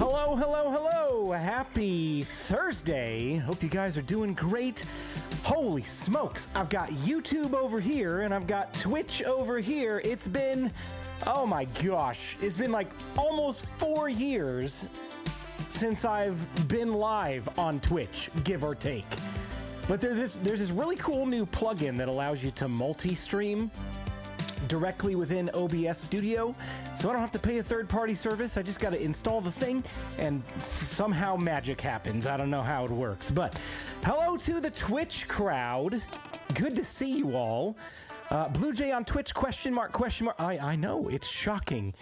Hello, hello, hello! Happy Thursday! Hope you guys are doing great. Holy smokes, I've got YouTube over here and I've got Twitch over here. It's been, oh my gosh, it's been like almost 4 years since I've been live on Twitch, give or take. But there's this really cool new plugin that allows you to multi-stream directly within OBS Studio, so I don't have to pay a third-party service. I just got to install the thing, and somehow magic happens. I don't know how it works, but hello to the Twitch crowd. Good to see you all. BluJay on Twitch, question mark, question mark. I know, it's shocking.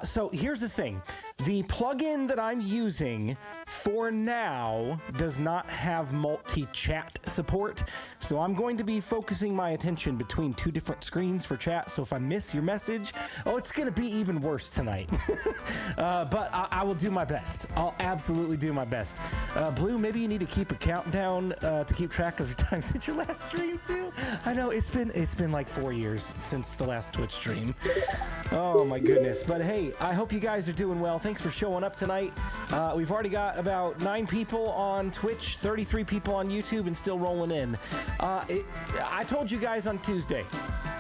So here's the thing. The plugin that I'm using for now does not have multi-chat support, so I'm going to be focusing my attention between 2 different screens for chat, so if I miss your message, oh, it's going to be even worse tonight. But I will do my best. I'll absolutely do my best. Blue, maybe you need to keep a countdown to keep track of your time since your last stream, too. I know, it's been like 4 years since the last Twitch stream. Oh my goodness. But hey, I hope you guys are doing well. Thanks for showing up tonight. We've already got about 9 people on Twitch, 33 people on YouTube, and still rolling in. I told you guys on Tuesday,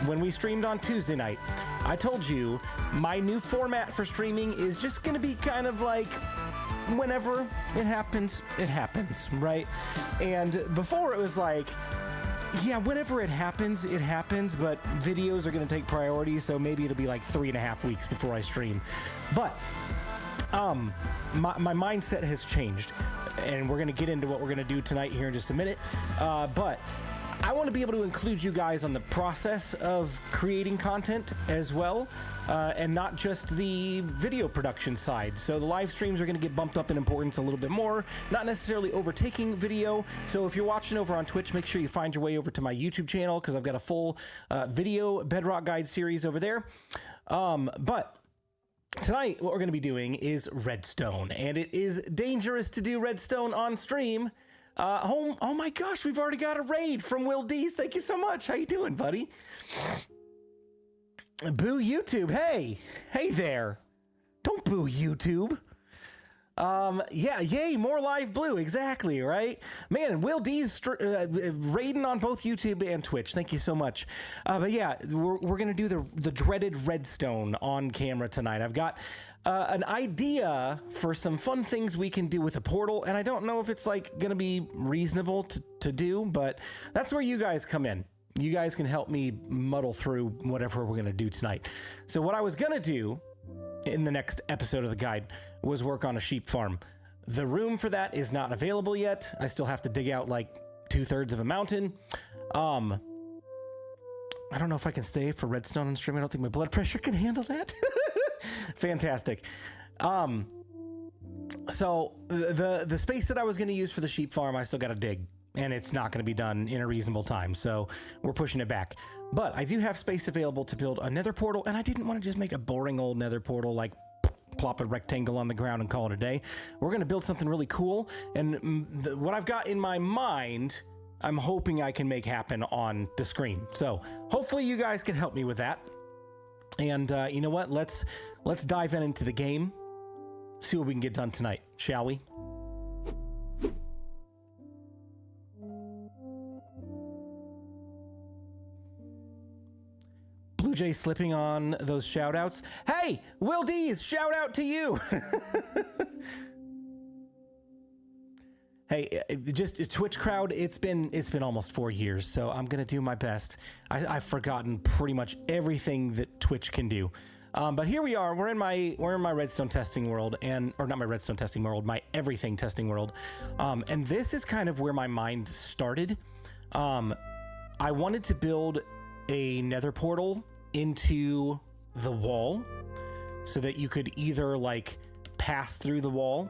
when we streamed on Tuesday night, I told you my new format for streaming is just gonna be kind of like whenever it happens, right? And before it was like, yeah, whenever it happens, but videos are going to take priority, so maybe it'll be like 3.5 weeks before I stream. But my mindset has changed, and we're going to get into what we're going to do tonight here in just a minute. But I want to be able to include you guys on the process of creating content as well, and not just the video production side. So the live streams are going to get bumped up in importance a little bit more, not necessarily overtaking video. So if you're watching over on Twitch, make sure you find your way over to my YouTube channel, because I've got a full video Bedrock guide series over there. But tonight, what we're going to be doing is Redstone, and it is dangerous to do Redstone on stream. Oh my gosh, we've already got a raid from Will D's. Thank you so much. How you doing, buddy? Boo YouTube. Hey there. Don't boo YouTube. Yeah, yay, more live blue. Exactly, right? Man, Will D's raiding on both YouTube and Twitch. Thank you so much. But yeah, we're going to do the dreaded Redstone on camera tonight. I've got an idea for some fun things we can do with a portal, and I don't know if it's like going to be reasonable to do, but that's where you guys come in. You guys can help me muddle through whatever we're going to do tonight. So what I was going to do in the next episode of the guide was work on a sheep farm. The room for that is not available yet. I still have to dig out like 2/3 of a mountain. I don't know if I can stay for Redstone on stream. I don't think my blood pressure can handle that. Fantastic. So the space that I was going to use for the sheep farm, I still got to dig, and it's not going to be done in a reasonable time, so we're pushing it back. But I do have space available to build a nether portal, and I didn't want to just make a boring old nether portal, like plop a rectangle on the ground and call it a day. We're going to build something really cool, and what I've got in my mind, I'm hoping I can make happen on the screen. So hopefully you guys can help me with that. And you know what? Let's dive into the game, see what we can get done tonight, shall we? BluJay slipping on those shout outs. Hey, Will D's, shout out to you. Hey, just Twitch crowd, it's been almost 4 years, so I'm gonna do my best. I've forgotten pretty much everything that Twitch can do. But here we are, we're in my Redstone testing world, or not my Redstone testing world, my everything testing world. And this is kind of where my mind started. I wanted to build a nether portal into the wall so that you could either like pass through the wall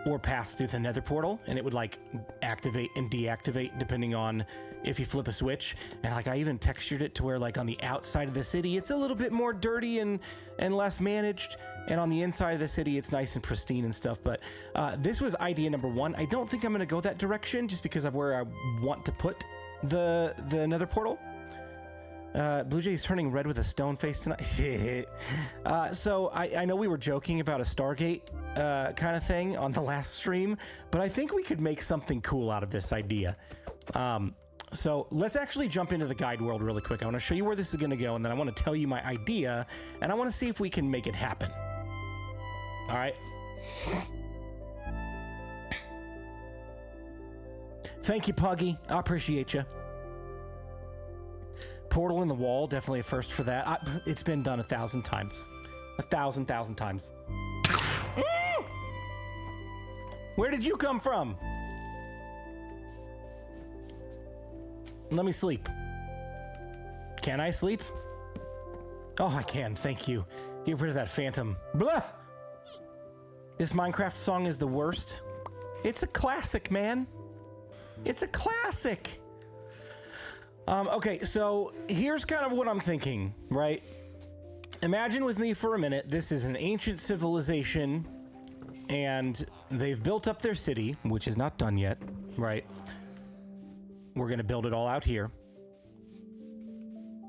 or pass through the nether portal, and it would like activate and deactivate depending on if you flip a switch. And like I even textured it to where like on the outside of the city it's a little bit more dirty and less managed, and on the inside of the city it's nice and pristine and stuff. But this was idea number 1. I don't think I'm gonna go that direction just because of where I want to put the nether portal. BluJay's turning red with a stone face tonight. So I know we were joking about a Stargate kind of thing on the last stream, but I think we could make something cool out of this idea. So let's actually jump into the guide world really quick. I want to show you where this is going to go, and then I want to tell you my idea, and I want to see if we can make it happen. All right. Thank you, Puggy. I appreciate you. Portal in the wall, definitely a first for that. It's been done 1,000 times. 1,000 times. Where did you come from? Let me sleep. Can I sleep? Oh, I can. Thank you. Get rid of that phantom. Blah! This Minecraft song is the worst. It's a classic, man. It's a classic. Okay, so here's kind of what I'm thinking, right? Imagine with me for a minute, this is an ancient civilization, and they've built up their city, which is not done yet, right? We're gonna build it all out here.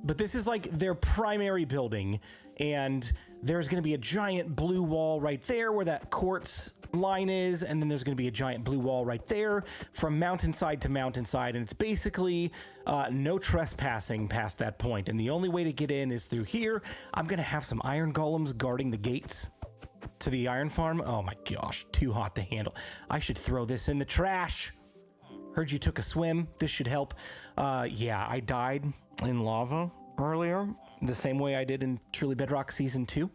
But this is like their primary building, and there's gonna be a giant blue wall right there where that quartz line is, and then there's going to be a giant blue wall right there from mountainside to mountainside, and it's basically no trespassing past that point, and the only way to get in is through here. I'm going to have some iron golems guarding the gates to the iron farm. Oh my gosh, too hot to handle. I should throw this in the trash. Heard you took a swim. This should help. Yeah, I died in lava earlier, the same way I did in Truly Bedrock Season 2.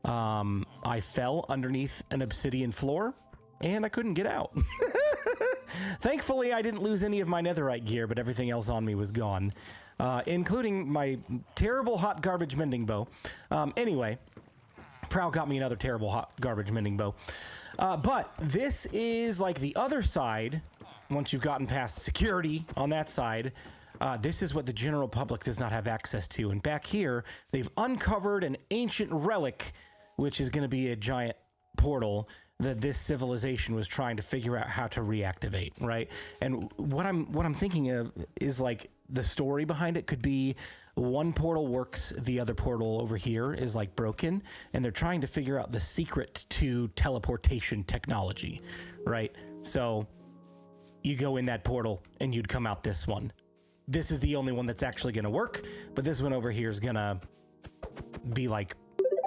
I fell underneath an obsidian floor, and I couldn't get out. Thankfully, I didn't lose any of my netherite gear, but everything else on me was gone, including my terrible hot garbage mending bow. Anyway, Prowl got me another terrible hot garbage mending bow. But this is like the other side. Once you've gotten past security on that side, this is what the general public does not have access to. And back here, they've uncovered an ancient relic, which is going to be a giant portal that this civilization was trying to figure out how to reactivate, right? And what I'm thinking of is like the story behind it could be one portal works, the other portal over here is like broken, and they're trying to figure out the secret to teleportation technology, right? So you go in that portal and you'd come out this one. This is the only one that's actually going to work, but this one over here is going to be like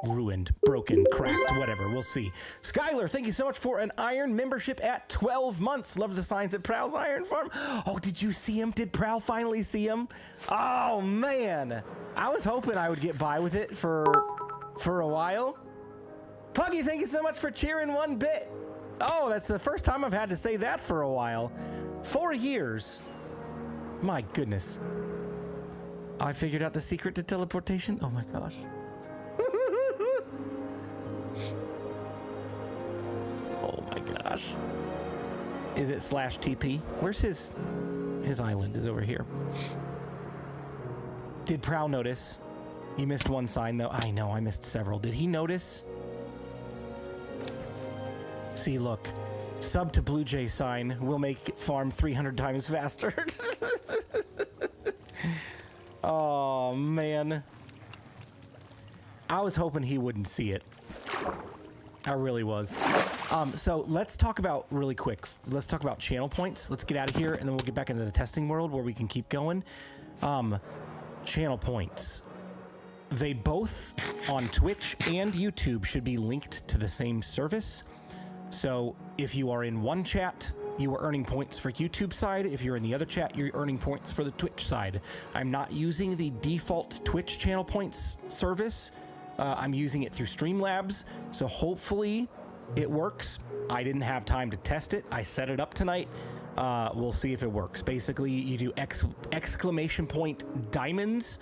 ruined, broken, cracked, whatever. We'll see. Skylar, thank you so much for an iron membership at 12 months. Love the signs at Prowl's Iron Farm. Oh, did you see him? Did Prowl finally see him? Oh, man. I was hoping I would get by with it for a while. Puggy, thank you so much for cheering 1 bit. Oh, that's the first time I've had to say that for a while. 4 years. My goodness. I figured out the secret to teleportation. Oh my gosh. Oh my gosh. Is it /TP? Where's his island? Is over here. Did Prowl notice? You missed one sign though. I know, I missed several. Did he notice? See, look. Sub to BluJay sign will make farm 300 times faster. Oh, man. I was hoping he wouldn't see it. I really was. So let's talk about really quick. Let's talk about channel points. Let's get out of here, and then we'll get back into the testing world where we can keep going. Channel points. They both on Twitch and YouTube should be linked to the same service. So if you are in one chat, you are earning points for YouTube side. If you're in the other chat, you're earning points for the Twitch side. I'm not using the default Twitch channel points service. I'm using it through Streamlabs. So hopefully it works. I didn't have time to test it. I set it up tonight. We'll see if it works. Basically, you do exclamation point diamonds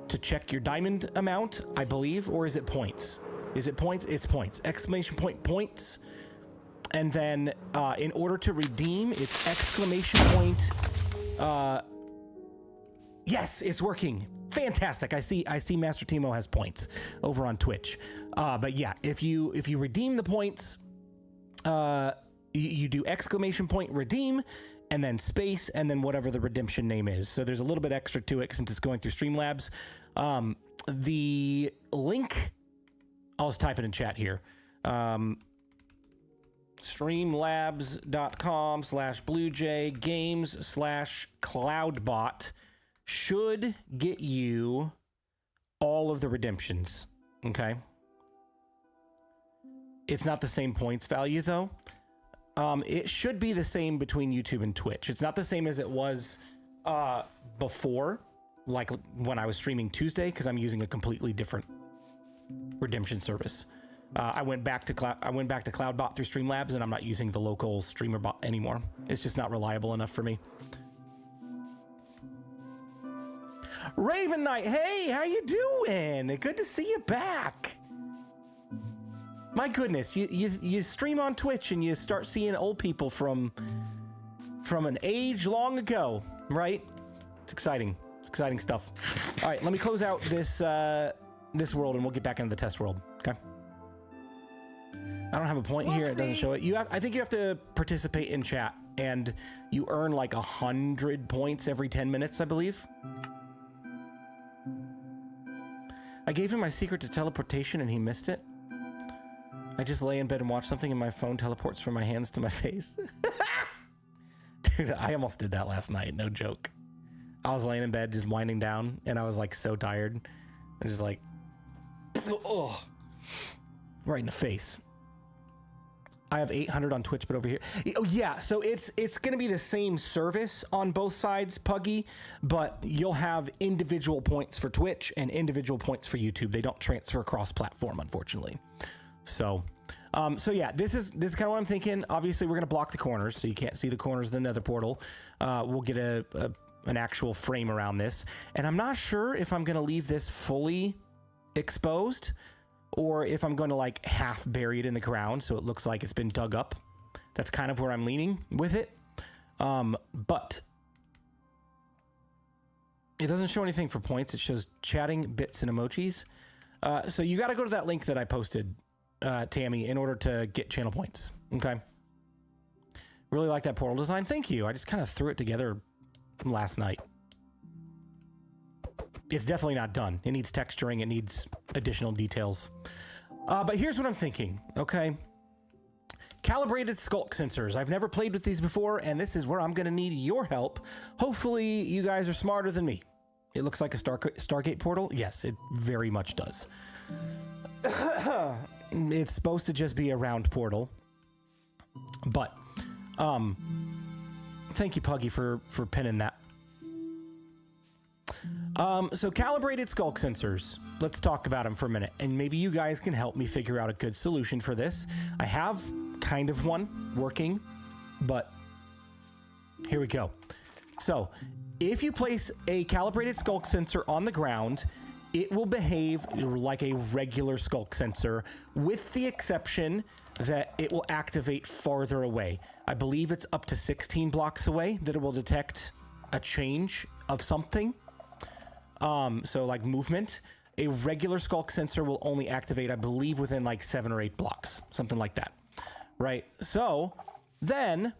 to check your diamond amount, I believe, or is it points? Is it points? It's points. Exclamation point points. And then in order to redeem, it's exclamation point. Yes, it's working. Fantastic. I see Master Timo has points over on Twitch. But yeah, if you redeem the points, you do exclamation point redeem, and then space, and then whatever the redemption name is. So there's a little bit extra to it since it's going through Streamlabs. The link, I'll just type it in chat here. Streamlabs.com/blujaygames/cloudbot should get you all of the redemptions. Okay. It's not the same points value though. It should be the same between YouTube and Twitch. It's not the same as it was before, like when I was streaming Tuesday, because I'm using a completely different redemption service. I went back to Cloudbot through Streamlabs, and I'm not using the local streamer bot anymore. It's just not reliable enough for me. Raven Knight, hey, how you doing? Good to see you back. My goodness, you stream on Twitch and you start seeing old people from an age long ago, right? It's exciting. It's exciting stuff. All right, let me close out this this world and we'll get back into the test world. Okay. I don't have a point here. It doesn't show it. I think you have to participate in chat, and you earn like 100 points every 10 minutes, I believe. I gave him my secret to teleportation and he missed it. I just lay in bed and watch something and my phone teleports from my hands to my face. Dude, I almost did that last night. No joke. I was laying in bed just winding down and I was like so tired. I was just like, oh, right in the face. I have 800 on Twitch, but over here. Oh yeah, so it's gonna be the same service on both sides, Puggy, but you'll have individual points for Twitch and individual points for YouTube. They don't transfer across platform, unfortunately. So yeah, this is kind of what I'm thinking. Obviously, we're gonna block the corners, so you can't see the corners of the Nether portal. We'll get an actual frame around this, and I'm not sure if I'm gonna leave this fully exposed, or if I'm going to like half bury it in the ground so it looks like it's been dug up. That's kind of where I'm leaning with it. But it doesn't show anything for points. It shows chatting, bits, and emojis. So you got to go to that link that I posted, Tammy, in order to get channel points. Okay. Really like that portal design. Thank you. I just kind of threw it together last night. It's definitely not done. It needs texturing. It needs additional details. But here's what I'm thinking, okay? Calibrated sculk sensors. I've never played with these before, and this is where I'm going to need your help. Hopefully, you guys are smarter than me. It looks like a Stargate portal. Yes, it very much does. It's supposed to just be a round portal. But, thank you, Puggy, for pinning that. So calibrated sculk sensors, let's talk about them for a minute, and maybe you guys can help me figure out a good solution for this. I have kind of one working, but here we go. So if you place a calibrated sculk sensor on the ground, it will behave like a regular sculk sensor, with the exception that it will activate farther away. I believe it's up to 16 blocks away that it will detect a change of something. So like movement. A regular sculk sensor will only activate, I believe, within like 7 or 8 blocks, something like that, right? So then,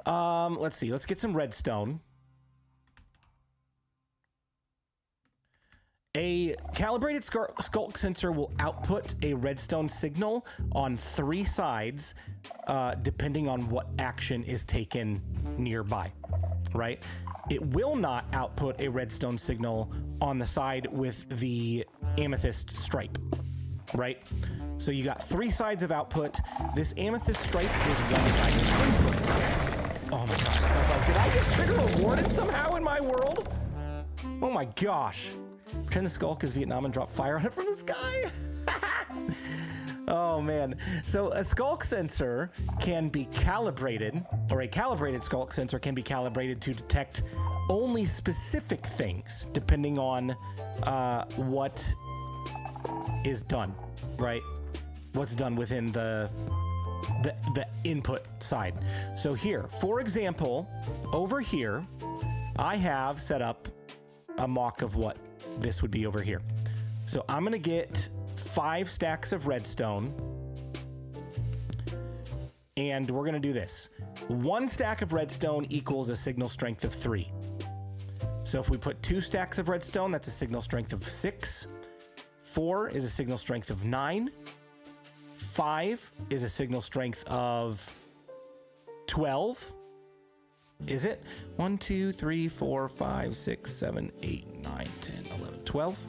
let's see, let's get some redstone. A calibrated sculk sensor will output a redstone signal on 3 sides, depending on what action is taken nearby, right? It will not output a redstone signal on the side with the amethyst stripe, right? So you got 3 sides of output. This amethyst stripe is 1 side of input. Oh my gosh, I was like, did I just trigger a warden somehow in my world? Oh my gosh. Pretend the skulk is Vietnam and drop fire on it from the sky. Oh man. So a skulk sensor can be calibrated, or a calibrated skulk sensor can be calibrated to detect only specific things depending on what is done, right? What's done within the input side. So here, for example, over here, I have set up a mock of what this would be over here. So I'm gonna get 5 stacks of redstone, And we're gonna do this. 1 stack of redstone equals a signal strength of 3. So if we put 2 stacks of redstone, that's a signal strength of 6. 4 is a signal strength of 9. 5 is a signal strength of 12. Is it? 1, 2, 3, 4, 5, 6, 7, 8, 9, 10, 11, 12.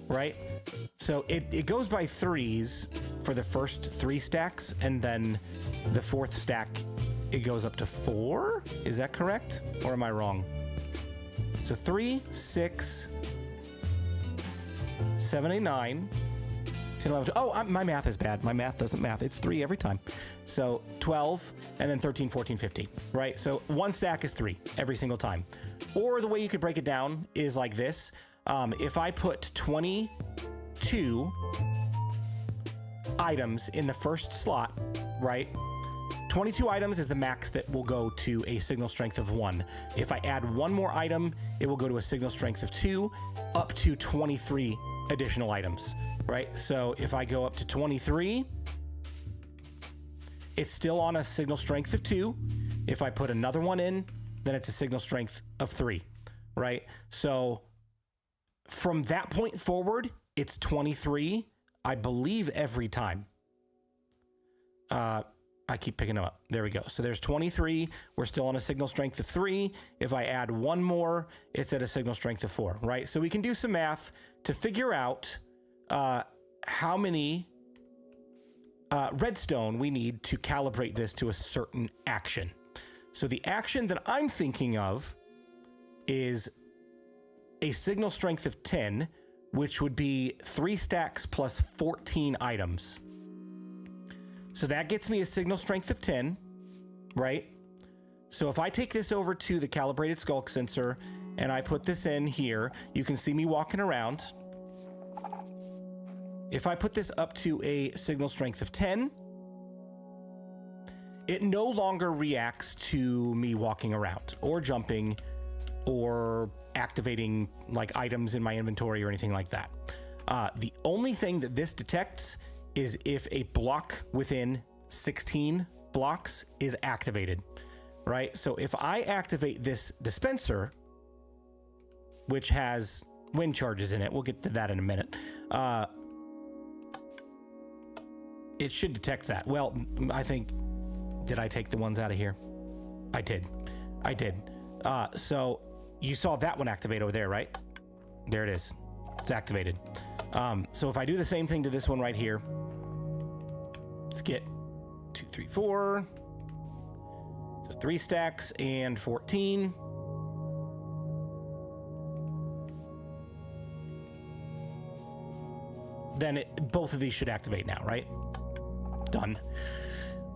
Right? So it goes by 3s for the first 3 stacks, and then the 4th stack, it goes up to 4? Is that correct? Or am I wrong? So 3, 6, 7, 8, 9, 10, 11, 12. Oh, my math is bad. My math doesn't math. It's 3 every time. So 12, and then 13, 14, 15, right? So 1 stack is 3 every single time. Or the way you could break it down is like this. If I put 22 items in the first slot, right? 22 items is the max that will go to a signal strength of 1. If I add 1 more item, it will go to a signal strength of 2, up to 23 additional items, right? So if I go up to 23, it's still on a signal strength of 2. If I put another one in, then it's a signal strength of 3, right? So from that point forward, it's 23, I believe, every time. I keep picking them up. There we go. So there's 23. We're still on a signal strength of 3. If I add 1 more, it's at a signal strength of 4, right? So we can do some math to figure out how many redstone we need to calibrate this to a certain action. So the action that I'm thinking of is a signal strength of 10, which would be 3 stacks plus 14 items. So that gets me a signal strength of 10, right? So if I take this over to the calibrated skulk sensor and I put this in here, you can see me walking around. If I put this up to a signal strength of 10, it no longer reacts to me walking around or jumping or activating like items in my inventory or anything like that. The only thing that this detects is if a block within 16 blocks is activated, right? So if I activate this dispenser, which has wind charges in it, we'll get to that in a minute, it should detect that. Well, I think, did I take the ones out of here? I did. So you saw that one activate over there, right? There it is. It's activated. So if I do the same thing to this one right here, let's get 2, 3, 4. So 3 stacks and 14. Then both of these should activate now, right? Done.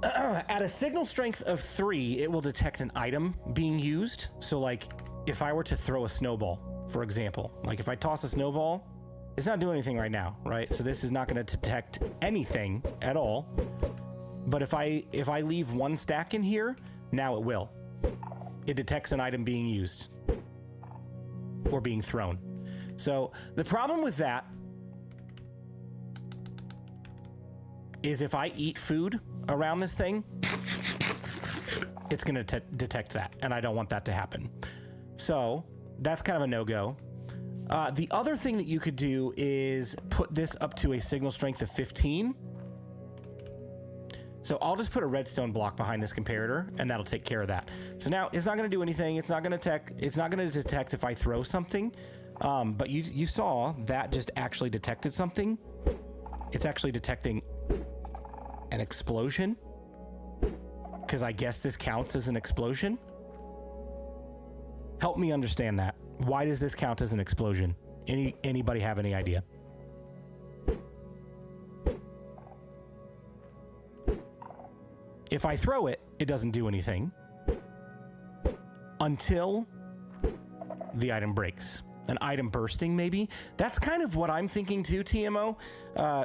At a signal strength of 3, it will detect an item being used. So like if I were to throw a snowball, for example, like if I toss a snowball, it's not doing anything right now, right? So this is not going to detect anything at all. But if I leave 1 stack in here, now it will. It detects an item being used or being thrown. So the problem with that is if I eat food around this thing, it's going to detect that, and I don't want that to happen. So that's kind of a no-go. The other thing that you could do is put this up to a signal strength of 15. So I'll just put a redstone block behind this comparator, and that'll take care of that. So now it's not going to do anything. It's not going to detect if I throw something. But you saw that just actually detected something. It's actually detecting an explosion, because I guess this counts as an explosion. Help me understand that. Why does this count as an explosion? Anybody have any idea? If I throw it, it doesn't do anything until the item breaks. An item bursting, maybe? That's kind of what I'm thinking too, TMO.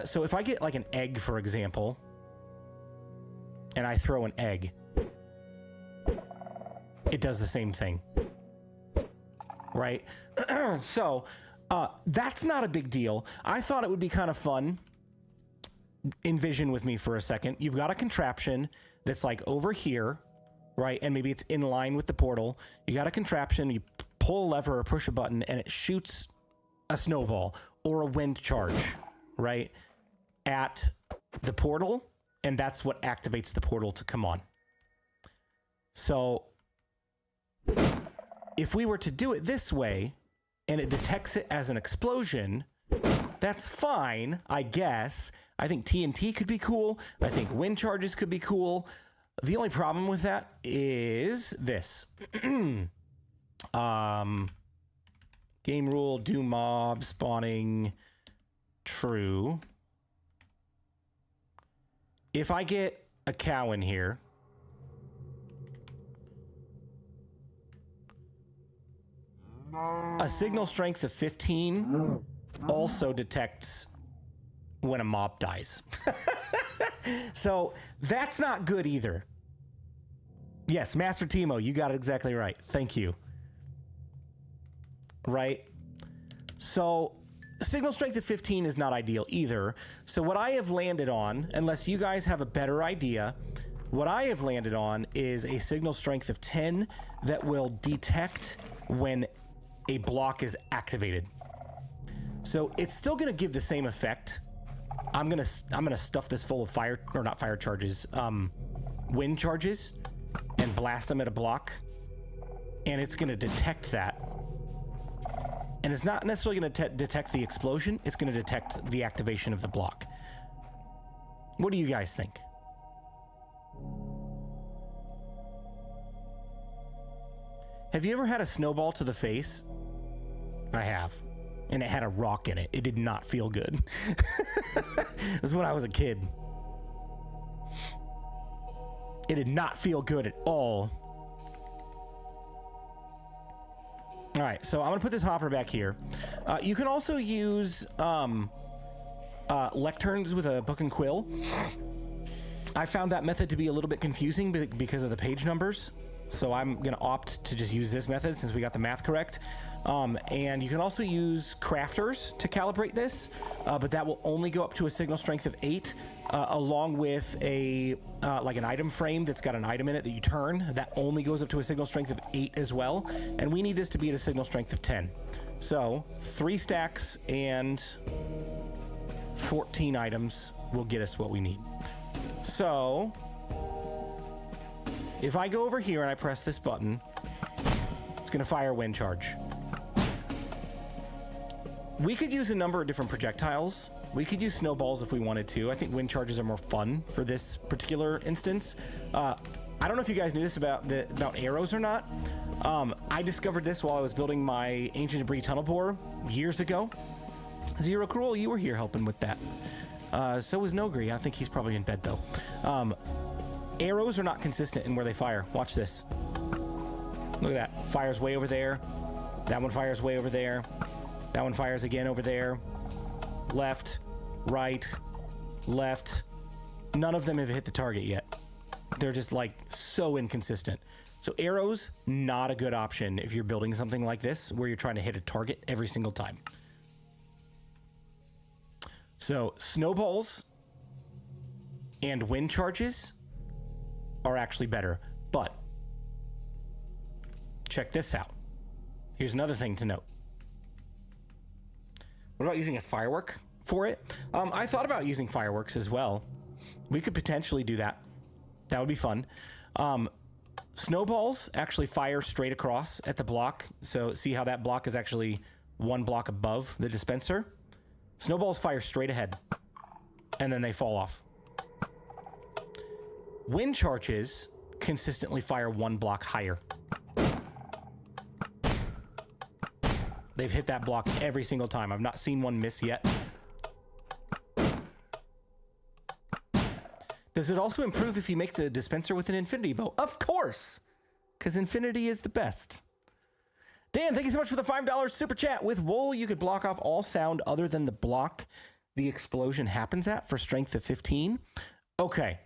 So if I get like an egg, for example, and I throw an egg, it does the same thing. Right? So that's not a big deal. I thought it would be kind of fun envision with me for a second. You've got a contraption that's like over here, right? And maybe it's in line with the portal. You got a contraption, you pull a lever or push a button and it shoots a snowball or a wind charge, right? At the portal, and that's what activates the portal to come on. So if we were to do it this way and it detects it as an explosion, that's fine, I guess. I think TNT could be cool. I think wind charges could be cool. The only problem with that is this. Game rule, do mob spawning true. If I get a cow in here, a signal strength of 15 also detects when a mob dies. So that's not good either. Yes, Master Timo, you got it exactly right. Thank you. Right? So signal strength of 15 is not ideal either. So what I have landed on, unless you guys have a better idea, what I have landed on is a signal strength of 10 that will detect when a block is activated. So it's still going to give the same effect. I'm gonna stuff this full of fire, or not fire charges, wind charges, and blast them at a block, and it's gonna detect that. And it's not necessarily gonna detect the explosion, it's gonna detect the activation of the block. What do you guys think? Have you ever had a snowball to the face? I have. And it had a rock in it. It did not feel good. It was when I was a kid. It did not feel good at all. All right, so I'm gonna put this hopper back here. You can also use lecterns with a book and quill. I found that method to be a little bit confusing because of the page numbers. So I'm gonna opt to just use this method since we got the math correct. And you can also use crafters to calibrate this, but that will only go up to a signal strength of 8, along with a like an item frame that's got an item in it that you turn. That only goes up to a signal strength of 8 as well. And we need this to be at a signal strength of 10. So 3 stacks and 14 items will get us what we need. So if I go over here and I press this button, it's going to fire a wind charge. We could use a number of different projectiles. We could use snowballs if we wanted to. I think wind charges are more fun for this particular instance. I don't know if you guys knew this about arrows or not. I discovered this while I was building my ancient debris tunnel bore years ago. Zero Cruel, you were here helping with that. So was Nogri. I think he's probably in bed though. Arrows are not consistent in where they fire. Watch this. Look at that. Fires way over there. That one fires way over there. That one fires again over there. Left, right, left. None of them have hit the target yet. They're just like so inconsistent. So arrows, not a good option if you're building something like this where you're trying to hit a target every single time. So snowballs and wind charges are actually better, but check this out. Here's another thing to note. What about using a firework for it? I thought about using fireworks as well. We could potentially do that. That would be fun. Snowballs actually fire straight across at the block. So see how that block is actually one block above the dispenser? Snowballs fire straight ahead and then they fall off. Wind charges consistently fire one block higher. They've hit that block every single time. I've not seen one miss yet. Does it also improve if you make the dispenser with an infinity bow? Of course, because infinity is the best. Dan, thank you so much for the $5 super chat. With wool, you could block off all sound other than the block the explosion happens at for strength of 15. Okay.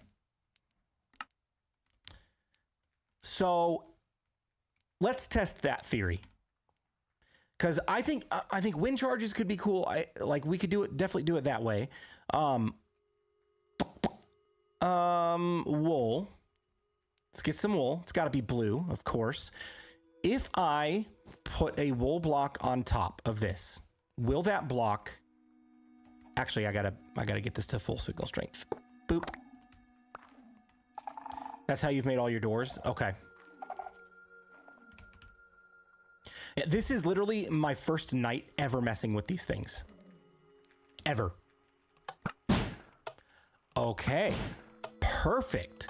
So let's test that theory. Because I think wind charges could be cool. We could do it, definitely do it that way. Wool. Let's get some wool. It's got to be blue, of course. If I put a wool block on top of this, will that block... Actually, I gotta get this to full signal strength. Boop. That's how you've made all your doors? Okay. Yeah, this is literally my first night ever messing with these things. Ever. Okay. Perfect.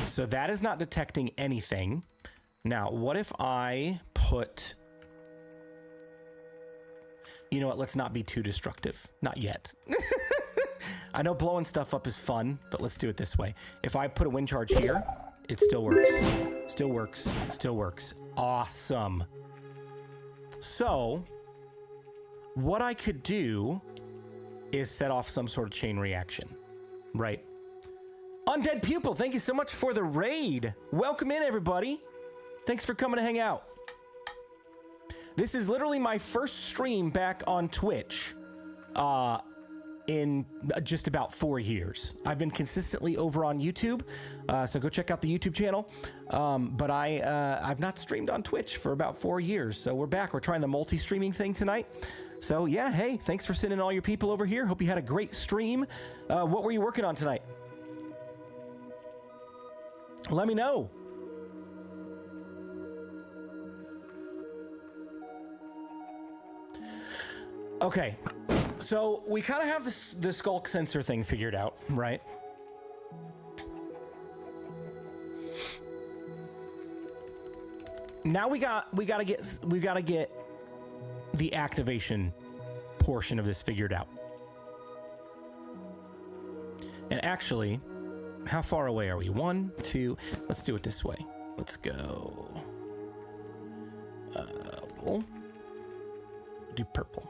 So that is not detecting anything. Now, what if I put... You know what? Let's not be too destructive. Not yet. I know blowing stuff up is fun, but let's do it this way. If I put a wind charge here, it still works. Still works. Still works. Awesome. So, what I could do is set off some sort of chain reaction, right? Undead Pupil, thank you so much for the raid. Welcome in, everybody. Thanks for coming to hang out. This is literally my first stream back on Twitch in just about 4 years. I've been consistently over on YouTube, so go check out the YouTube channel. But I've not streamed on Twitch for about 4 years, so we're back. We're trying the multi-streaming thing tonight. So yeah, hey, thanks for sending all your people over here. Hope you had a great stream. What were you working on tonight? Let me know. Okay, so we kind of have the skulk sensor thing figured out, right? Now we've got to get the activation portion of this figured out. And actually, how far away are we? 1, 2. Let's do it this way. Let's go. We'll do purple.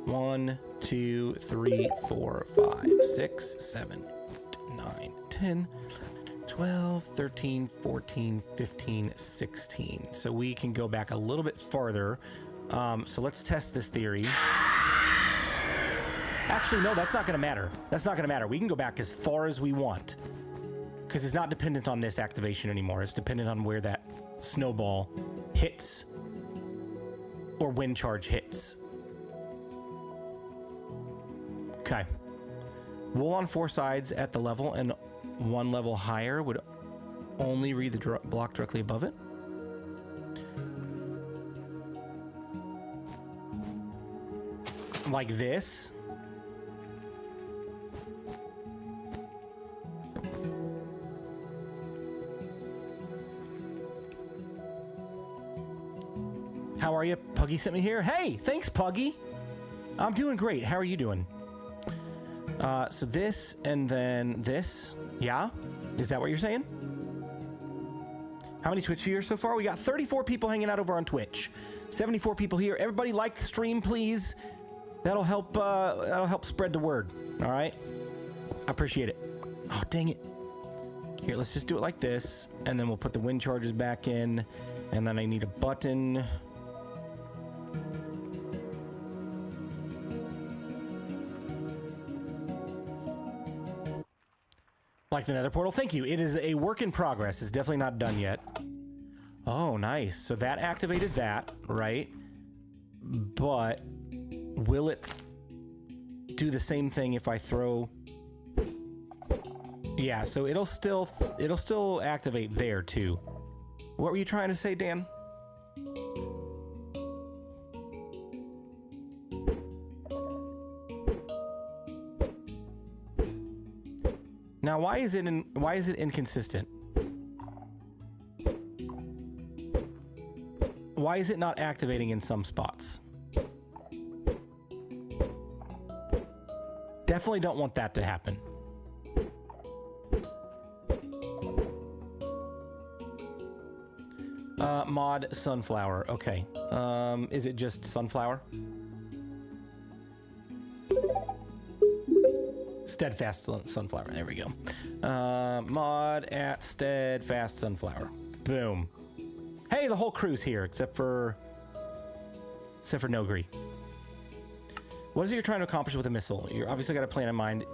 1, 2, 3, 4, 5, 6, 7, 8, 9, 10, 12, 13, 14, 15, 16. So we can go back a little bit farther. So let's test this theory. Actually, no, that's not going to matter. That's not going to matter. We can go back as far as we want because it's not dependent on this activation anymore. It's dependent on where that snowball hits or wind charge hits. Okay. Wool on 4 sides at the level and 1 level higher would only read the block directly above it. Like this. How are you? Puggy sent me here. Hey, thanks, Puggy. I'm doing great. How are you doing? So this and then this. Yeah? Is that what you're saying? How many Twitch viewers so far? We got 34 people hanging out over on Twitch. 74 people here. Everybody like the stream, please. That'll help spread the word. All right? I appreciate it. Oh, dang it. Here, let's just do it like this. And then we'll put the wind charges back in. And then I need a button. Like the nether portal. Thank you. It is a work in progress. It's definitely not done yet. Oh, nice. So that activated that, right? But will it do the same thing if I throw... Yeah, so it'll still activate there too. What were you trying to say, Dan? Now, why is it inconsistent? Why is it not activating in some spots? Definitely don't want that to happen. Mod sunflower. Okay. Is it just sunflower? Steadfast sunflower. There we go. Mod at steadfast sunflower. Boom. Hey, the whole crew's here except for Nogri. What is it you're trying to accomplish with a missile? You're obviously got a plan in mind.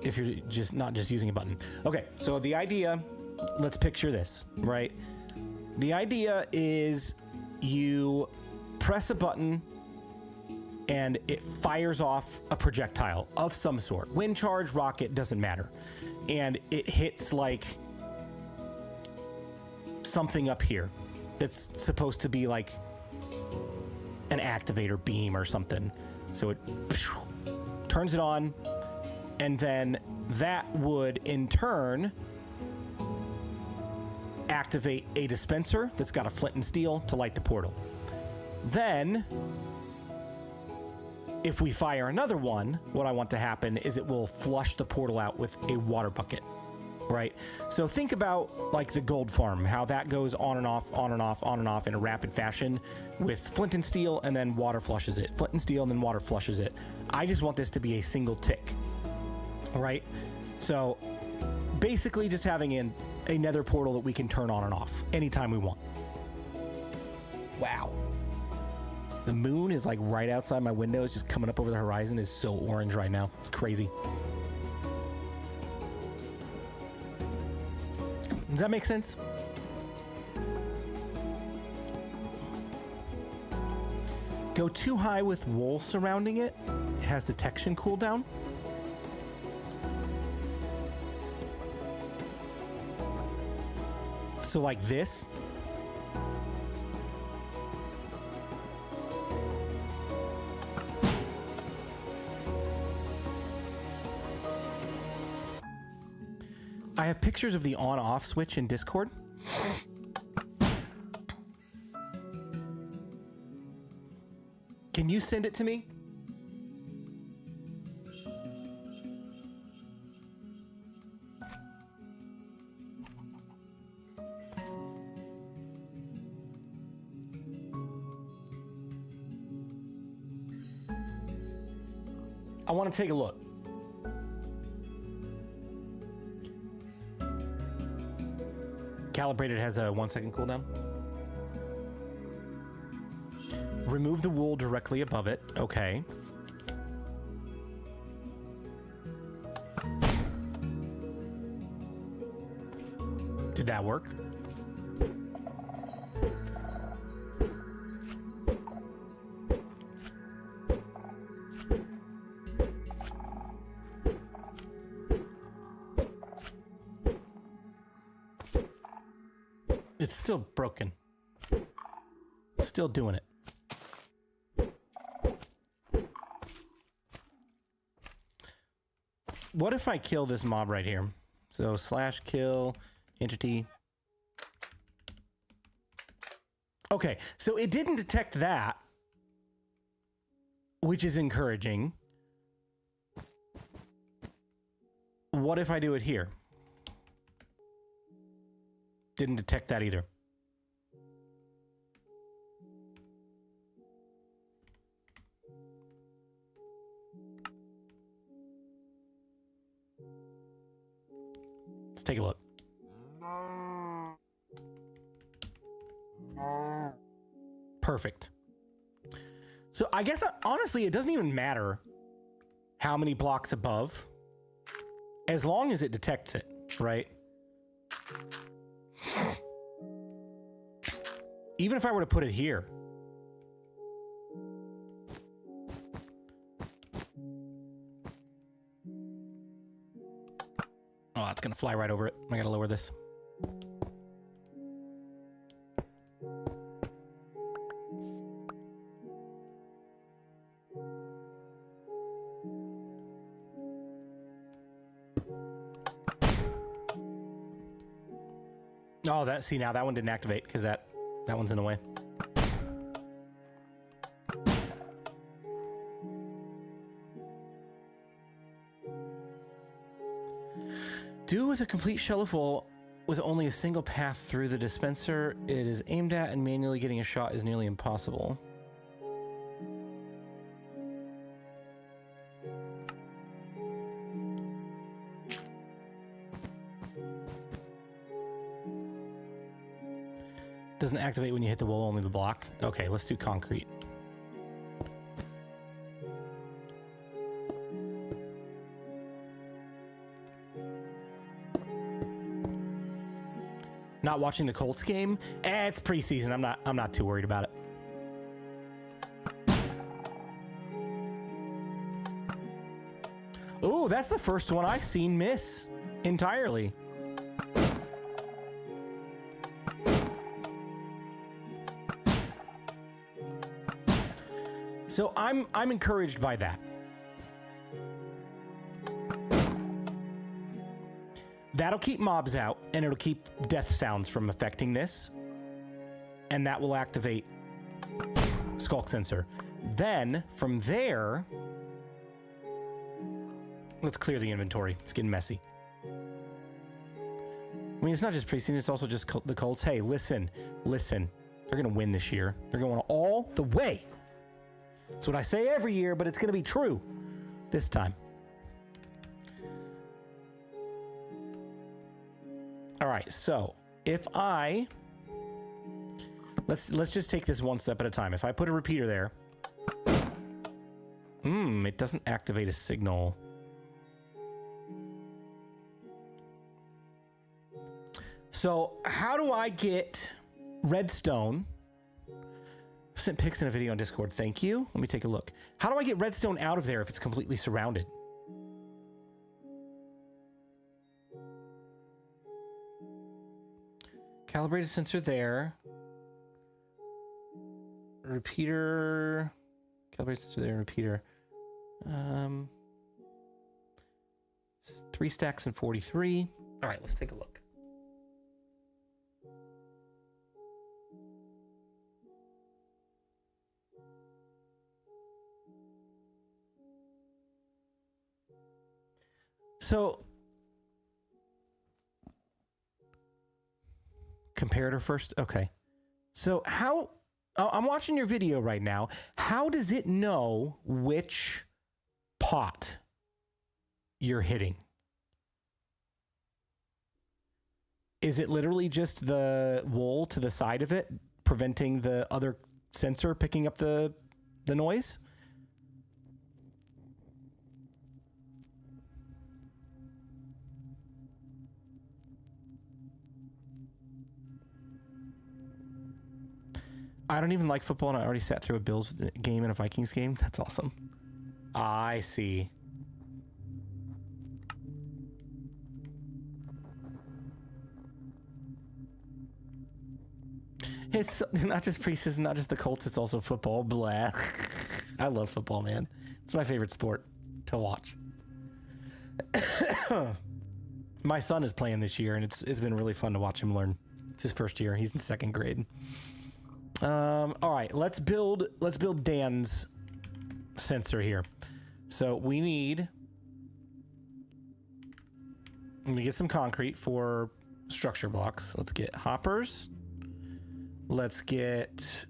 if you're just not just using a button. Okay, so the idea, let's picture this, right? The idea is you press a button and it fires off a projectile of some sort. Wind charge, rocket, doesn't matter. And it hits like something up here that's supposed to be like an activator beam or something. So it turns it on, and then that would in turn activate a dispenser that's got a flint and steel to light the portal. Then if we fire another one, what I want to happen is it will flush the portal out with a water bucket, right? So think about like the gold farm, how that goes on and off, on and off, on and off in a rapid fashion with flint and steel, and then water flushes it. Flint and steel, and then water flushes it. I just want this to be a single tick, all right? So basically just having a nether portal that we can turn on and off anytime we want. Wow. The moon is like right outside my window. It's just coming up over the horizon. It's so orange right now. It's crazy. Does that make sense? Go too high with wool surrounding it. It has detection cooldown. So like this. I have pictures of the on-off switch in Discord. Can you send it to me? I want to take a look. Calibrated has a 1 second cooldown. Remove the wool directly above it. Okay. Did that work? It's still broken. It's still doing it. What if I kill this mob right here? So slash kill entity. Okay, so it didn't detect that, which is encouraging. What if I do it here? Didn't detect that either. Let's take a look. Perfect. So I guess honestly, it doesn't even matter how many blocks above, as long as it detects it, right? Even if I were to put it here. Oh, it's gonna fly right over it. I gotta lower this. Oh, see now that one didn't activate because that one's in the way. Do with a complete shell of wool with only a single path through the dispenser it is aimed at, and manually getting a shot is nearly impossible. Doesn't activate when you hit the wall, only the block. Okay, let's do concrete. Not watching the Colts game? It's preseason. I'm not too worried about it. Ooh, that's the first one I've seen miss entirely. So I'm encouraged by that. That'll keep mobs out, and it'll keep death sounds from affecting this. And that will activate Skulk Sensor. Then, from there, let's clear the inventory. It's getting messy. I mean, it's not just preseason, it's also just the Colts. Hey, listen. They're going to win this year. They're going all the way. That's what I say every year, but it's going to be true this time. All right, so if let's just take this one step at a time. If I put a repeater there, it doesn't activate a signal. So how do I get redstone? Sent pics in a video on Discord. Thank you. Let me take a look. How do I get redstone out of there if it's completely surrounded? Calibrated sensor there. Repeater. Calibrated sensor there. Repeater. 3 stacks and 43. All right, let's take a look. So, comparator first. Okay. So how, I'm watching your video right now. How does it know which pot you're hitting? Is it literally just the wool to the side of it, preventing the other sensor picking up the noise? I don't even like football, and I already sat through a Bills game and a Vikings game. That's awesome. I see. It's not just preseason, not just the Colts, it's also football. Blah. I love football, man. It's my favorite sport to watch. My son is playing this year, and it's been really fun to watch him learn. It's his first year. He's in 2nd grade. All right, let's build Dan's sensor here. So we need, I'm gonna get some concrete for structure blocks. Let's get hoppers. Let's get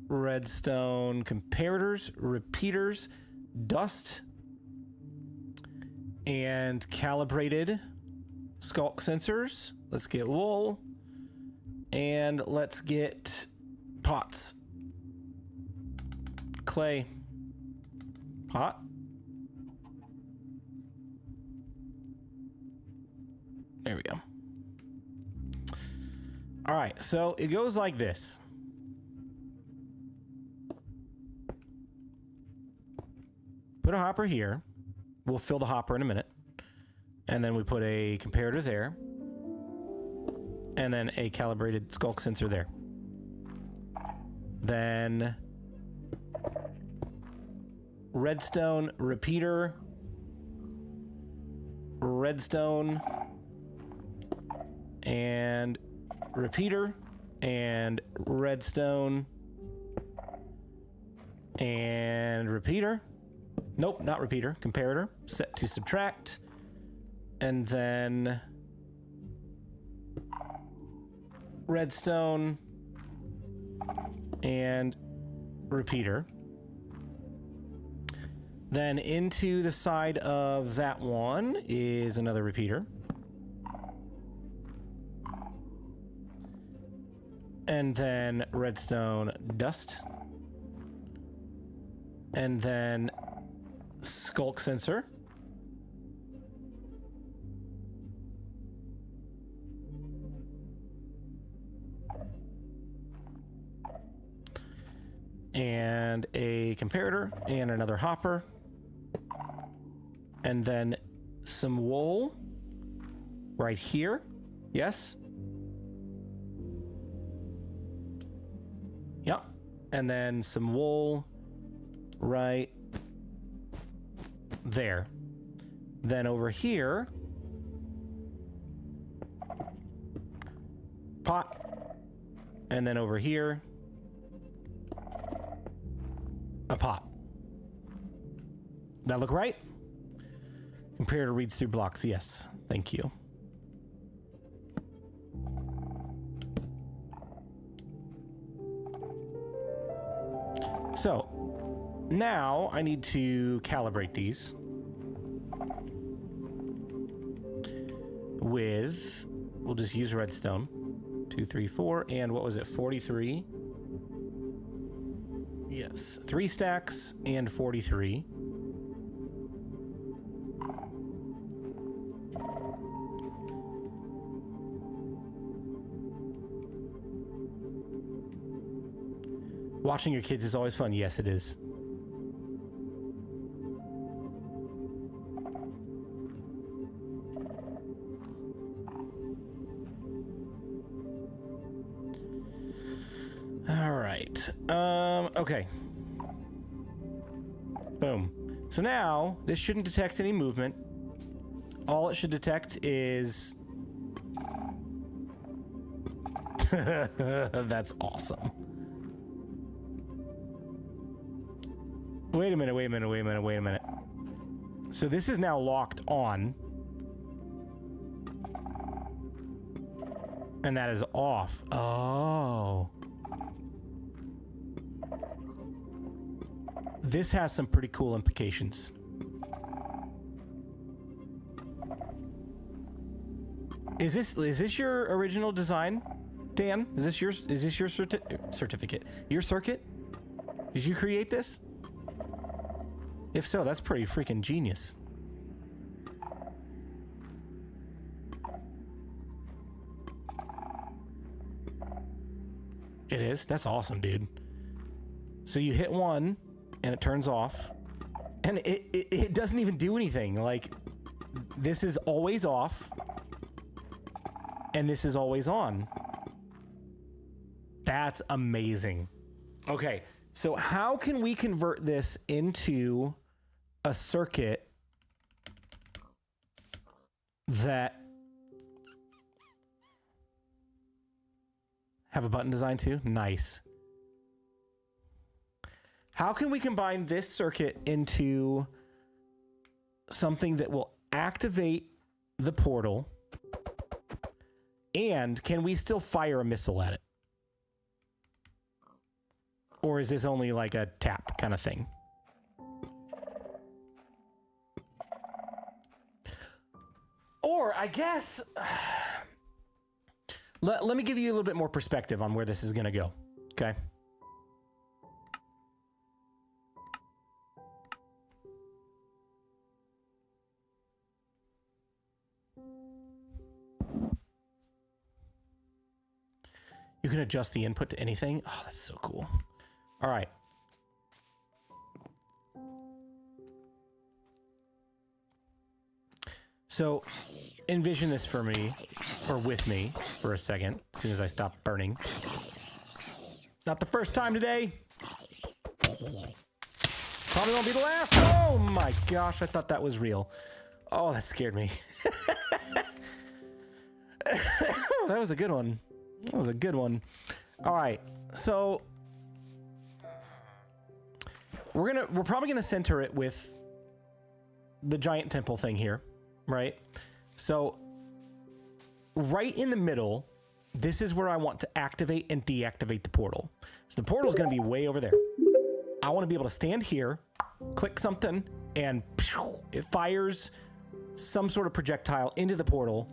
redstone comparators, repeaters, dust, and calibrated skulk sensors. Let's get wool, and let's get pots. Clay. Pot. There we go. All right, so it goes like this. Put a hopper here. We'll fill the hopper in a minute. And then we put a comparator there. And then a calibrated skulk sensor there. Then redstone repeater, redstone and repeater, and redstone and repeater. Nope, not repeater, comparator, set to subtract, and then redstone and repeater. Then into the side of that one is another repeater. And then redstone dust. And then skulk sensor. and a comparator and another hopper. And then some wool right here. Yes. Yep. And then some wool right there. Then over here, pot. And then over here, a pot. That look right? Comparator reads through blocks. Yes. Thank you. So now I need to calibrate these with, we'll just use redstone. 2, 3, 4, and what was it? 43. Yes, 3 stacks and 43. Watching your kids is always fun. Yes, it is. All right. Okay. Boom. So now this shouldn't detect any movement. All it should detect is that's awesome. Wait a minute. So this is now locked on. And that is off. Oh. This has some pretty cool implications. Is this your original design, Dan? Is this your certificate? Your circuit? Did you create this? If so, that's pretty freaking genius. It is? That's awesome, dude. So you hit one and it turns off and it doesn't even do anything. Like, this is always off and this is always on. That's amazing. Okay, so how can we convert this into a circuit that have a button design too? Nice. How can we combine this circuit into something that will activate the portal, and can we still fire a missile at it? Or is this only like a tap kind of thing? Or I guess, let me give you a little bit more perspective on where this is going to go. Okay. You can adjust the input to anything. Oh, that's so cool. All right. So envision this for me, or with me, for a second, as soon as I stop burning. Not the first time today. Probably won't be the last. Oh my gosh, I thought that was real. Oh, that scared me. That was a good one. That was a good one. All right, so we're probably gonna center it with the giant temple thing here, right? So right in the middle, this is where I want to activate and deactivate the portal. So the portal is gonna be way over there. I want to be able to stand here, click something, and it fires some sort of projectile into the portal,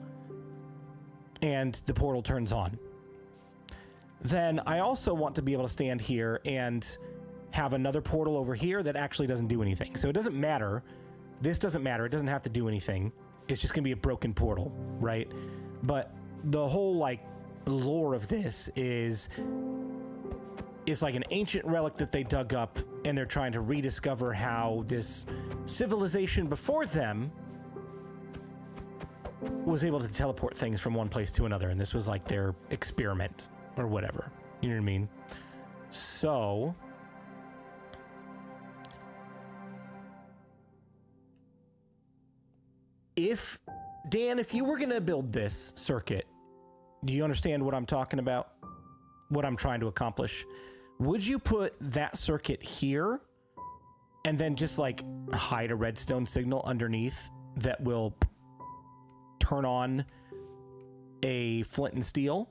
and the portal turns on. Then I also want to be able to stand here and have another portal over here that actually doesn't do anything. So it doesn't matter. This doesn't matter. It doesn't have to do anything. It's just going to be a broken portal, right? But the whole, like, lore of this is is like an ancient relic that they dug up, and they're trying to rediscover how this civilization before them was able to teleport things from one place to another, and this was like their experiment or whatever. You know what I mean? So if Dan, if you were going to build this circuit, do you understand what I'm talking about? What I'm trying to accomplish? Would you put that circuit here and then just like hide a redstone signal underneath that will turn on a flint and steel?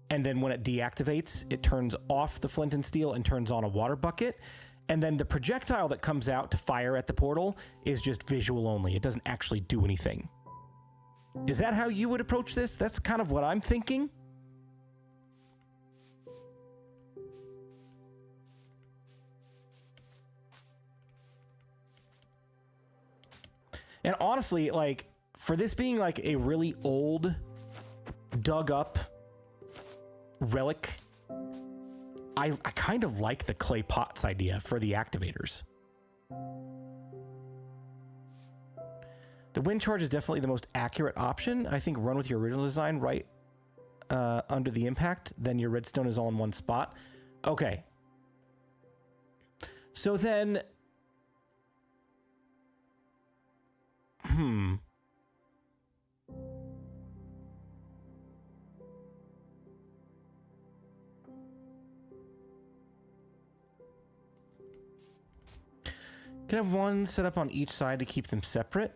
And then when it deactivates, it turns off the flint and steel and turns on a water bucket. And then the projectile that comes out to fire at the portal is just visual only. It doesn't actually do anything. Is that how you would approach this? That's kind of what I'm thinking. And honestly, like, for this being like a really old, dug up relic, I kind of like the clay pots idea for the activators. The wind charge is definitely the most accurate option. I think run with your original design right under the impact, then your redstone is all in one spot. Okay. So then... Can I have one set up on each side to keep them separate?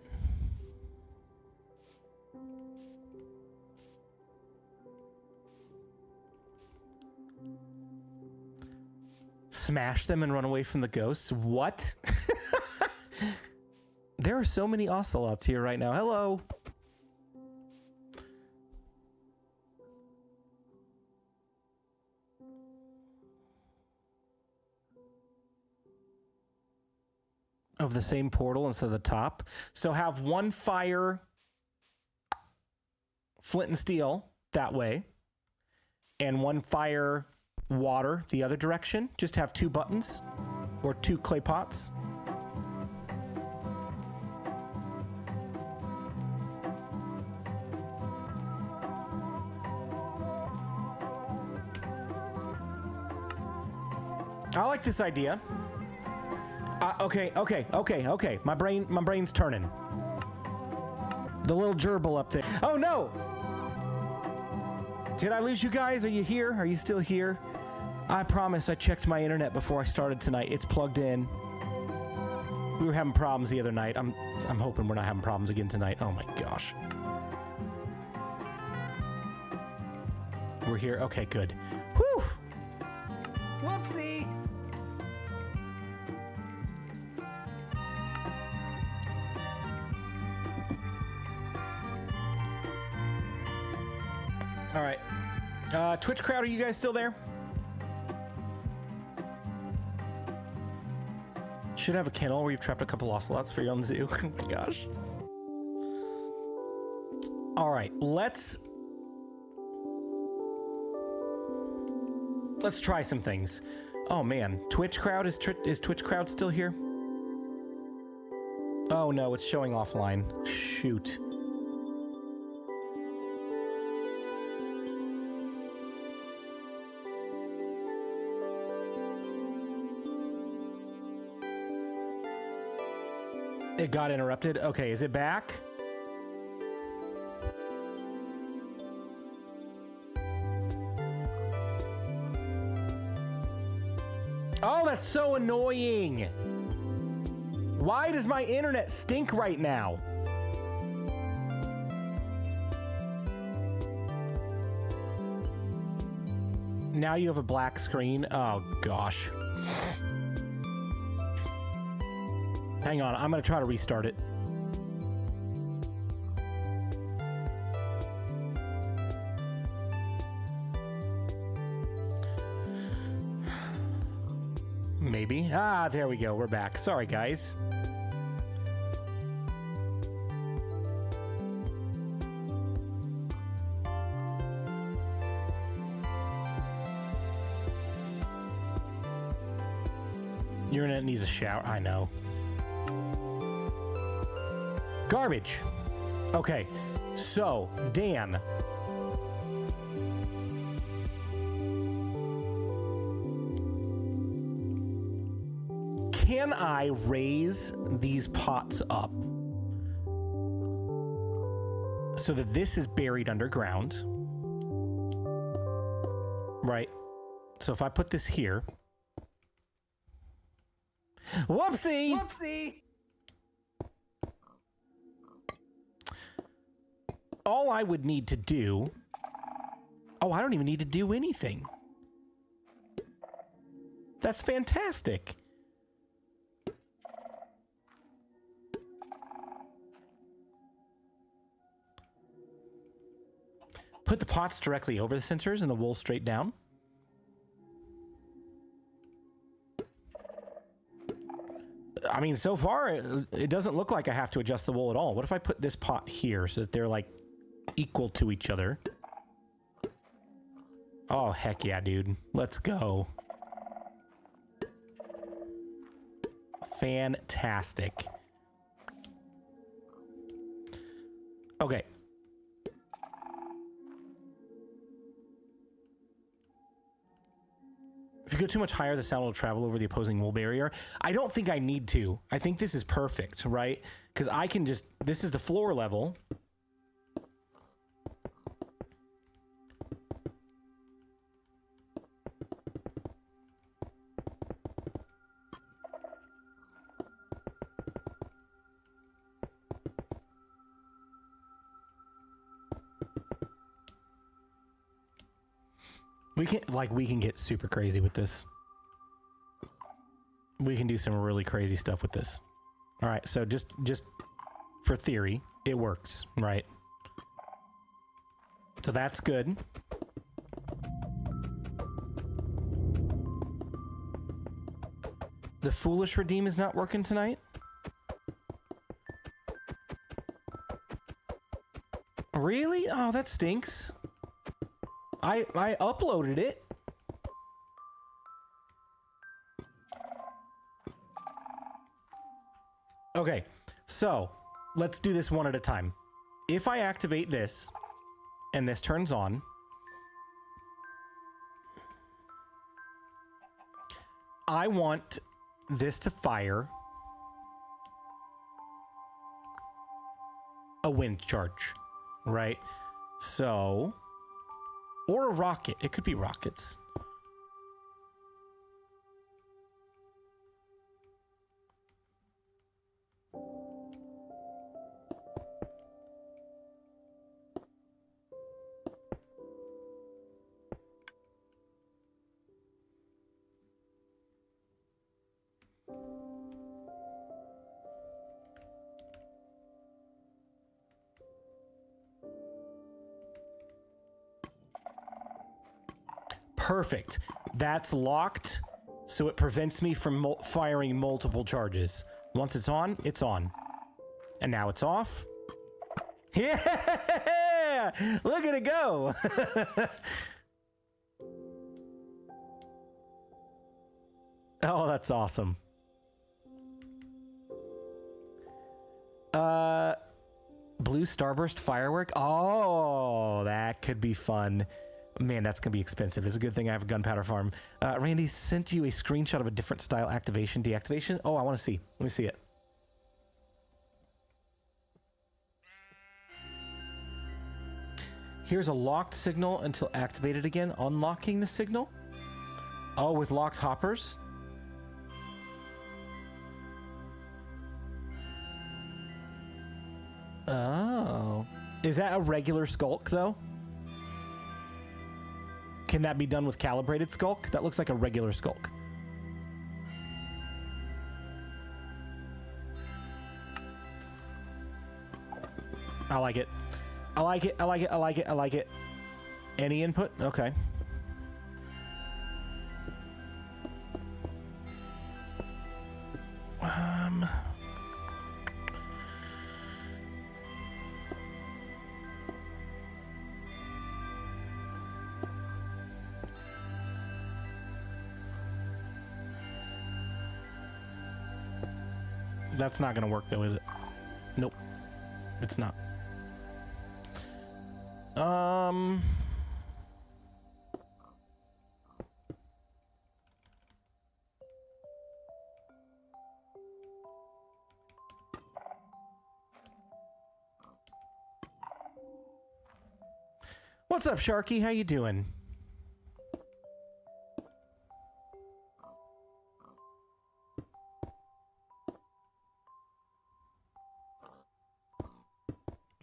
Smash them and run away from the ghosts? What? There are so many ocelots here right now. Hello. Of the same portal instead of the top. So have one fire flint and steel that way, and one fire water the other direction. Just have two buttons or two clay pots. I like this idea. Okay. My brain's turning. The little gerbil up there. Oh no! Did I lose you guys? Are you here? Are you still here? I promise I checked my internet before I started tonight. It's plugged in. We were having problems the other night. I'm hoping we're not having problems again tonight. Oh my gosh. We're here. Okay, good. Whew! Whoopsie! All right. Twitch crowd, are you guys still there? Should have a kennel where you've trapped a couple ocelots for your own zoo. Oh my gosh. All right, let's try some things. Oh man, Twitch crowd, is Twitch crowd still here? Oh no, it's showing offline. Shoot. It got interrupted. Okay, is it back? Oh, that's so annoying. Why does my internet stink right now? Now you have a black screen. Oh, gosh. Hang on, I'm gonna try to restart it. Maybe. Ah, there we go. We're back. Sorry, guys. Your internet needs a shower. I know. Garbage. Okay, so, Dan. Can I raise these pots up so that this is buried underground? Right. So if I put this here. Whoopsie! Whoopsie! All I would need to do... Oh, I don't even need to do anything. That's fantastic. Put the pots directly over the sensors and the wool straight down. I mean, so far, it doesn't look like I have to adjust the wool at all. What if I put this pot here so that they're, like, equal to each other? Oh, heck yeah, dude. Let's go. Fantastic. Okay. If you go too much higher, the sound will travel over the opposing wool barrier. I don't think I need to. I think this is perfect, right? Because I can just... This is the floor level. We can get super crazy with this. We can do some really crazy stuff with this. All right, so just for theory, it works, right? So that's good. The foolish redeem is not working tonight. Really? Oh, that stinks. I uploaded it. Okay, so let's do this one at a time. If I activate this and this turns on, I want this to fire a wind charge, right? So... Or a rocket. It could be rockets. Perfect. That's locked, so it prevents me from firing multiple charges. Once it's on, it's on. And now it's off. Yeah! Look at it go! Oh, that's awesome. Blue Starburst firework? Oh, that could be fun. Man, that's gonna be expensive. It's a good thing I have a gunpowder farm. Randy sent you a screenshot of a different style activation, deactivation. Oh, I want to see. Let me see it. Here's a locked signal until activated again. Unlocking the signal. Oh, with locked hoppers. Oh. Is that a regular skulk, though? Can that be done with calibrated skulk? That looks like a regular skulk. I like it. I like it. I like it. I like it. I like it. Any input? Okay. That's not gonna work though, is it? Nope. It's not. What's up, Sharky? How you doing?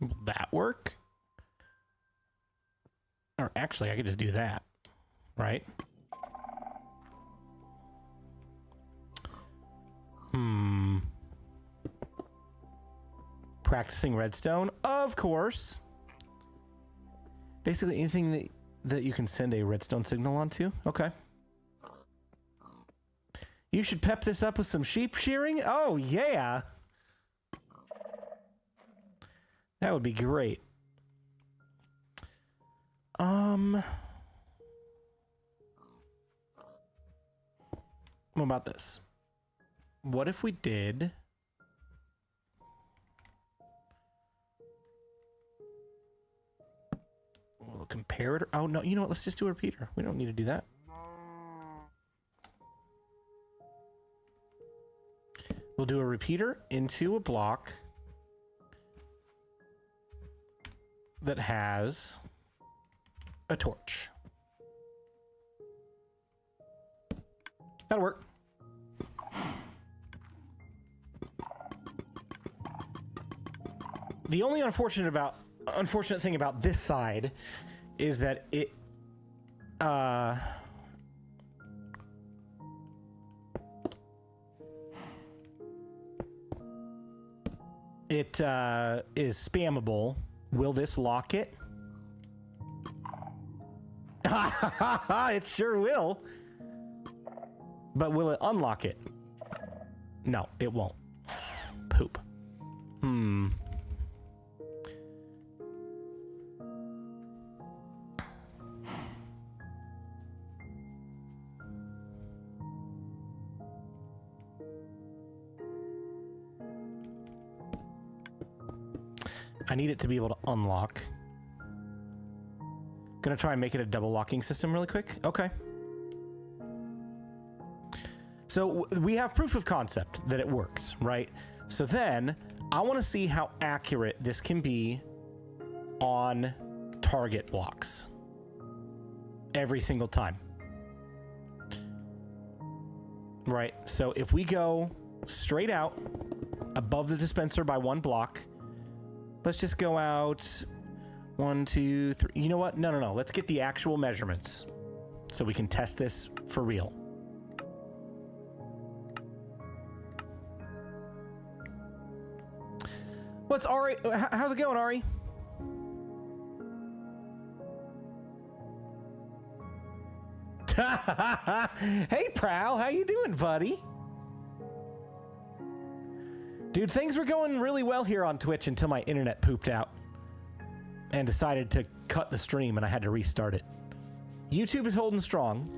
Will that work? Or actually, I could just do that, right? Practicing redstone, of course. Basically, anything that you can send a redstone signal onto. Okay. You should pep this up with some sheep shearing. Oh yeah. That would be great. What about this? What if we did... Well, comparator... Oh, no, you know what? Let's just do a repeater. We don't need to do that. We'll do a repeater into a block that has a torch. That'll work. The only unfortunate thing about this side is that it is spammable. Will this lock it? It sure will. But will it unlock it? No, it won't. Poop. I need it to be able to unlock. Gonna try and make it a double locking system really quick. Okay. So we have proof of concept that it works, right? So then I want to see how accurate this can be on target blocks every single time. Right. So if we go straight out above the dispenser by 1 block, let's just go out 1, 2, 3. You know what? No. Let's get the actual measurements so we can test this for real. What's Ari? How's it going, Ari? Hey, Prowl, how you doing, buddy? Dude, things were going really well here on Twitch until my internet pooped out and decided to cut the stream, and I had to restart it. YouTube is holding strong,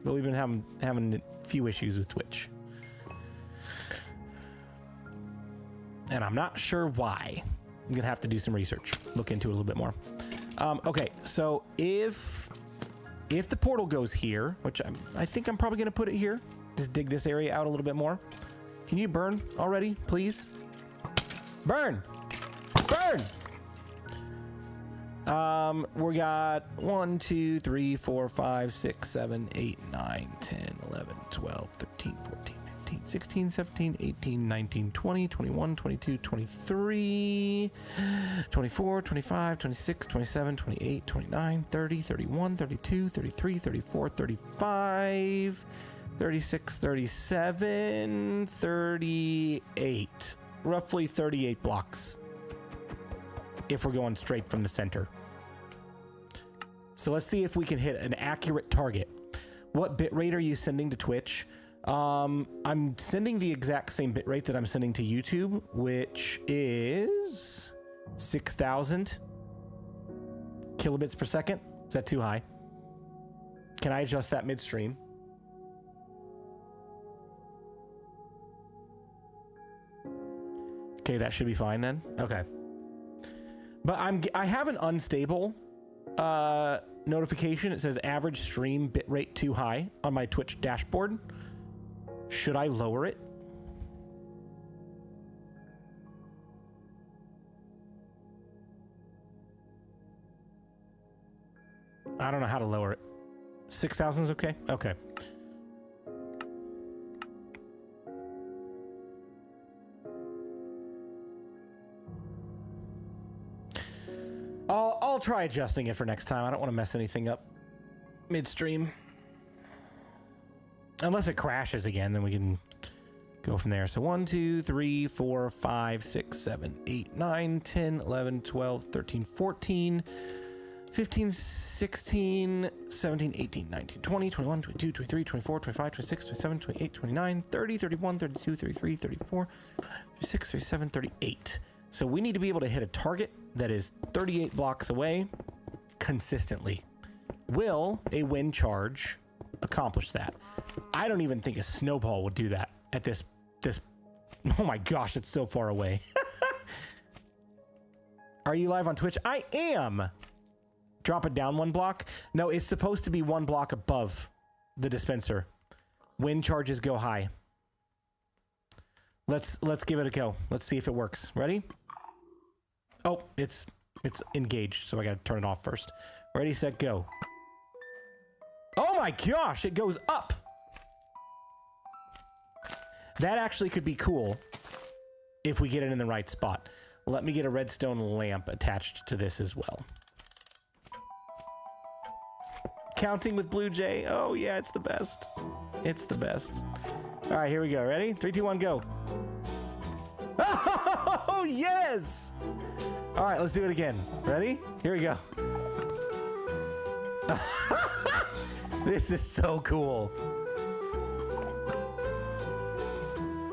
but we've been having a few issues with Twitch. And I'm not sure why. I'm gonna have to do some research, look into it a little bit more. Okay, so if the portal goes here, which I think I'm probably gonna put it here, just dig this area out a little bit more. Can you burn already, please? Burn! Burn! We got 1, 2, 3, 4, 5, 6, 7, 8, 9, 10, 11, 12, 13, 14, 15, 16, 17, 18, 19, 20, 21, 22, 23, 24, 25, 26, 27, 28, 29, 30, 31, 32, 33, 34, 35, 36, 37, 38. Roughly 38 blocks if we're going straight from the center. So let's see if we can hit an accurate target. What bitrate are you sending to Twitch? I'm sending the exact same bitrate that I'm sending to YouTube, which is 6,000 kilobits per second. Is that too high? Can I adjust that midstream? Okay, that should be fine then. Okay. But I have an unstable notification. It says average stream bitrate too high on my Twitch dashboard. Should I lower it? I don't know how to lower it. 6,000 is okay? Okay. I'll try adjusting it for next time. I don't want to mess anything up midstream. Unless it crashes again, then we can go from there. So 1, 2, 3, 4, 5, 6, 7, 8, 9, 10, 11, 12, 13, 14, 15, 16, 17, 18, 19, 20, 21, 22, 23, 24, 25, 26, 27, 28, 29, 30, 31, 32, 33, 34, 36, 37, 38. So we need to be able to hit a target that is 38 blocks away consistently. Will a wind charge accomplish that? I don't even think a snowball would do that at this. Oh my gosh, it's so far away. Are you live on Twitch? I am. Drop it down 1 block. No, it's supposed to be 1 block above the dispenser. Wind charges go high. Let's give it a go. Let's see if it works. Ready? Oh, it's engaged, so I gotta turn it off first. Ready, set, go. Oh my gosh, it goes up. That actually could be cool if we get it in the right spot. Let me get a redstone lamp attached to this as well. Counting with BluJay. Oh yeah, it's the best. It's the best. All right, here we go. Ready? 3, 2, 1, go. Oh yes! All right, let's do it again. Ready? Here we go. This is so cool.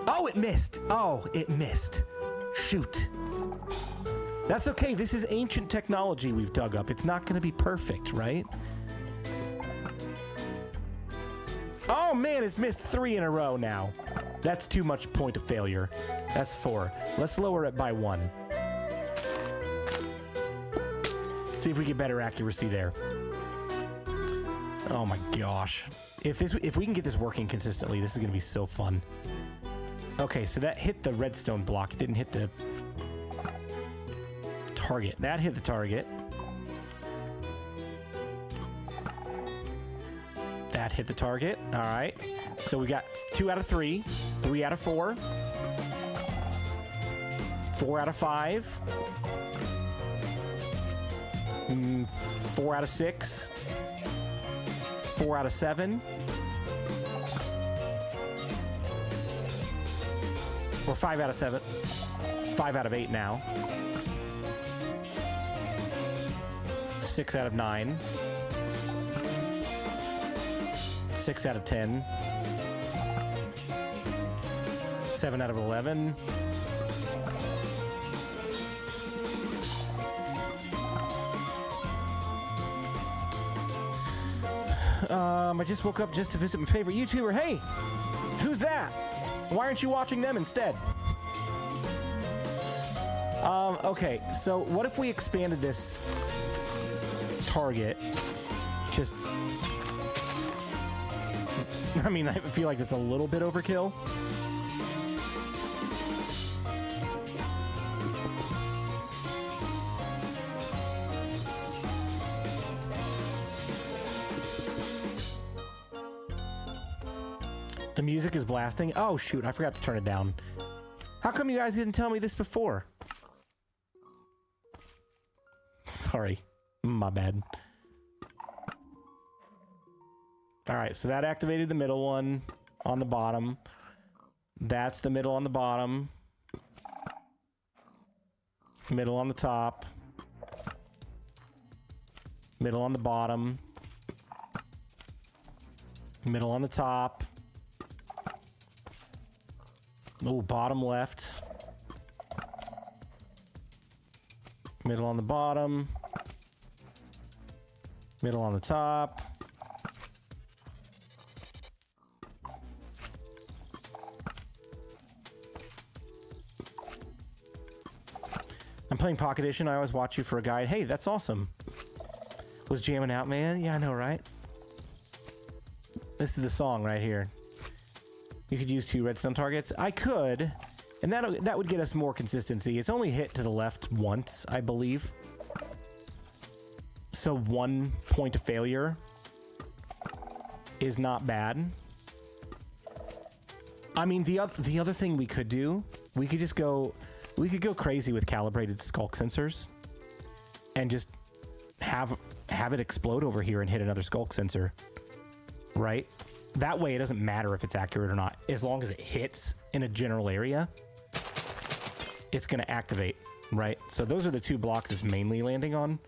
Oh, it missed. Oh, it missed. Shoot. That's okay. This is ancient technology we've dug up. It's not going to be perfect, right? Oh man, it's missed 3 in a row now. That's too much point of failure. That's 4. Let's lower it by 1. See if we get better accuracy there. Oh my gosh. If we can get this working consistently, this is gonna be so fun. Okay, so that hit the redstone block. It didn't hit the target. That hit the target. That hit the target. All right. So we got 2 out of 3, 3 out of 4, 4 out of 5, 4 out of 6, 4 out of 7, or 5 out of 7, 5 out of 8 now, 6 out of 9, 6 out of 10, 7 out of 11, I just woke up just to visit my favorite YouTuber. Hey, who's that? Why aren't you watching them instead? Okay, so what if we expanded this target? Just, I mean, I feel like that's a little bit overkill. The music is blasting. Oh shoot, I forgot to turn it down. How come you guys didn't tell me this before? Sorry, my bad. All right, so that activated the middle one on the bottom. That's the middle on the bottom. Middle on the top. Middle on the bottom. Middle on the top. Oh, bottom left. Middle on the bottom. Middle on the top. I'm playing Pocket Edition. I always watch you for a guide. Hey, that's awesome. Was jamming out, man. Yeah, I know, right? This is the song right here. You could use 2 redstone targets. I could, and that would get us more consistency. It's only hit to the left once, I believe. So 1 point of failure is not bad. I mean, the other thing we could do, we could go crazy with calibrated skulk sensors and just have it explode over here and hit another skulk sensor, right? That way it doesn't matter if it's accurate or not. As long as it hits in a general area, it's going to activate, right? So those are the 2 blocks it's mainly landing on.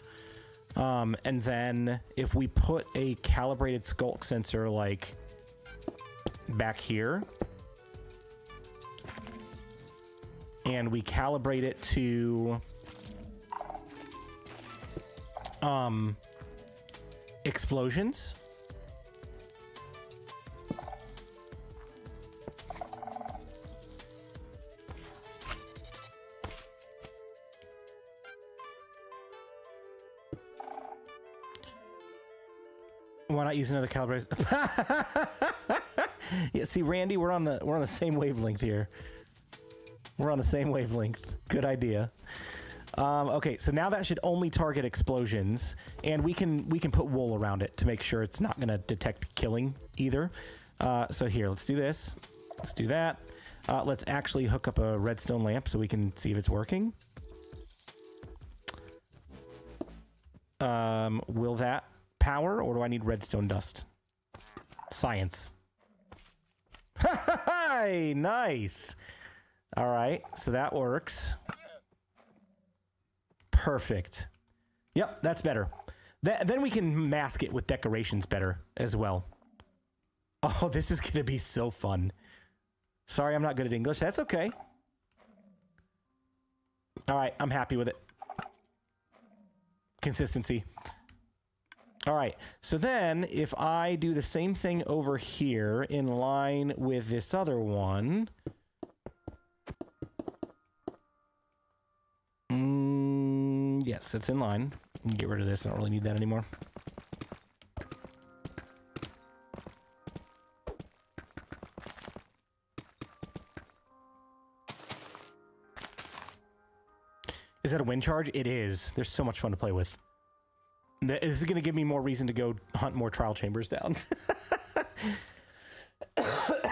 And then if we put a calibrated skulk sensor like back here, and we calibrate it to explosions. Why not use another calibration? Yeah, see, Randy, we're on the same wavelength here. We're on the same wavelength. Good idea. Okay, so now that should only target explosions, and we can put wool around it to make sure it's not going to detect killing either. So here, let's do this. Let's do that. Let's actually hook up a redstone lamp so we can see if it's working. Will that power, or do I need redstone dust? Science. Hi, nice. All right, so that works. Perfect. Yep, that's better. Then we can mask it with decorations better as well. Oh, this is gonna be so fun. Sorry, I'm not good at English. That's okay. All right, I'm happy with it. Consistency. All right, so then if I do the same thing over here in line with this other one. Yes, it's in line. Get rid of this. I don't really need that anymore. Is that a wind charge? It is. There's so much fun to play with. This is going to give me more reason to go hunt more trial chambers down.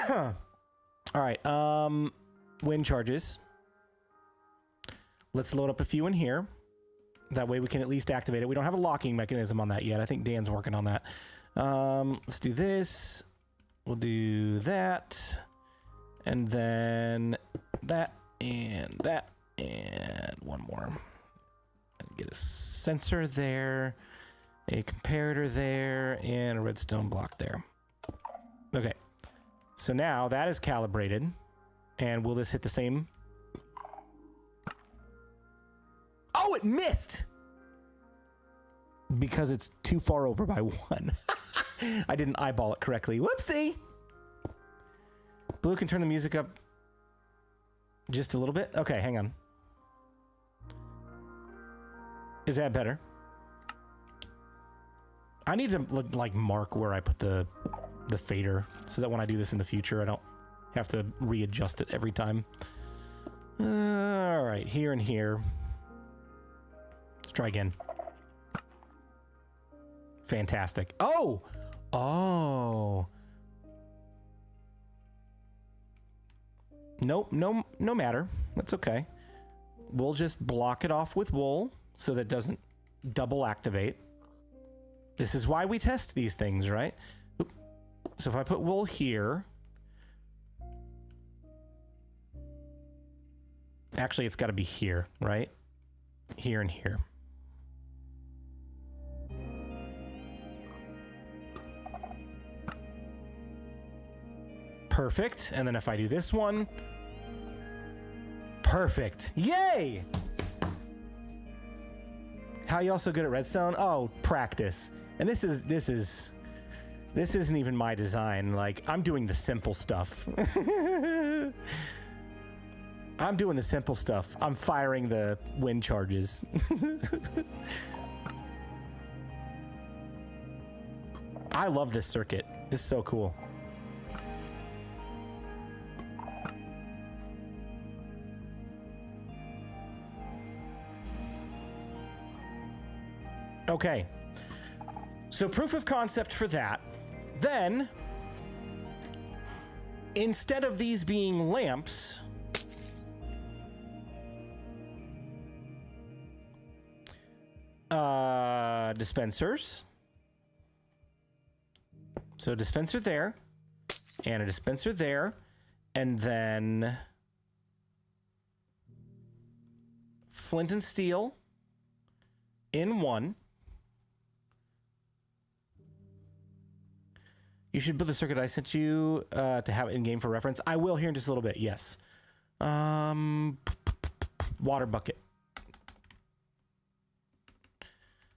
All right. Wind charges. Let's load up a few in here. That way we can at least activate it. We don't have a locking mechanism on that yet. I think Dan's working on that. Let's do this. We'll do that. And then that and that and one more. Get a sensor there, a comparator there, and a redstone block there. Okay. So now that is calibrated. And will this hit the same? Oh, it missed! Because it's too far over by 1. I didn't eyeball it correctly. Whoopsie! Blue can turn the music up just a little bit. Okay, hang on. Is that better? I need to like mark where I put the fader so that when I do this in the future, I don't have to readjust it every time. All right, here and here. Let's try again. Fantastic. Oh! Oh. Nope, no matter. That's okay. We'll just block it off with wool so that it doesn't double activate. This is why we test these things, right? Oop. So if I put wool here... Actually, it's got to be here, right? Here and here. Perfect. And then if I do this one... Perfect. Yay! How you also good at redstone? Oh, practice. And this isn't even my design. Like, I'm doing the simple stuff. I'm doing the simple stuff. I'm firing the wind charges. I love this circuit. This is so cool. Okay. So proof of concept for that. Then, instead of these being lamps, dispensers. So dispenser there, and a dispenser there, and then flint and steel in one. You should build the circuit I sent you to have it in game for reference. I will here in just a little bit. Yes. Water bucket.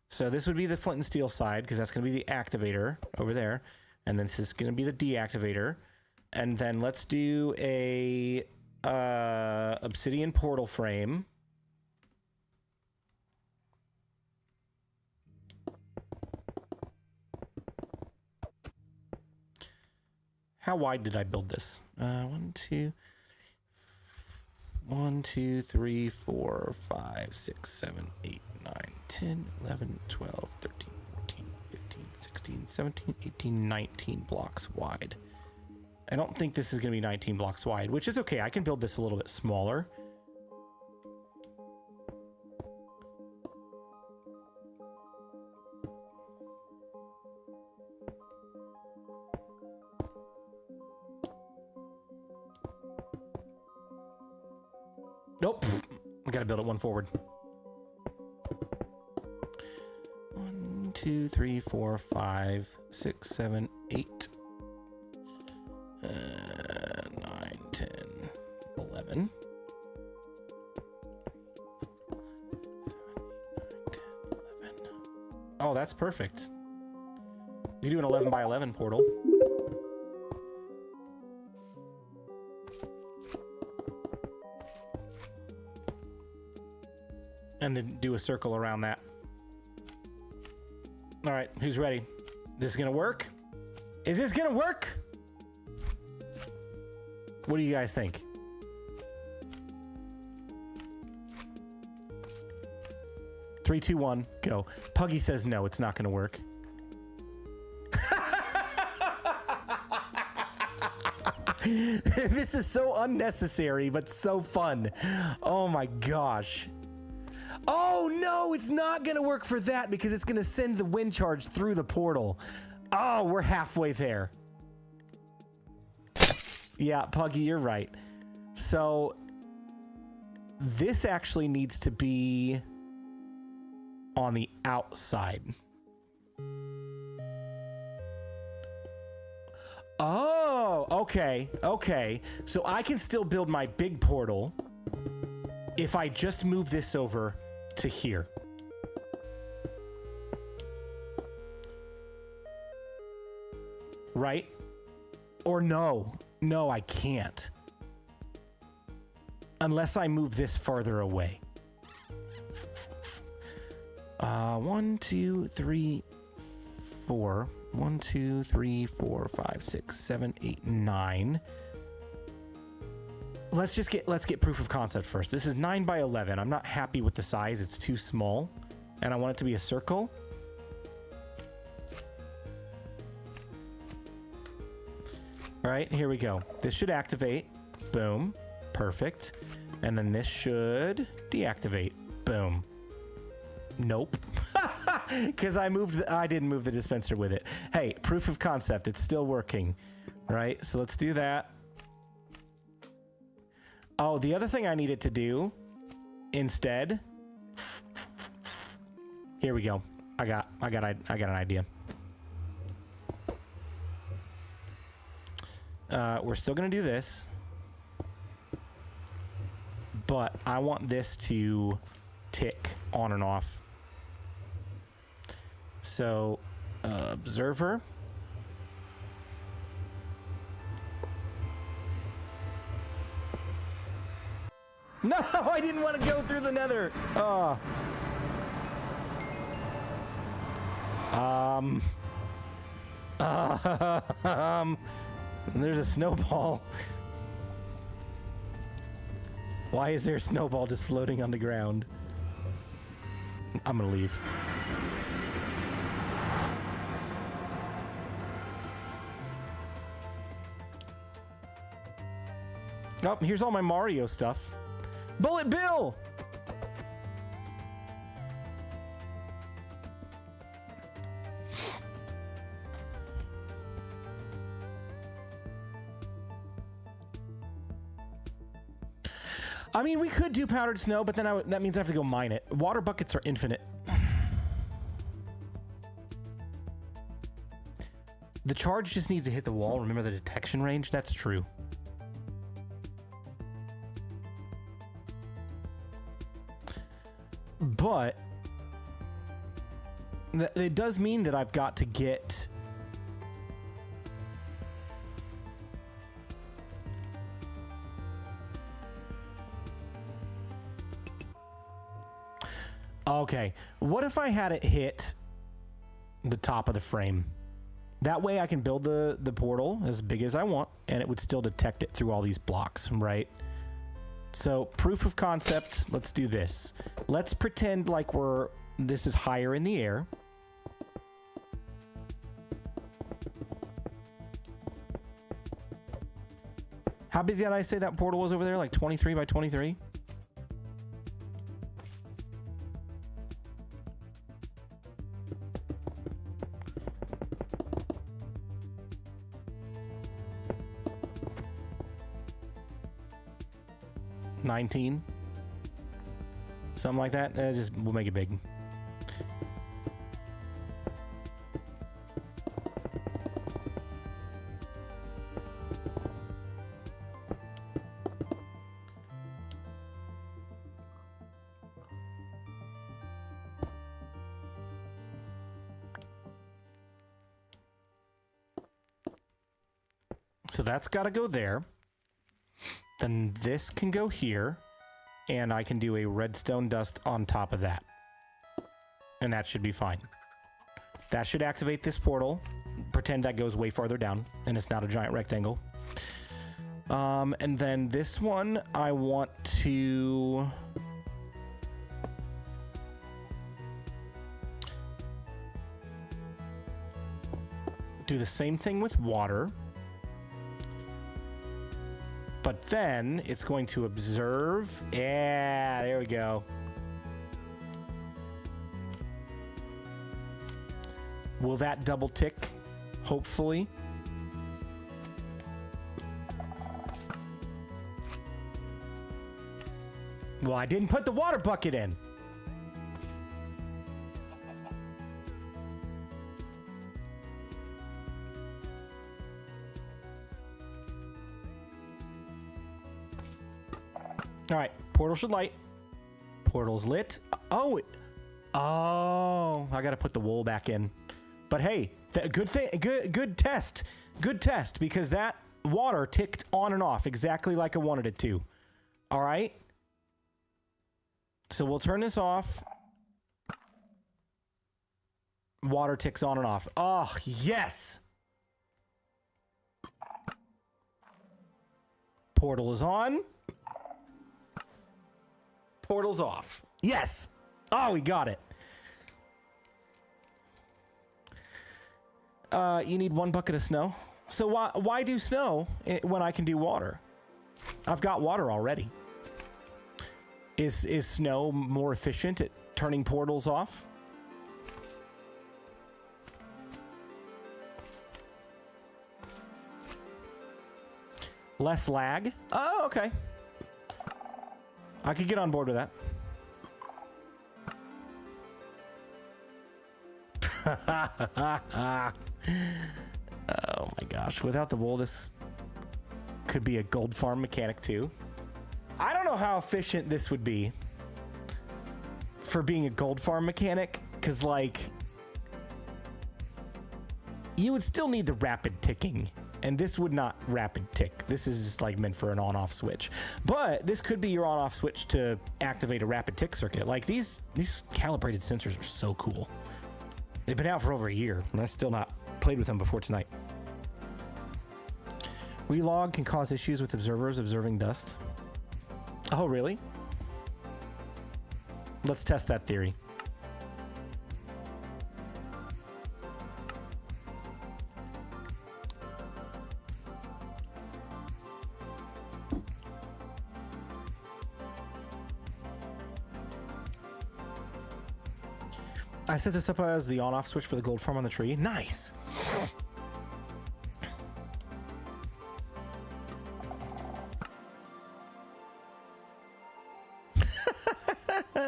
So this would be the flint and steel side because that's going to be the activator over there. And then this is going to be the deactivator. And then let's do a obsidian portal frame. How wide did I build this? 1, 2, 3, 4, 5, 6, 7, 8, 9, 10, 11, 12, 13, 14, 15, 16, 17, 18, 19 blocks wide. I don't think this is going to be 19 blocks wide, which is okay. I can build this a little bit smaller. Nope. I gotta build it one forward. 1, 2, 3, 4, 5, 6, 7, 8, 9, 10, 11. 7, 8, 9, 10, 11. Oh, that's perfect. You do an 11 by 11 portal. And then do a circle around that. All right, who's ready? This is gonna work? Is this gonna work? What do you guys think? Three, two, one, go. Puggy says no, it's not gonna work. This is so unnecessary, but so fun. Oh my gosh. Oh no, it's not gonna work for that because it's gonna send the wind charge through the portal. Oh, we're halfway there. Yeah, Puggy, you're right. So this actually needs to be on the outside. Oh, okay, okay. So I can still build my big portal if I just move this over to here. Right? Or no. No, I can't. Unless I move this farther away. 1, 2, 3, 4. 1, 2, 3, 4, 5, 6, 7, 8, 9. Let's get proof of concept first. This is 9 by 11. I'm not happy with the size. It's too small. And I want it to be a circle. All right, here we go. This should activate. Boom. Perfect. And then this should deactivate. Boom. Nope. Because I didn't move the dispenser with it. Hey, proof of concept. It's still working. Right? So let's do that. Oh, the other thing I needed to do instead. Here we go. I got an idea. We're still gonna do this, but I want this to tick on and off. So, observer. No, I didn't want to go through the nether. Oh. There's a snowball. Why is there a snowball just floating on the ground? I'm gonna leave. Oh, here's all my Mario stuff. Bullet Bill! I mean, we could do powdered snow, but then that means I have to go mine it. Water buckets are infinite. The charge just needs to hit the wall. Remember the detection range? That's true. But it does mean that I've got to get... Okay, what if I had it hit the top of the frame? That way I can build the portal as big as I want, and it would still detect it through all these blocks, right? So, proof of concept, let's do this. Let's pretend like this is higher in the air. How big did I say that portal was over there? Like 23 by 23? $19, something like that. Just we'll make it big. So that's got to go there. Then this can go here, and I can do a redstone dust on top of that. And that should be fine. That should activate this portal. Pretend that goes way farther down, and it's not a giant rectangle. And then this one, I want to... do the same thing with water. But then it's going to observe. Yeah, there we go. Will that double tick? Hopefully. Well, I didn't put the water bucket in. All right, portal should light. Portal's lit. Oh, I gotta put the wool back in. But hey, good thing, good test, because that water ticked on and off exactly like I wanted it to. All right. So we'll turn this off. Water ticks on and off. Oh, yes. Portal is on. Portal's off. Yes. Oh, we got it. You need 1 bucket of snow. So why do snow when I can do water? I've got water already. Is snow more efficient at turning portals off? Less lag? Oh, okay. I could get on board with that. Oh my gosh. Without the wool, this could be a gold farm mechanic too. I don't know how efficient this would be for being a gold farm mechanic, because like you would still need the rapid ticking And this would not rapid tick. This is like meant for an on-off switch. But this could be your on-off switch to activate a rapid tick circuit. Like these calibrated sensors are so cool. They've been out for over a year, and I still not played with them before tonight. Relog can cause issues with observers observing dust. Oh, really? Let's test that theory. I set this up as the on-off switch for the gold farm on the tree. Nice.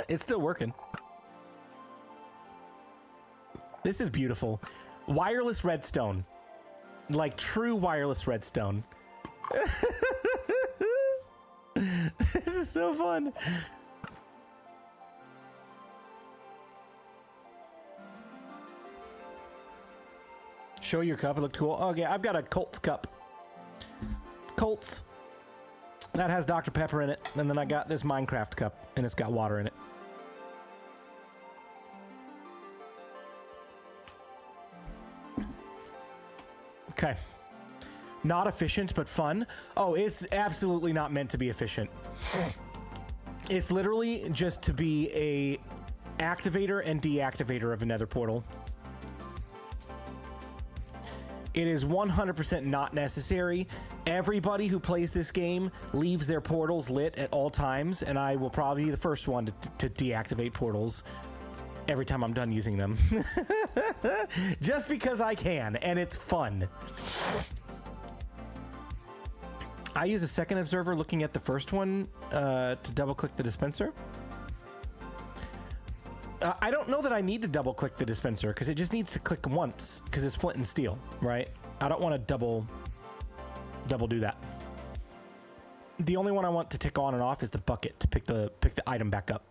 It's still working. This is beautiful. Wireless redstone. Like true wireless redstone. This is so fun. Show your cup. It looked cool. Okay, I've got a Colts cup. Colts. That has Dr. Pepper in it. And then I got this Minecraft cup, and it's got water in it. Okay. Not efficient, but fun. Oh, it's absolutely not meant to be efficient. It's literally just to be a activator and deactivator of a nether portal. It is 100% not necessary. Everybody who plays this game leaves their portals lit at all times, and I will probably be the first one to deactivate portals every time I'm done using them. Just because I can, and it's fun. I use a second observer looking at the first one to double-click the dispenser. I don't know that I need to double-click the dispenser because it just needs to click once because it's flint and steel, right? I don't want to double do that. The only one I want to tick on and off is the bucket to pick the item back up.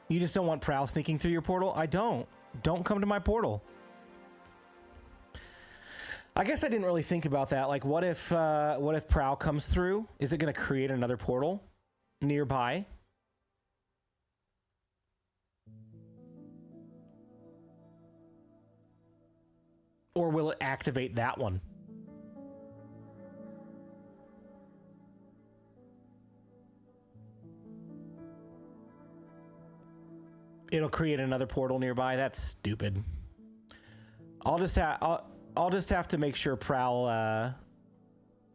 You just don't want Prowl sneaking through your portal? I don't. Don't come to my portal. I guess I didn't really think about that. Like, what if Prowl comes through? Is it going to create another portal nearby? Or will it activate that one? It'll create another portal nearby. That's stupid. I'll just have to make sure Prowl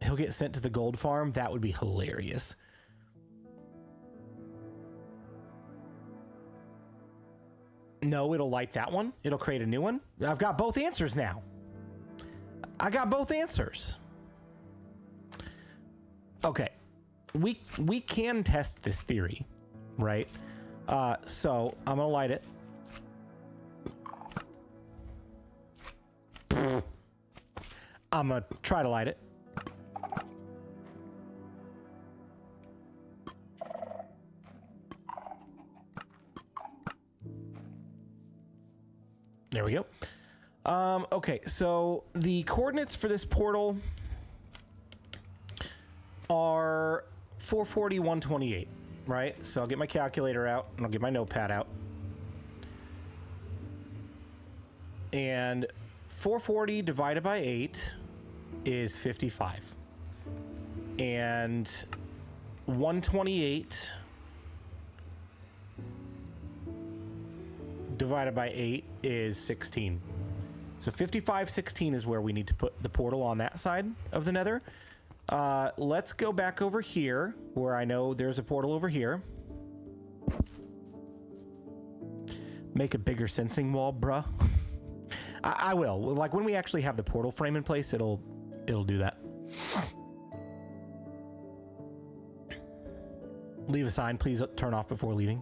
he'll get sent to the gold farm. That would be hilarious. No, it'll light that one. It'll create a new one. I've got both answers now. I got both answers. Okay. We can test this theory, right? So I'm gonna light it. I'm gonna try to light it. There we go. Okay, so the coordinates for this portal are 440, 128, right? So I'll get my calculator out and I'll get my notepad out. And 440 divided by 8 is 55. And 128 divided by 8 is 16. So 55, 16 is where we need to put the portal on that side of the nether. Let's go back over here where I know there's a portal over here. Make a bigger sensing wall, bruh. I will. Like when we actually have the portal frame in place, it'll do that. Leave a sign. Please turn off before leaving.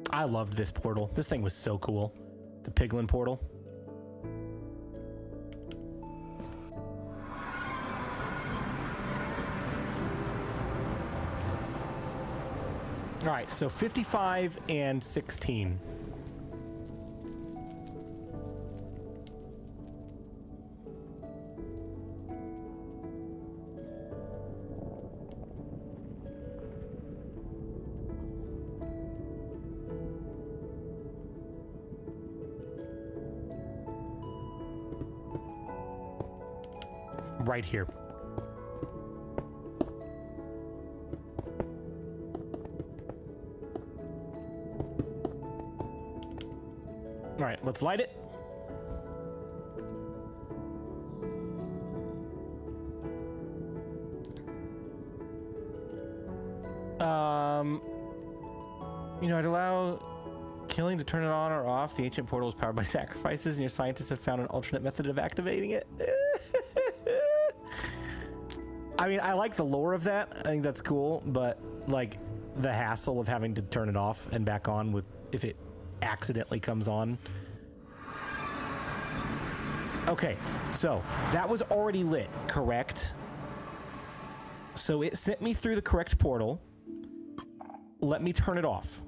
I loved this portal. This thing was so cool. The piglin portal. right, so 55 and 16. Right here. All right, let's light it. You know, I'd allow killing to turn it on or off. The ancient portal is powered by sacrifices, and your scientists have found an alternate method of activating it. I mean, I like the lore of that. I think that's cool, but like the hassle of having to turn it off and back on with if it accidentally comes on. Okay, so that was already lit, correct? So it sent me through the correct portal. Let me turn it off.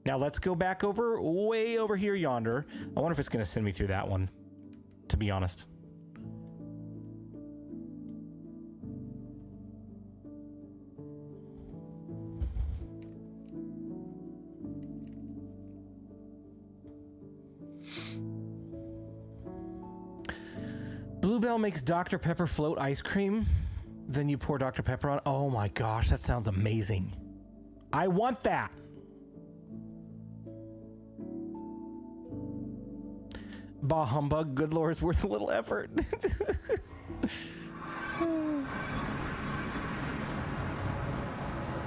Now let's go back over, way over here yonder. I wonder if it's going to send me through that one, to be honest. Bluebell makes Dr. Pepper float ice cream. Then you pour Dr. Pepper on. Oh my gosh, that sounds amazing. I want that. Bah humbug, good lore is worth a little effort.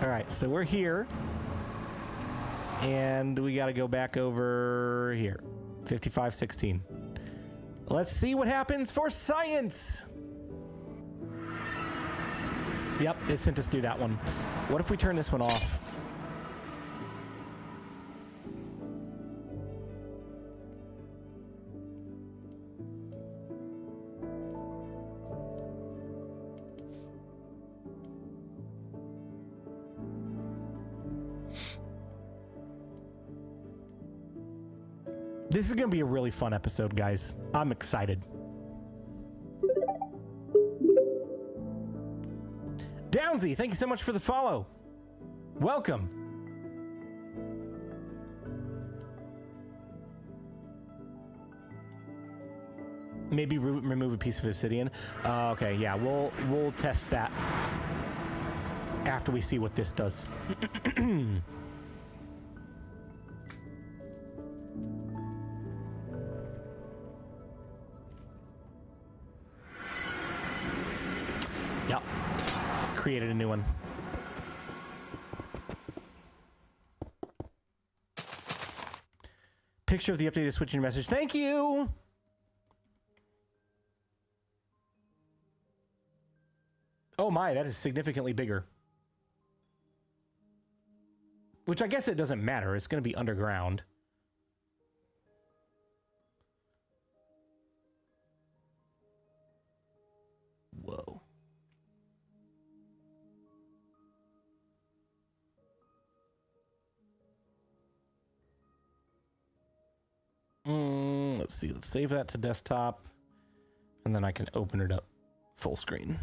All right, so we're here. And we got to go back over here. 5516. Let's see what happens for science. Yep, it sent us through that one. What if we turn this one off? This is going to be a really fun episode, guys. I'm excited. Downsy, thank you so much for the follow. Welcome. Maybe remove a piece of obsidian. Okay, yeah, we'll test that after we see what this does. Yep. Created a new one. Picture of the updated switching message. Thank you. Oh my, that is significantly bigger. Which I guess it doesn't matter. It's going to be underground. Whoa. Let's see. Let's save that to desktop. And then I can open it up full screen.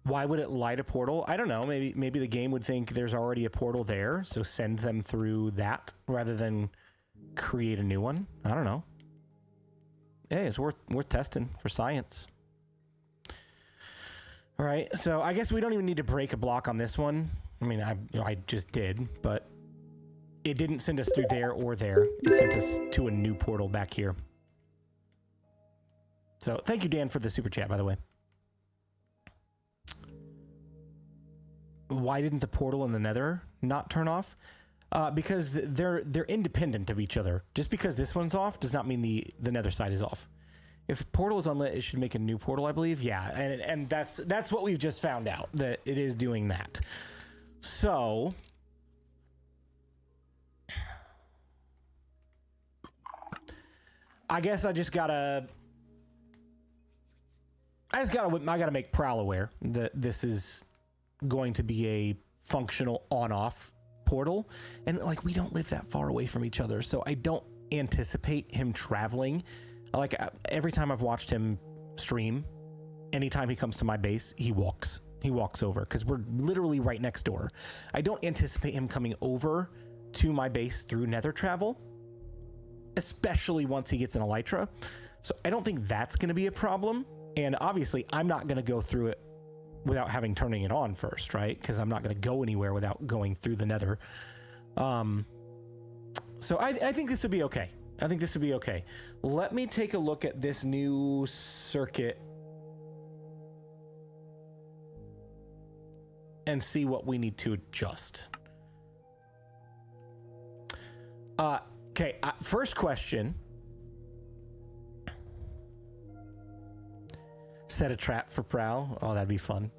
Why would it light a portal? I don't know. Maybe the game would think there's already a portal there, so send them through that rather than create a new one. I don't know. Hey, it's worth testing for science. All right, so I guess we don't even need to break a block on this one. I mean, I just did, but it didn't send us through there or there. It sent us to a new portal back here. So thank you, Dan, for the super chat, by the way. Why didn't the portal in the Nether not turn off? Because they're independent of each other. Just because this one's off does not mean the Nether side is off. If portal is unlit, it should make a new portal, I believe. Yeah, and that's what we've just found out, that it is doing that. So I guess I gotta make Prowl aware that this is going to be a functional on-off portal. And like, we don't live that far away from each other, so I don't anticipate him traveling. Like, every time I've watched him stream, anytime he comes to my base, he walks over, because we're literally right next door. I don't anticipate him coming over to my base through nether travel, especially once he gets an elytra. So I don't think that's going to be a problem. And obviously I'm not going to go through it without turning it on first, right? Because I'm not going to go anywhere without going through the nether. So I think this will be okay. I think this will be okay. Let me take a look at this new circuit and see what we need to adjust. Okay, first question. Set a trap for Prowl. Oh, that'd be fun.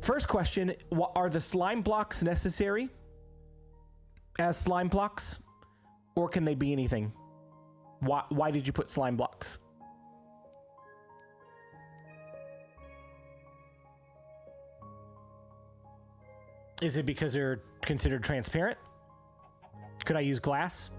First question, are the slime blocks necessary as slime blocks? Or can they be anything? Why did you put slime blocks? Is it because they're considered transparent? Could I use glass?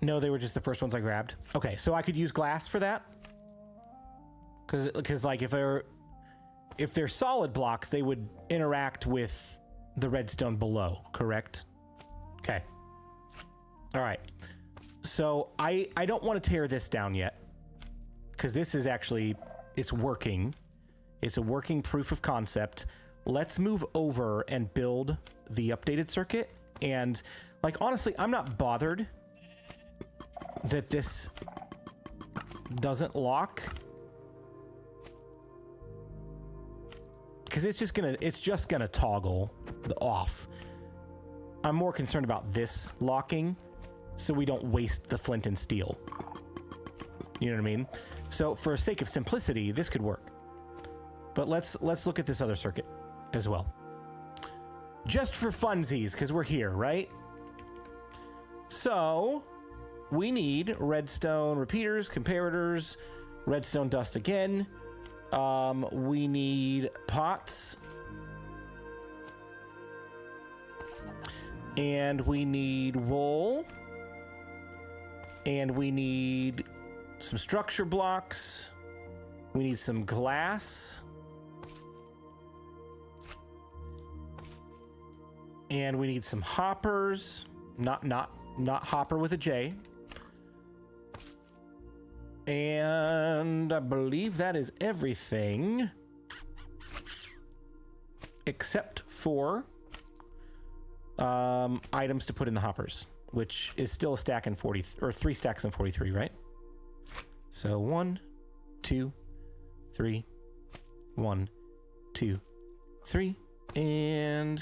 No, they were just the first ones I grabbed. Okay, so I could use glass for that? Because like if they're solid blocks, they would interact with the redstone below, correct? Okay. All right. So I don't want to tear this down yet, because this is actually, it's working. It's a working proof of concept. Let's move over and build the updated circuit. And like, honestly, I'm not bothered that this doesn't lock, because it's just gonna toggle the off. I'm more concerned about this locking, so we don't waste the flint and steel. You know what I mean? So for sake of simplicity, this could work. But let's look at this other circuit as well, just for funsies, because we're here, right? So we need redstone repeaters, comparators, redstone dust again. We need pots. And we need wool. And we need some structure blocks. We need some glass. And we need some hoppers. Not hopper with a J. And I believe that is everything, except for items to put in the hoppers, which is still a stack in 40, or 3 stacks in 43, right? So 1, 2, 3, 1, 2, 3, and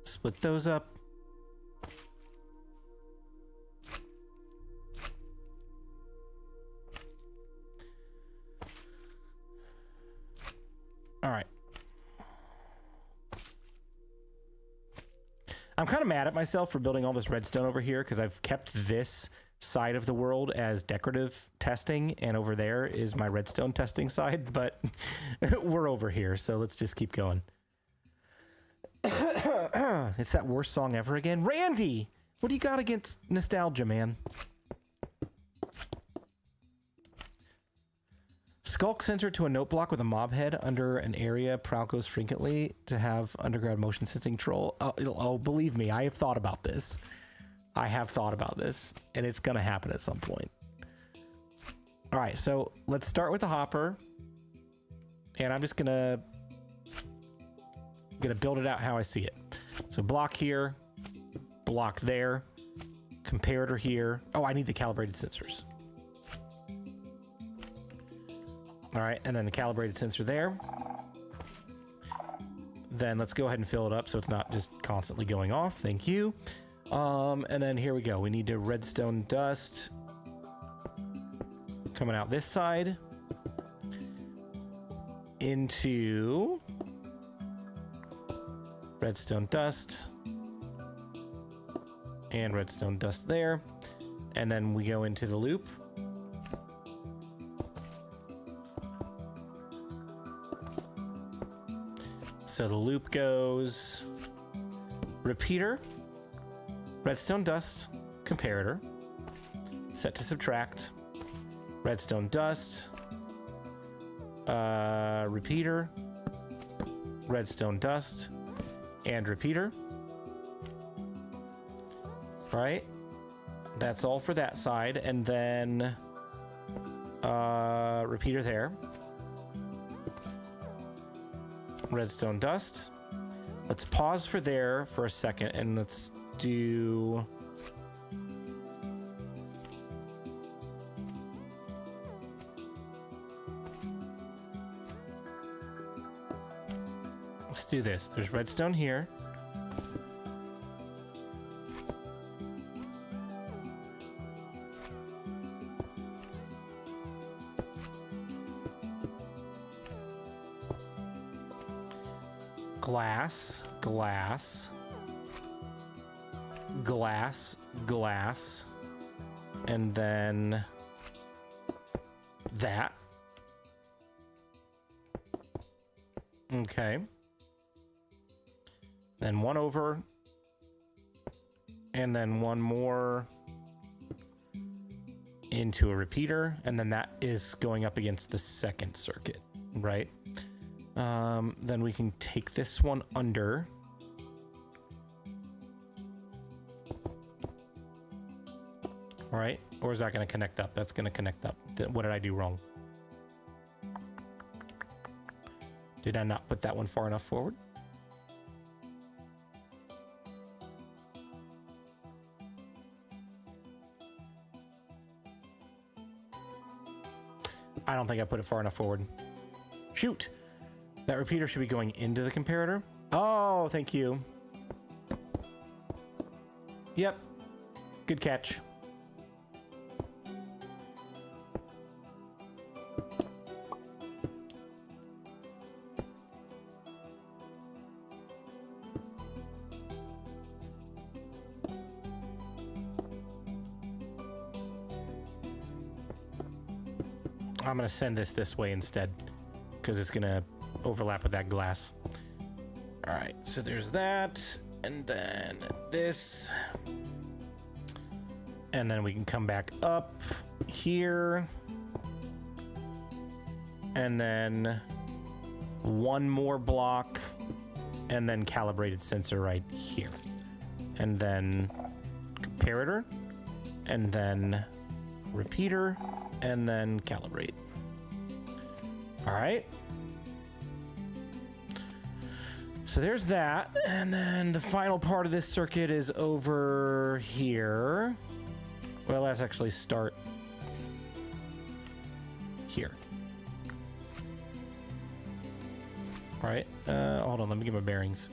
split those up. All right. I'm kind of mad at myself for building all this redstone over here, because I've kept this side of the world as decorative testing, and over there is my redstone testing side, but we're over here, so let's just keep going. It's that worst song ever again. Randy, what do you got against nostalgia, man? Skulk sensor to a note block with a mob head under an area. Prowl goes frequently to have underground motion sensing troll. Oh, believe me, I have thought about this. I have thought about this, and it's gonna happen at some point. All right, so let's start with the hopper, and I'm just gonna build it out how I see it. So block here, block there, comparator here. Oh, I need the calibrated sensors. All right, and then the calibrated sensor there. Then let's go ahead and fill it up so it's not just constantly going off. Thank you. And then here we go. We need to redstone dust. coming out this side into redstone dust and redstone dust there. And then we go into the loop. So the loop goes repeater, redstone dust, comparator, set to subtract, redstone dust, repeater, redstone dust, and repeater. All right, that's all for that side. And then repeater there. Redstone dust. Let's pause for there for a second and let's do this. There's redstone here. Glass, glass, glass, glass, and then that. Okay. Then one over, and then one more into a repeater, and then that is going up against the second circuit, right? Then we can take this one under. All right, or is that going to connect up? That's going to connect up. What did I do wrong? Did I not put that one far enough forward? I don't think I put it far enough forward. Shoot. That repeater should be going into the comparator. Oh, thank you. Yep. Good catch. I'm going to send this way instead because it's going to overlap with that glass. All right, so there's that, and then this, and then we can come back up here, and then one more block, and then calibrated sensor right here, and then comparator, and then repeater, and then calibrate. All right. So there's that, and then the final part of this circuit is over here. Well, let's actually start here. All right, hold on, let me get my bearings.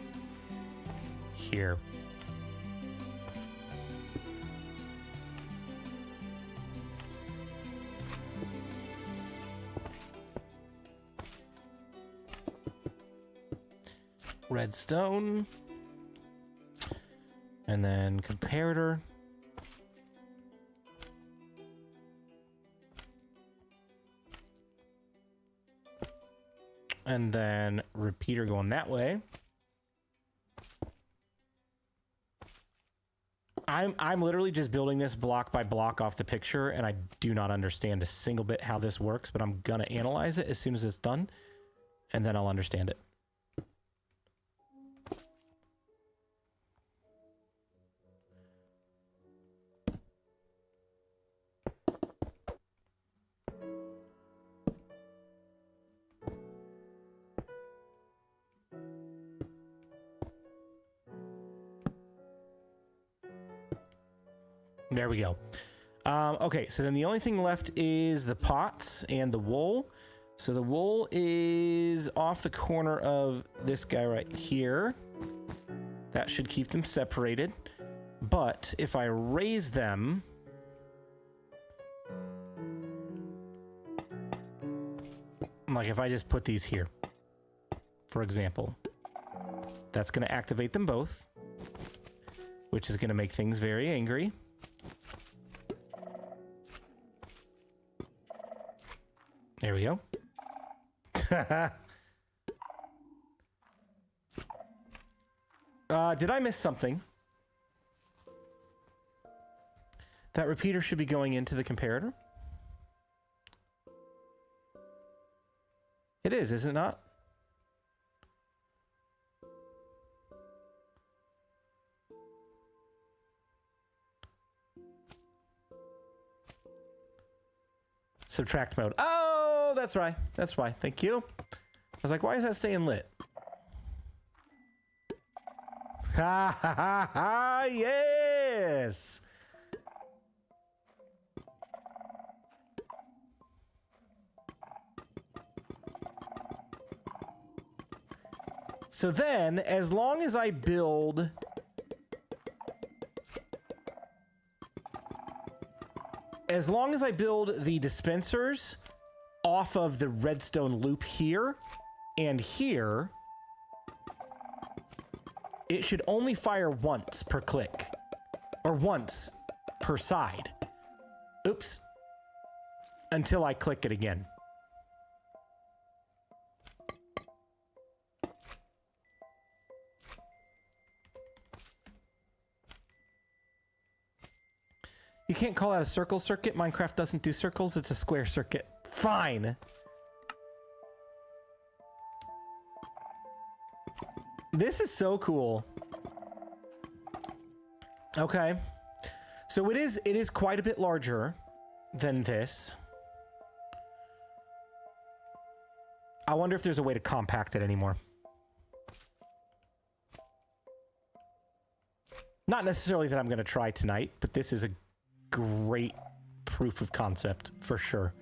Here. Redstone, and then comparator, and then repeater going that way. I'm literally just building this block by block off the picture, and I do not understand a single bit how this works, but I'm gonna analyze it as soon as it's done, and then I'll understand it. There we go. Okay, so then the only thing left is the pots and the wool. So the wool is off the corner of this guy right here. That should keep them separated. But if I raise them, Like if I just put these here, for example, that's going to activate them both, which is going to make things very angry. There we go. Did I miss something? That repeater should be going into the comparator. It is it not? Subtract mode. Oh, that's right. That's why. Thank you. I was like, why is that staying lit? Ha ha ha ha! Yes! So then, as long as I build... As long as I build the dispensers off of the redstone loop here and here, it should only fire once per click. Or once per side. Oops. Until I click it again. You can't call that a circle circuit. Minecraft doesn't do circles. It's a square circuit. Fine. This is so cool. Okay. So it is quite a bit larger than this. I wonder if there's a way to compact it anymore. Not necessarily that I'm going to try tonight, but this is a great proof of concept for sure.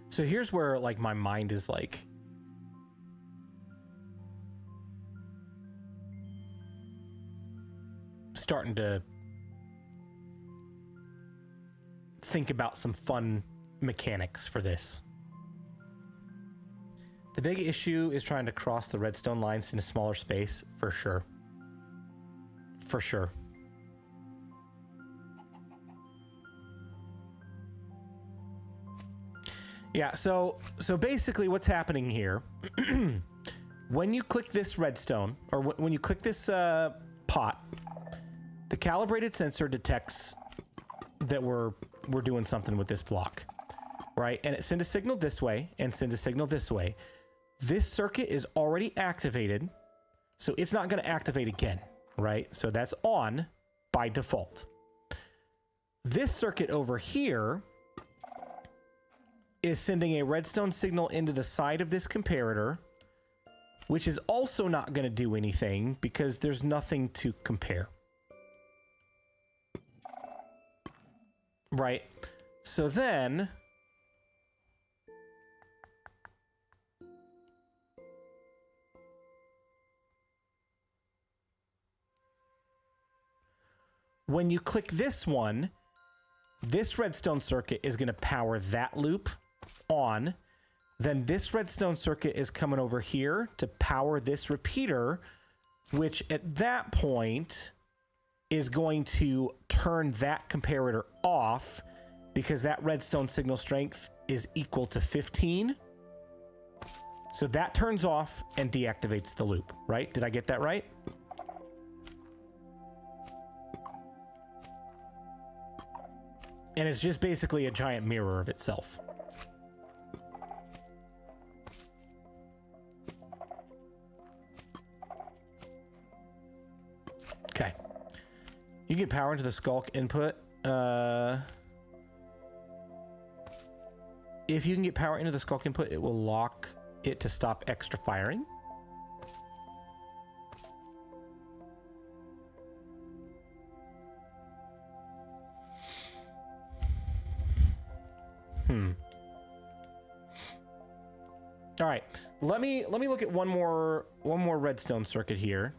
So here's where like my mind is like starting to think about some fun mechanics for this. The big issue is trying to cross the redstone lines in a smaller space, for sure. For sure. Yeah, so basically what's happening here, when you click this redstone, or when you click this pot, the calibrated sensor detects that we're doing something with this block, right? And it sends a signal this way and sends a signal this way. This circuit is already activated, so it's not going to activate again, right? So that's on by default. This circuit over here is sending a redstone signal into the side of this comparator, which is also not going to do anything because there's nothing to compare. Right? So then... when you click this one, this redstone circuit is going to power that loop on. Then this redstone circuit is coming over here to power this repeater, which at that point is going to turn that comparator off because that redstone signal strength is equal to 15. So that turns off and deactivates the loop, right? Did I get that right? And it's just basically a giant mirror of itself. Okay. You get power into the skulk input. If you can get power into the skulk input, it will lock it to stop extra firing. All right, let me look at one more redstone circuit here.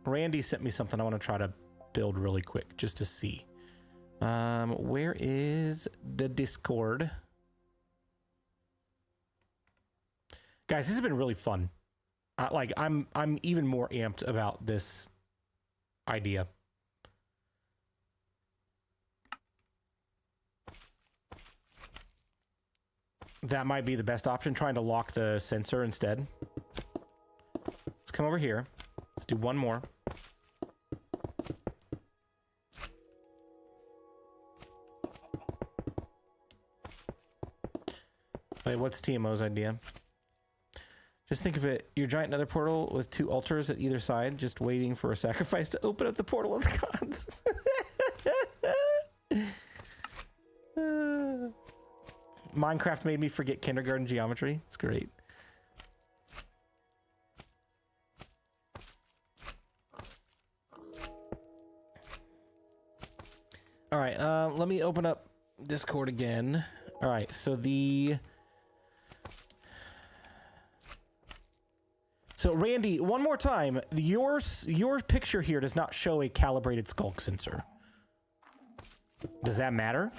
Randy sent me something I want to try to build really quick just to see. Where is the Discord? Guys, this has been really fun. Like, I'm even more amped about this idea. That might be the best option, trying to lock the sensor instead. Let's come over here. Let's do one more. Wait, what's TMO's idea? Just think of it, your giant nether portal with 2 altars at either side, just waiting for a sacrifice to open up the portal of the gods. Minecraft made me forget kindergarten geometry. It's great. All right, let me open up Discord again. All right, so So Randy, one more time, your picture here does not show a calibrated sculk sensor. Does that matter?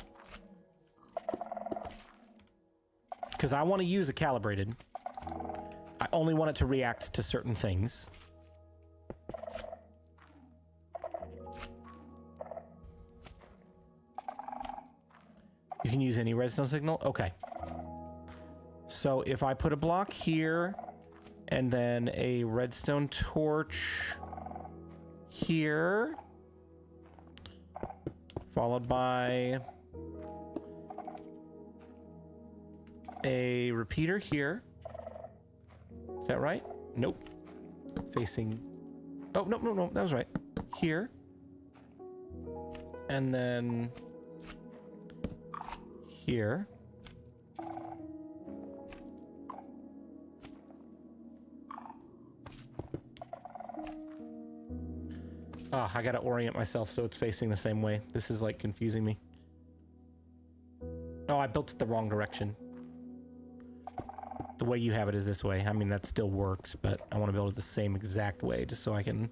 Because I want to use a calibrated. I only want it to react to certain things. You can use any redstone signal? Okay. So if I put a block here, and then a redstone torch here, followed by a repeater here. Is that right? Nope. Facing... Oh, no, that was right. Here. And then... here. Oh, I gotta orient myself so it's facing the same way. This is like confusing me. Oh, I built it the wrong direction. The way you have it is this way. I mean, that still works, but I want to build it the same exact way just so I can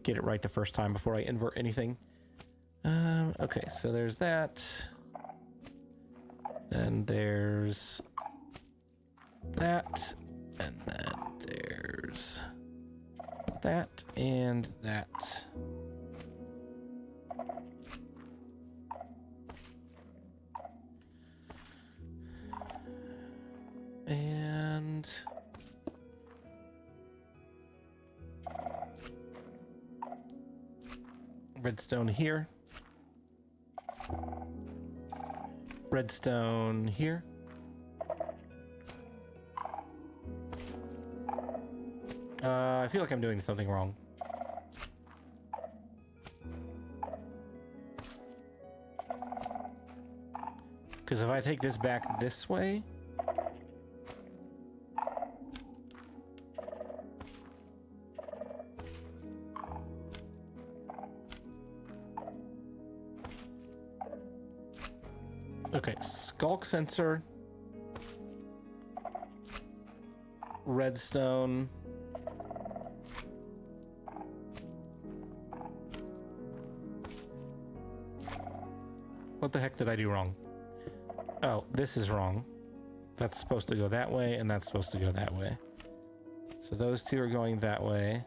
get it right the first time before I invert anything. Okay, so there's that. Then there's that. And then there's that and that. And redstone here. Redstone here. I feel like I'm doing something wrong. Because if I take this back this way... Okay, sculk sensor, redstone, what the heck did I do wrong? Oh, this is wrong. That's supposed to go that way, and that's supposed to go that way. So those two are going that way.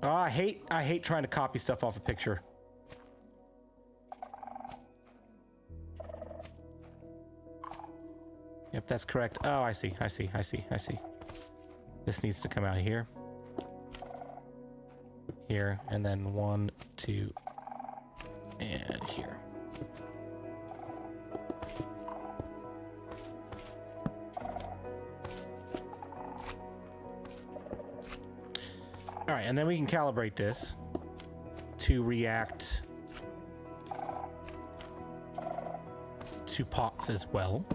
Oh, I hate trying to copy stuff off a picture. Yep, that's correct. Oh, I see. This needs to come out here. Here, and then 1, 2, and here. All right, and then we can calibrate this to react to pots as well.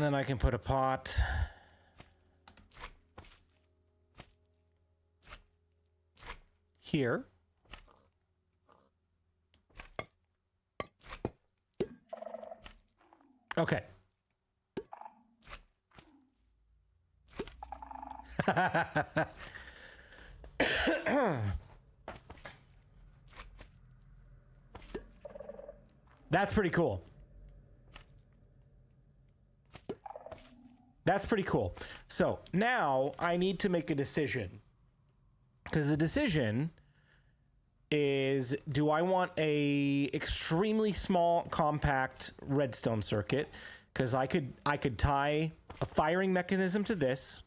then I can put a pot. Here. Okay. That's pretty cool. That's pretty cool. So now I need to make a decision. Because the decision is, do I want a extremely small, compact redstone circuit? Because I could tie a firing mechanism to this,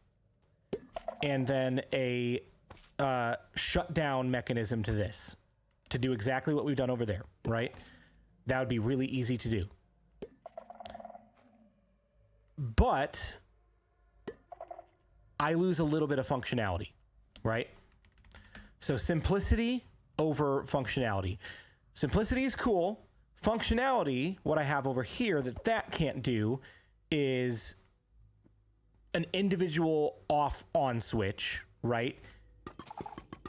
and then a shutdown mechanism to this, to do exactly what we've done over there, right? That would be really easy to do. But I lose a little bit of functionality, right? So simplicity over functionality. Simplicity is cool. Functionality, what I have over here that can't do, is an individual off-on switch, right?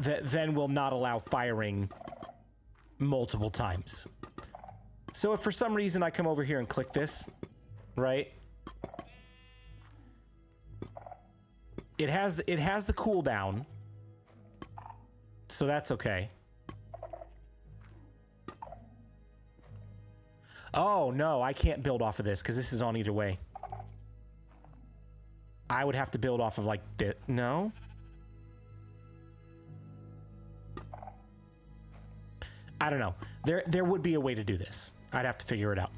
That then will not allow firing multiple times. So if for some reason I come over here and click this, right? It has the cooldown, so that's okay. Oh no, I can't build off of this because this is on either way. I would have to build off of like this. No. I don't know. There would be a way to do this. I'd have to figure it out.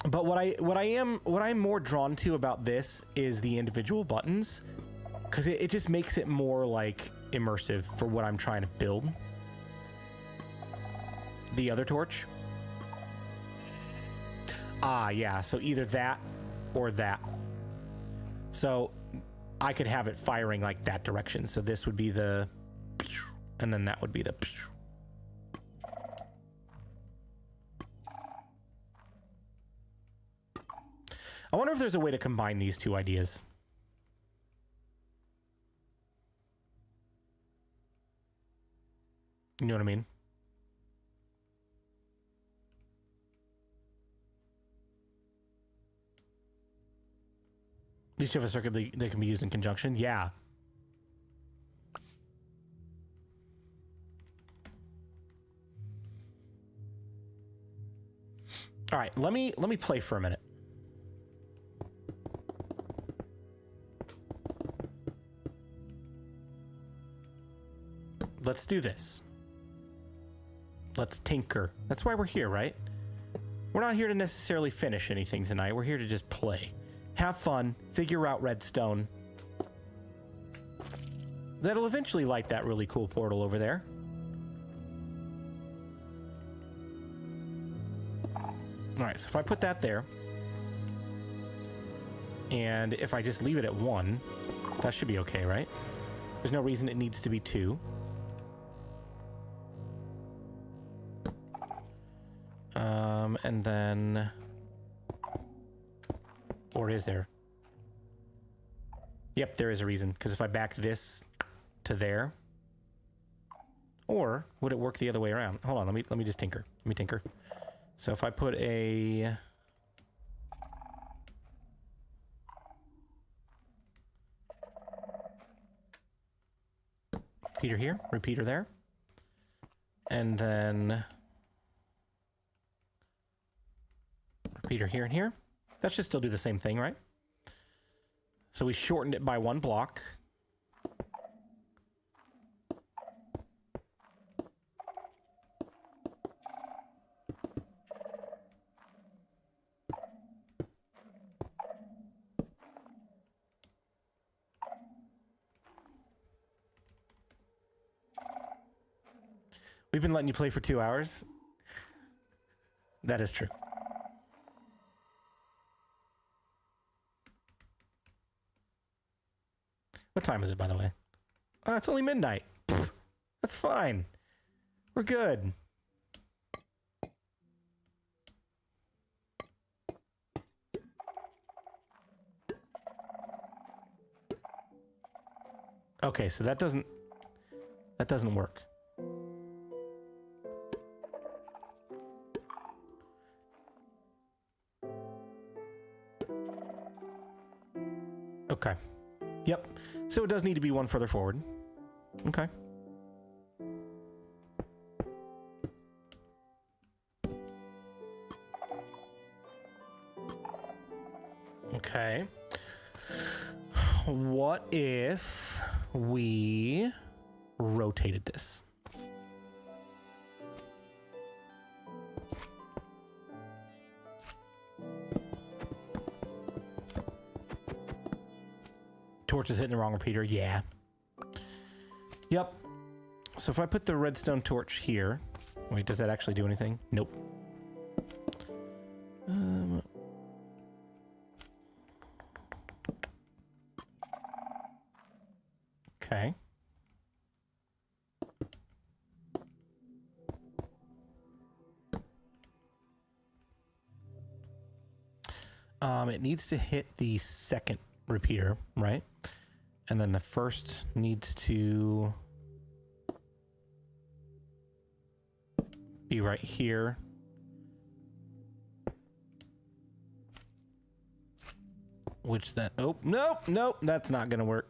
But what I'm more drawn to about this is the individual buttons, because it just makes it more like immersive for what I'm trying to build. The other torch. Ah, yeah. So either that or that. So I could have it firing like that direction. So this would be the, and then that would be the. I wonder if there's a way to combine these two ideas. You know what I mean? These two have a circuit that can be used in conjunction. Yeah. All right, let me play for a minute. Let's do this. Let's tinker. That's why we're here, right? We're not here to necessarily finish anything tonight. We're here to just play. Have fun. Figure out redstone. That'll eventually light that really cool portal over there. Alright, so if I put that there, and if I just leave it at 1, that should be okay, right? There's no reason it needs to be 2. And then... Or is there? Yep, there is a reason. Because if I back this to there... Or would it work the other way around? Hold on, let me just tinker. Let me tinker. So if I put a... repeater here, repeater there. And then... repeater here and here. That should still do the same thing, right? So we shortened it by 1 block. We've been letting you play for 2 hours. That is true. What time is it, by the way? Oh, it's only midnight. Pfft, that's fine. We're good. Okay, so that doesn't work. Okay. Yep. So it does need to be one further forward. Okay. Okay. What if we rotated this? Torch is hitting the wrong repeater. Yeah. Yep. So if I put the redstone torch here, wait, does that actually do anything? Nope. Okay. It needs to hit the second repeater, right? And then the first needs to be right here. Which then, oh, nope, that's not gonna work.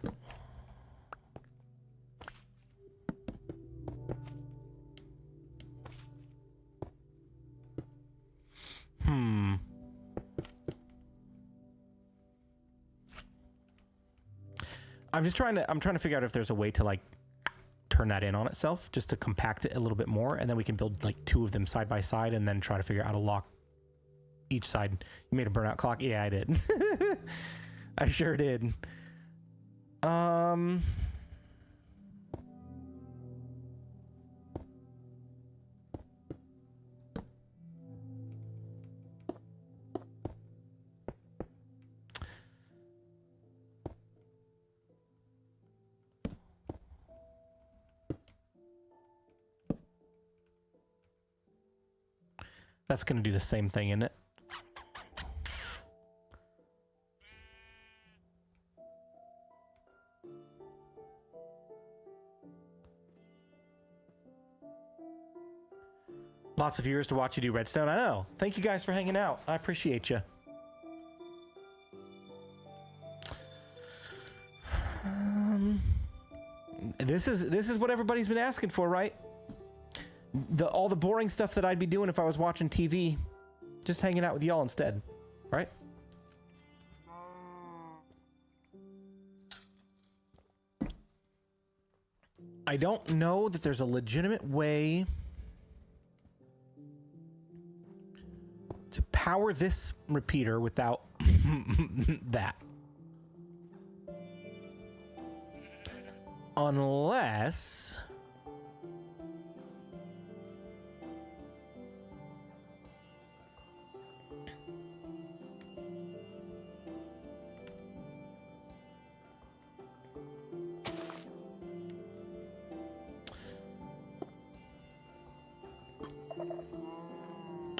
I'm trying to figure out if there's a way to like turn that in on itself, just to compact it a little bit more, and then we can build like two of them side by side and then try to figure out how to lock each side. You made a burnout clock? Yeah, I did. I sure did. That's going to do the same thing, isn't it? Lots of viewers to watch you do redstone. I know. Thank you guys for hanging out. I appreciate you. This is what everybody's been asking for, right? All the boring stuff that I'd be doing if I was watching TV, just hanging out with y'all instead, right? I don't know that there's a legitimate way to power this repeater without that. Unless...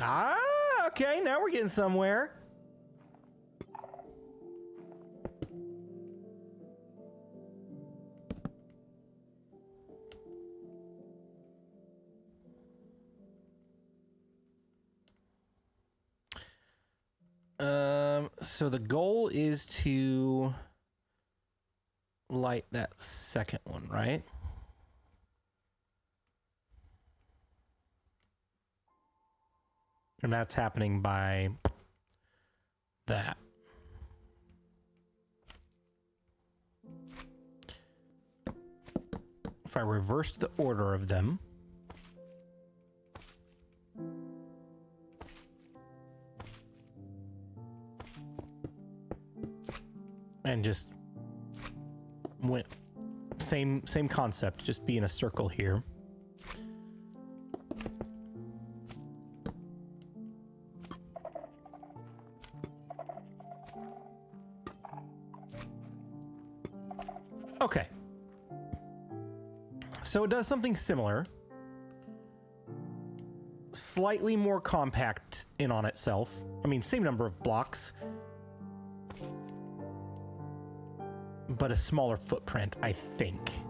Ah, okay, now we're getting somewhere. So the goal is to light that second one, right? And that's happening by that. If I reverse the order of them, and just went same concept, just be in a circle here. Okay. So it does something similar. Slightly more compact in on itself. I mean, same number of blocks. but a smaller footprint, I think.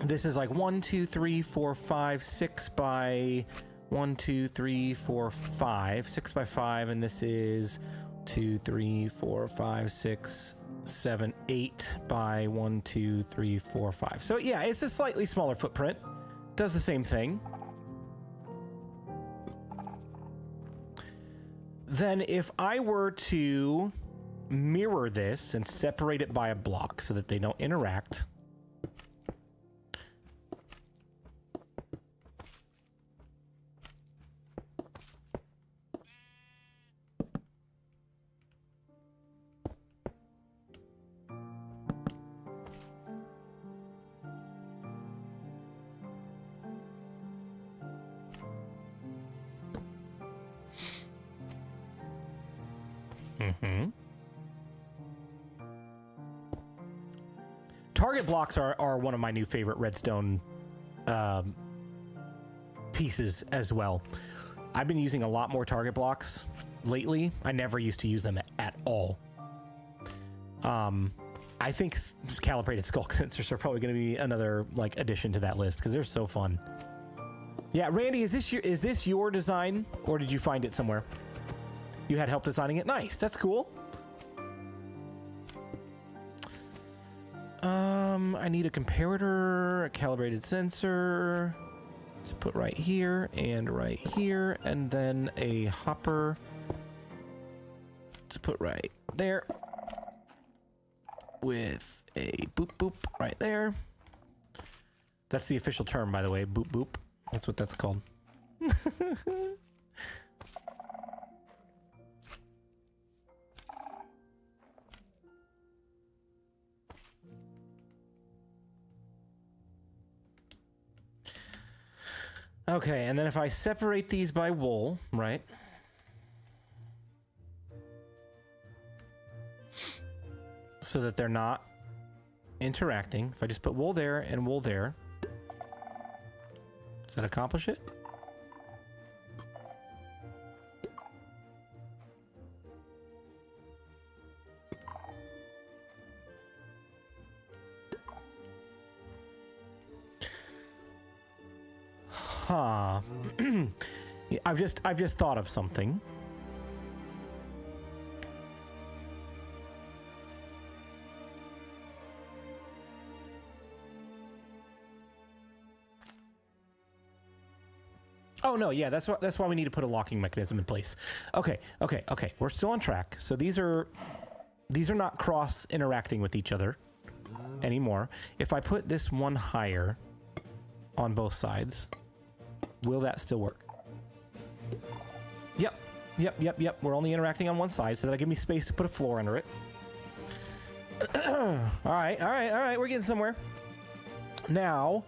This is like 1, 2, 3, 4, 5, 6 by 1, 2, 3, 4, 5, 6 by 5, and this is 2, 3, 4, 5, 6, 7, 8 by 1, 2, 3, 4, 5. So yeah, it's a slightly smaller footprint. Does the same thing. Then if I were to mirror this and separate it by a block so that they don't interact. Target blocks are one of my new favorite redstone pieces as well. I've been using a lot more target blocks lately. I never used to use them at all. I think calibrated skulk sensors are probably going to be another like addition to that list because they're so fun. Yeah, Randy, is this your design or did you find it somewhere? You had help designing it? Nice, that's cool. I need a comparator, a calibrated sensor to put right here, and then a hopper to put right there with a boop boop right there. That's the official term, by the way, boop boop. That's what that's called. Okay, and then if I separate these by wool, right? So that they're not interacting. If I just put wool there and wool there, does that accomplish it? Huh. I've just thought of something. Oh no, yeah, that's why we need to put a locking mechanism in place. Okay. We're still on track. So these are not cross interacting with each other anymore. If I put this one higher on both sides, will that still work? Yep. We're only interacting on one side, so that'll give me space to put a floor under it. All right. We're getting somewhere. Now,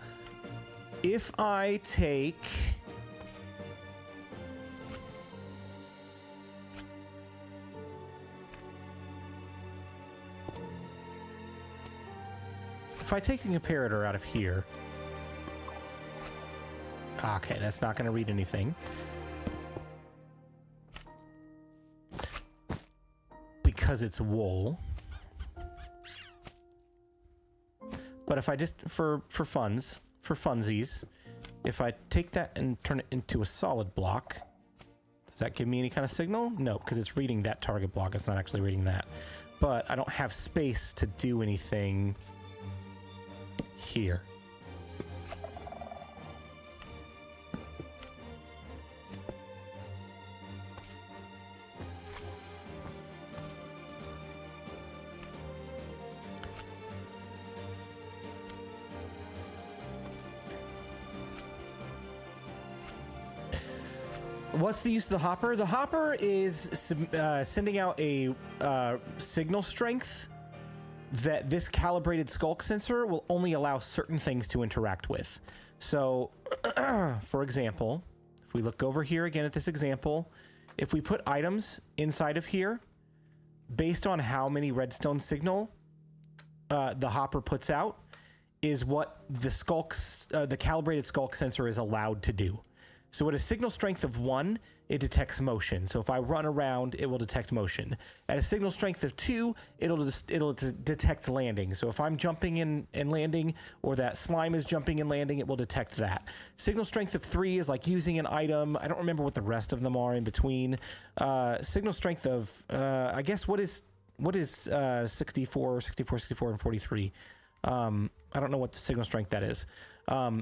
if I take... If I take a comparator out of here... Okay, that's not going to read anything. Because it's wool. But if I just, for funsies, if I take that and turn it into a solid block, does that give me any kind of signal? No, because it's reading that target block. It's not actually reading that. But I don't have space to do anything here. What's the use of the hopper? The hopper is sending out a signal strength that this calibrated skulk sensor will only allow certain things to interact with. So, for example, if we look over here again at this example, if we put items inside of here, based on how many redstone signal the hopper puts out, is what the calibrated skulk sensor is allowed to do. So at a signal strength of 1, it detects motion. So if I run around, it will detect motion. At a signal strength of 2, it'll detect landing. So if I'm jumping in and landing, or that slime is jumping and landing, it will detect that. Signal strength of 3 is like using an item. I don't remember what the rest of them are in between. Signal strength of, I guess, what is 64, 64, 64, and 43? I don't know what the signal strength that is.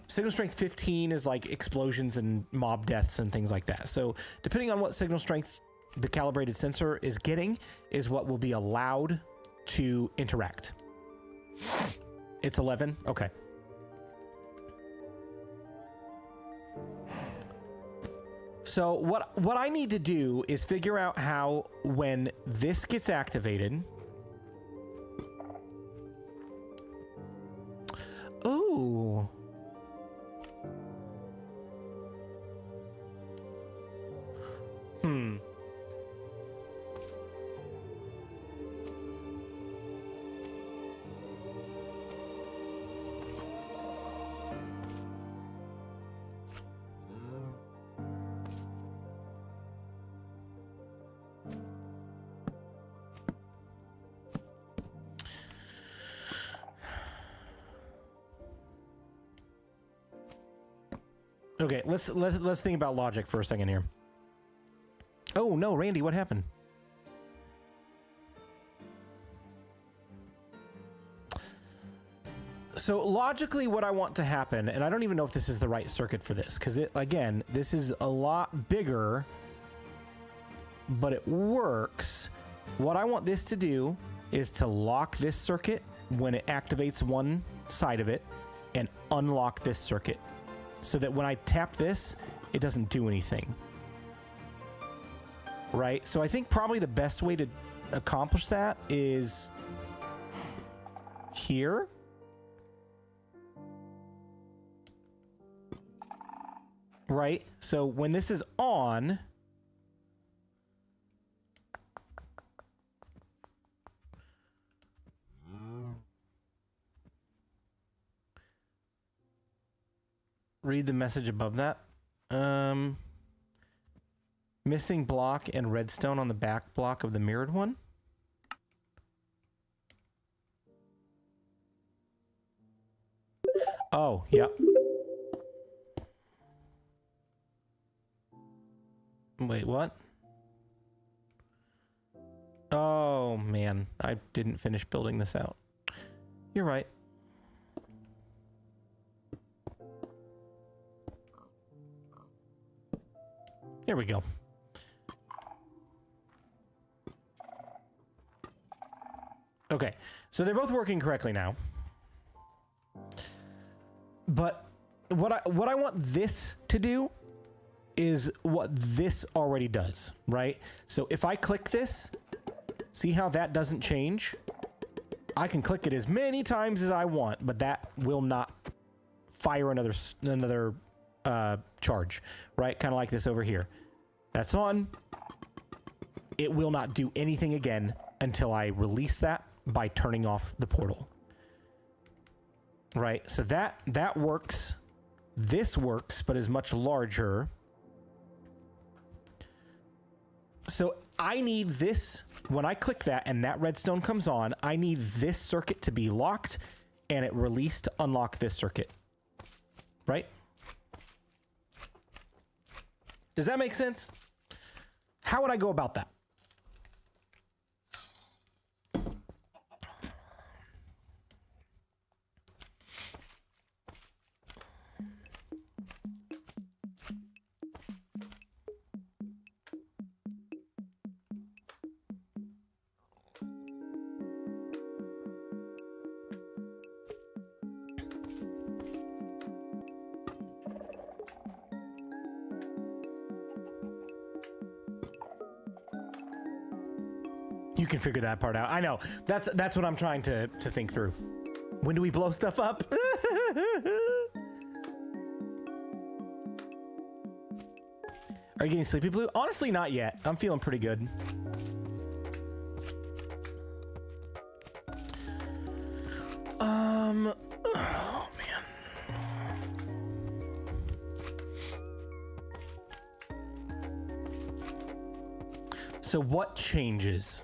Signal strength 15 is like explosions and mob deaths and things like that. So depending on what signal strength the calibrated sensor is getting is what will be allowed to interact. It's 11. Okay. So what I need to do is figure out how, when this gets activated. Ooh. Okay, let's think about logic for a second here. Oh no, Randy, what happened? So logically what I want to happen, and I don't even know if this is the right circuit for this, because again, this is a lot bigger, but it works. What I want this to do is to lock this circuit when it activates one side of it and unlock this circuit, so that when I tap this, it doesn't do anything. Right? So I think probably the best way to accomplish that is here. Right? So when this is on, read the message above that. Missing block and redstone on the back block of the mirrored one. Oh, yep. Wait, what? Oh, man. I didn't finish building this out. You're right. Here we go. Okay, so they're both working correctly now. But what I want this to do is what this already does, right? So if I click this, see how that doesn't change? I can click it as many times as I want, but that will not fire another charge, right? Kind of like this over here. That's on. It will not do anything again until I release that by turning off the portal. Right? So that works. This works, but is much larger. So I need this, when I click that and that redstone comes on, I need this circuit to be locked and it released to unlock this circuit. Right? Does that make sense? How would I go about that? You can figure that part out. I know. That's what I'm trying to think through. When do we blow stuff up? Are you getting sleepy, Blue? Honestly, not yet. I'm feeling pretty good. Oh man. So what changes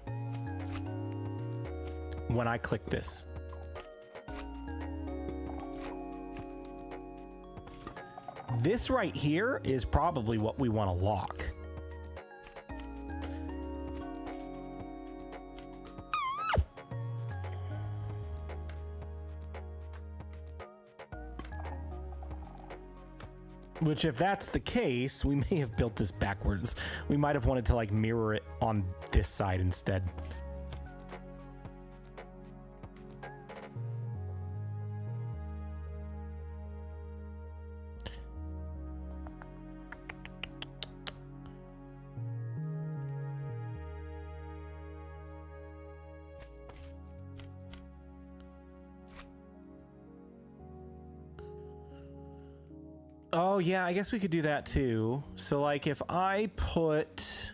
when I click this? This right here is probably what we want to lock. Which, if that's the case, we may have built this backwards. We might have wanted to, like, mirror it on this side instead. Oh, yeah, I guess we could do that too. So, like, if I put...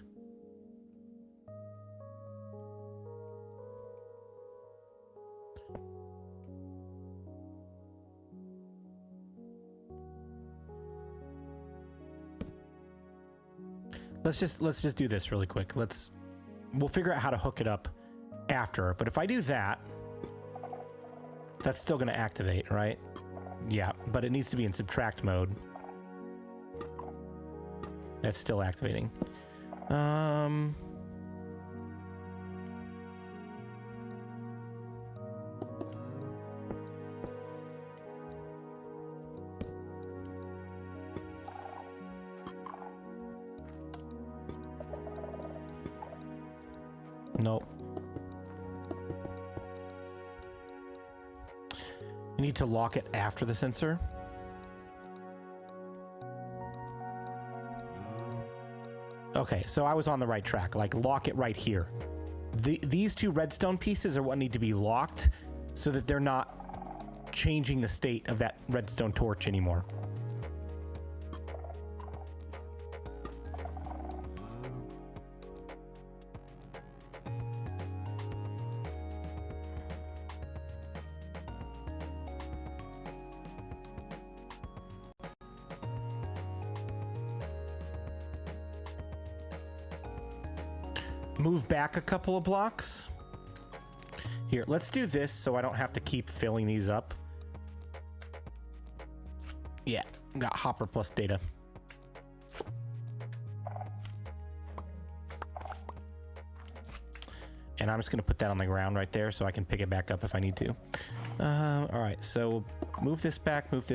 Let's just do this really quick. We'll figure out how to hook it up after. But if I do that, that's still going to activate, right? Yeah, but it needs to be in subtract mode. That's still activating. Nope. You need to lock it after the sensor. Okay, so I was on the right track. Like, lock it right here. These two redstone pieces are what need to be locked so that they're not changing the state of that redstone torch anymore. Move back a couple of blocks. Here, let's do this so I don't have to keep filling these up. Yeah, got hopper plus data. And I'm just going to put that on the ground right there so I can pick it back up if I need to. All right, so move this back, put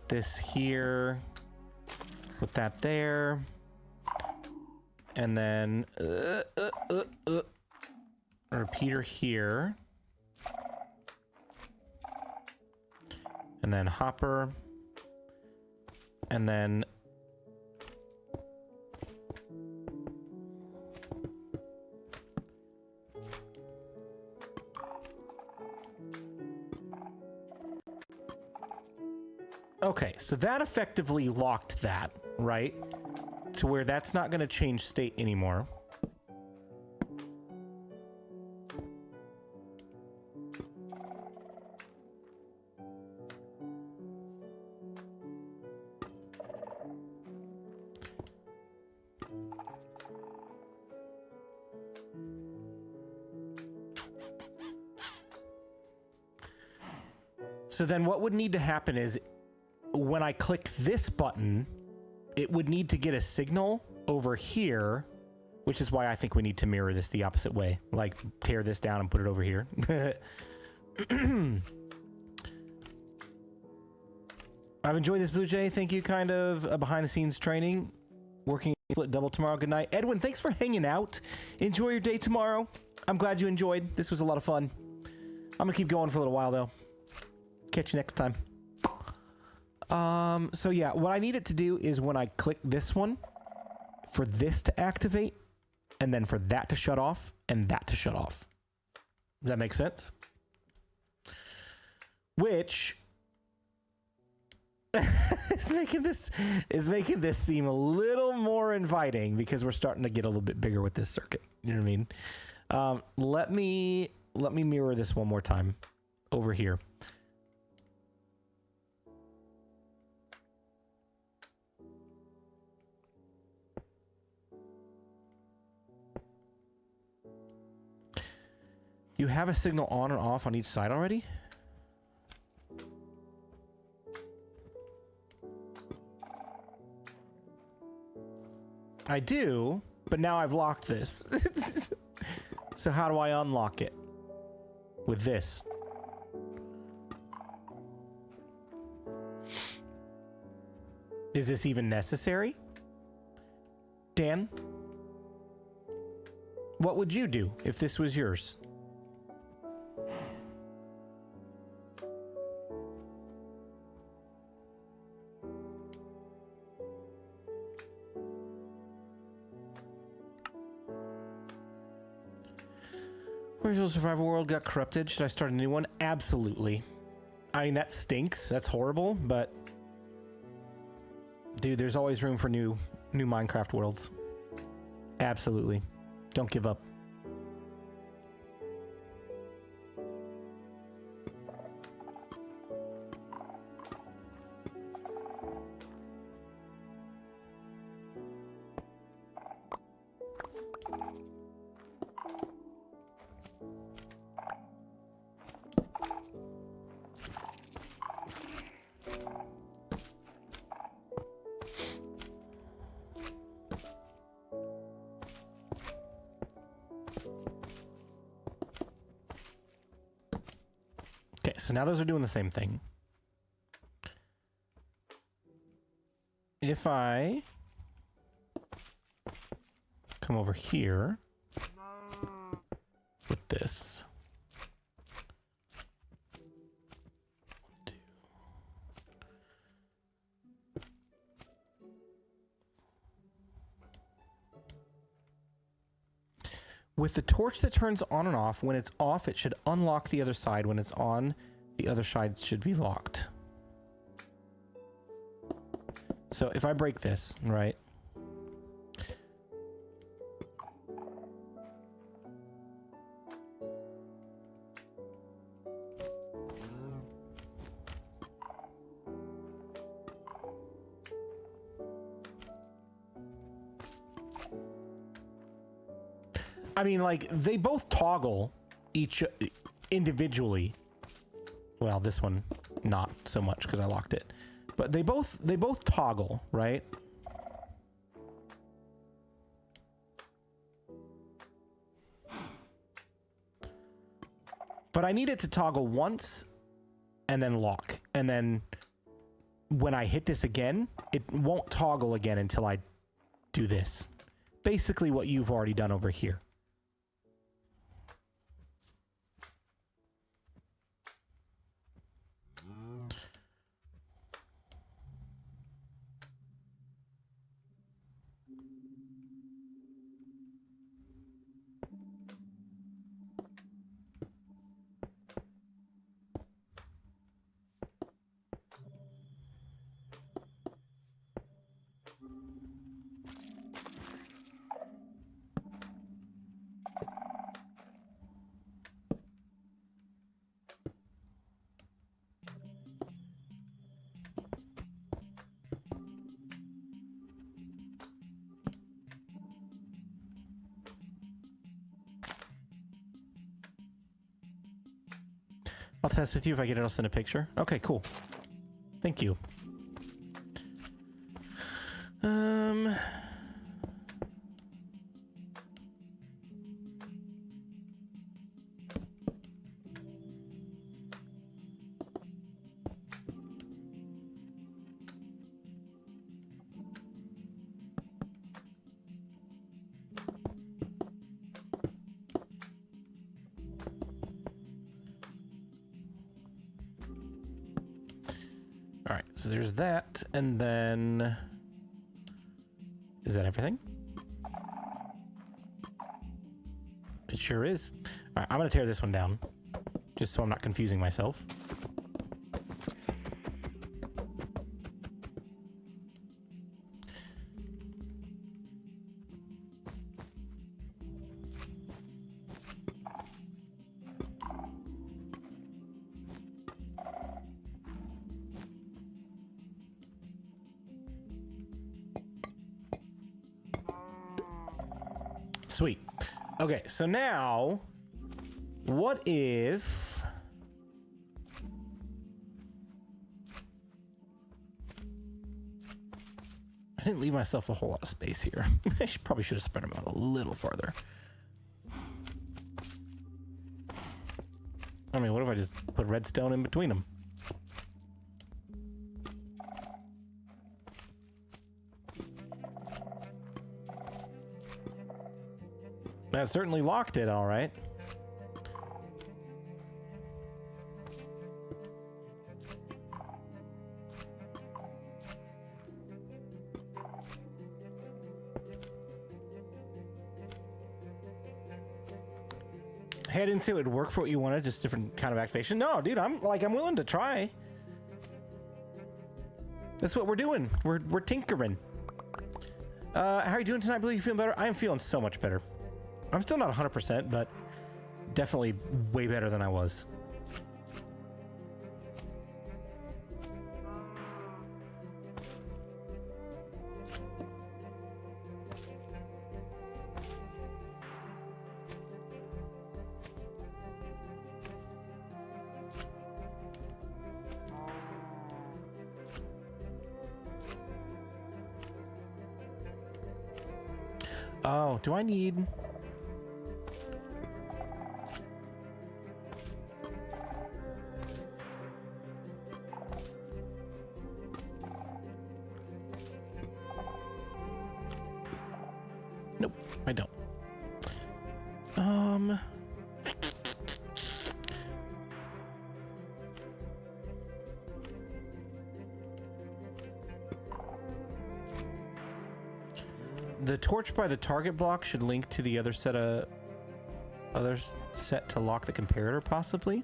this here, put that there. And then a repeater here. And then hopper. And then okay, so that effectively locked that, right? To where that's not going to change state anymore. So then what would need to happen is when I click this button, it would need to get a signal over here, which is why I think we need to mirror this the opposite way. Like, tear this down and put it over here. I've enjoyed this, BluJay. Thank you, kind of behind-the-scenes training. Working split double tomorrow. Good night. Edwin, thanks for hanging out. Enjoy your day tomorrow. I'm glad you enjoyed. This was a lot of fun. I'm going to keep going for a little while, though. Catch you next time. So yeah, what I need it to do is when I click this one, for this to activate, and then for that to shut off, and that to shut off. Does that make sense? Which is making this seem a little more inviting because we're starting to get a little bit bigger with this circuit. You know what I mean? Let me mirror this one more time over here. You have a signal on and off on each side already? I do, but now I've locked this. So how do I unlock it? With this. Is this even necessary? Dan? What would you do if this was yours? Original survival world got corrupted. Should I start a new one? Absolutely. I mean, that stinks. That's horrible, but... Dude, there's always room for new Minecraft worlds. Absolutely. Don't give up. Okay, so now those are doing the same thing. If I come over here with this. With the torch that turns on and off, when it's off, it should unlock the other side. When it's on, the other side should be locked. So if I break this, right? I mean, like, they both toggle each individually. Well, this one, not so much because I locked it. But they both toggle, right? But I need it to toggle once and then lock. And then when I hit this again, it won't toggle again until I do this. Basically what you've already done over here. I'll test with you. If I get it, I'll send a picture. Okay, cool. Thank you. All right, so there's that, and then... Is that everything? It sure is. All right, I'm gonna tear this one down, just so I'm not confusing myself. Sweet. Okay, so now What if... I didn't leave myself a whole lot of space here. I probably should have spread them out a little farther. I mean, what if I just put redstone in between them? That certainly locked it, all right. Hey, I didn't say it would work for what you wanted, just different kind of activation. No, dude, I'm willing to try. That's what we're doing. We're tinkering. How are you doing tonight, Blue? You feeling better? I am feeling so much better. I'm still not 100%, but definitely way better than I was. Oh, do I need... Nope, I don't. The torch by the target block should link to the other set to lock the comparator, possibly.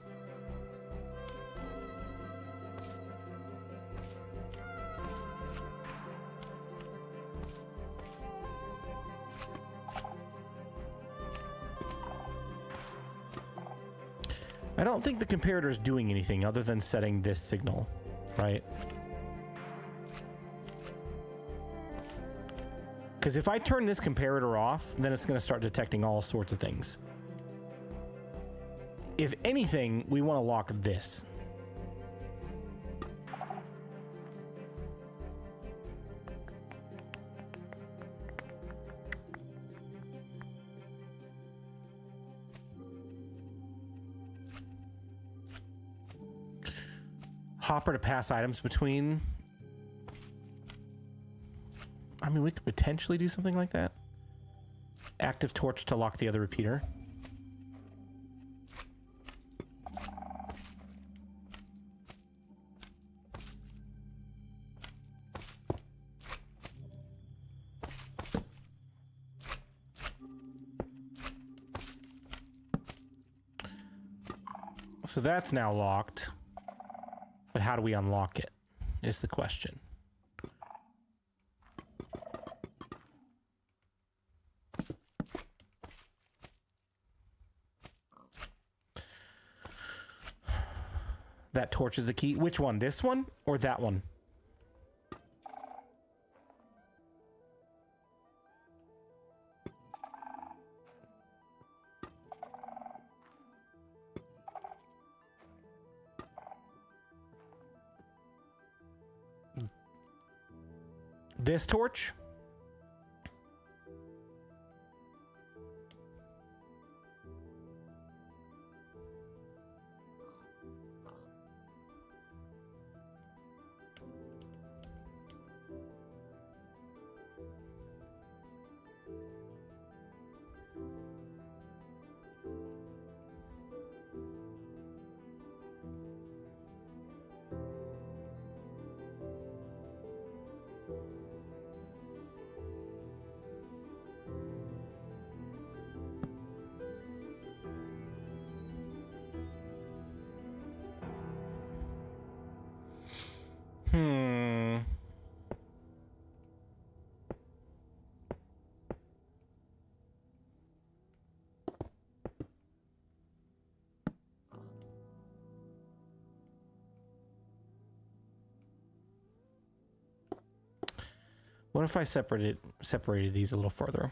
I don't think the comparator is doing anything other than setting this signal, right? Because if I turn this comparator off, then it's going to start detecting all sorts of things. If anything, we want to lock this. Hopper to pass items between. I mean, we could potentially do something like that. Active torch to lock the other repeater. So that's now locked. But how do we unlock it, is the question. That torch is the key. Which one? This one or that one? This torch? What if I separated these a little further?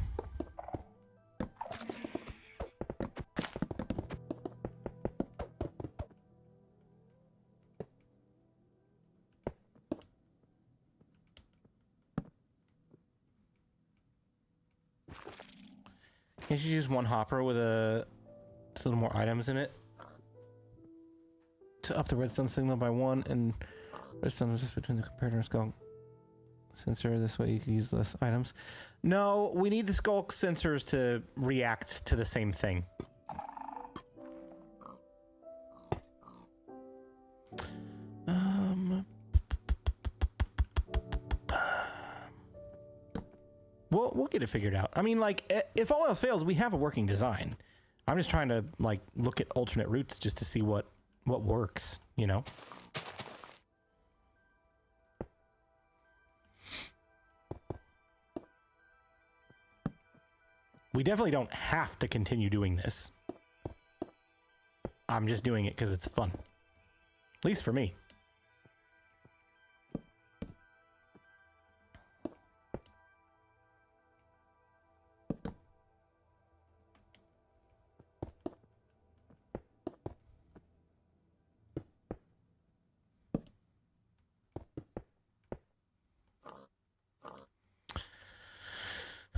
Can't you use one hopper with a little more items in it to up the redstone signal by 1 and redstone is just between the comparator and skull sensor? This way you can use less items. No, we need the skull sensors to react to the same thing. We'll get it figured out. I mean, like, if all else fails, we have a working design. I'm just trying to, like, look at alternate routes just to see what works, you know? We definitely don't have to continue doing this. I'm just doing it because it's fun. At least for me.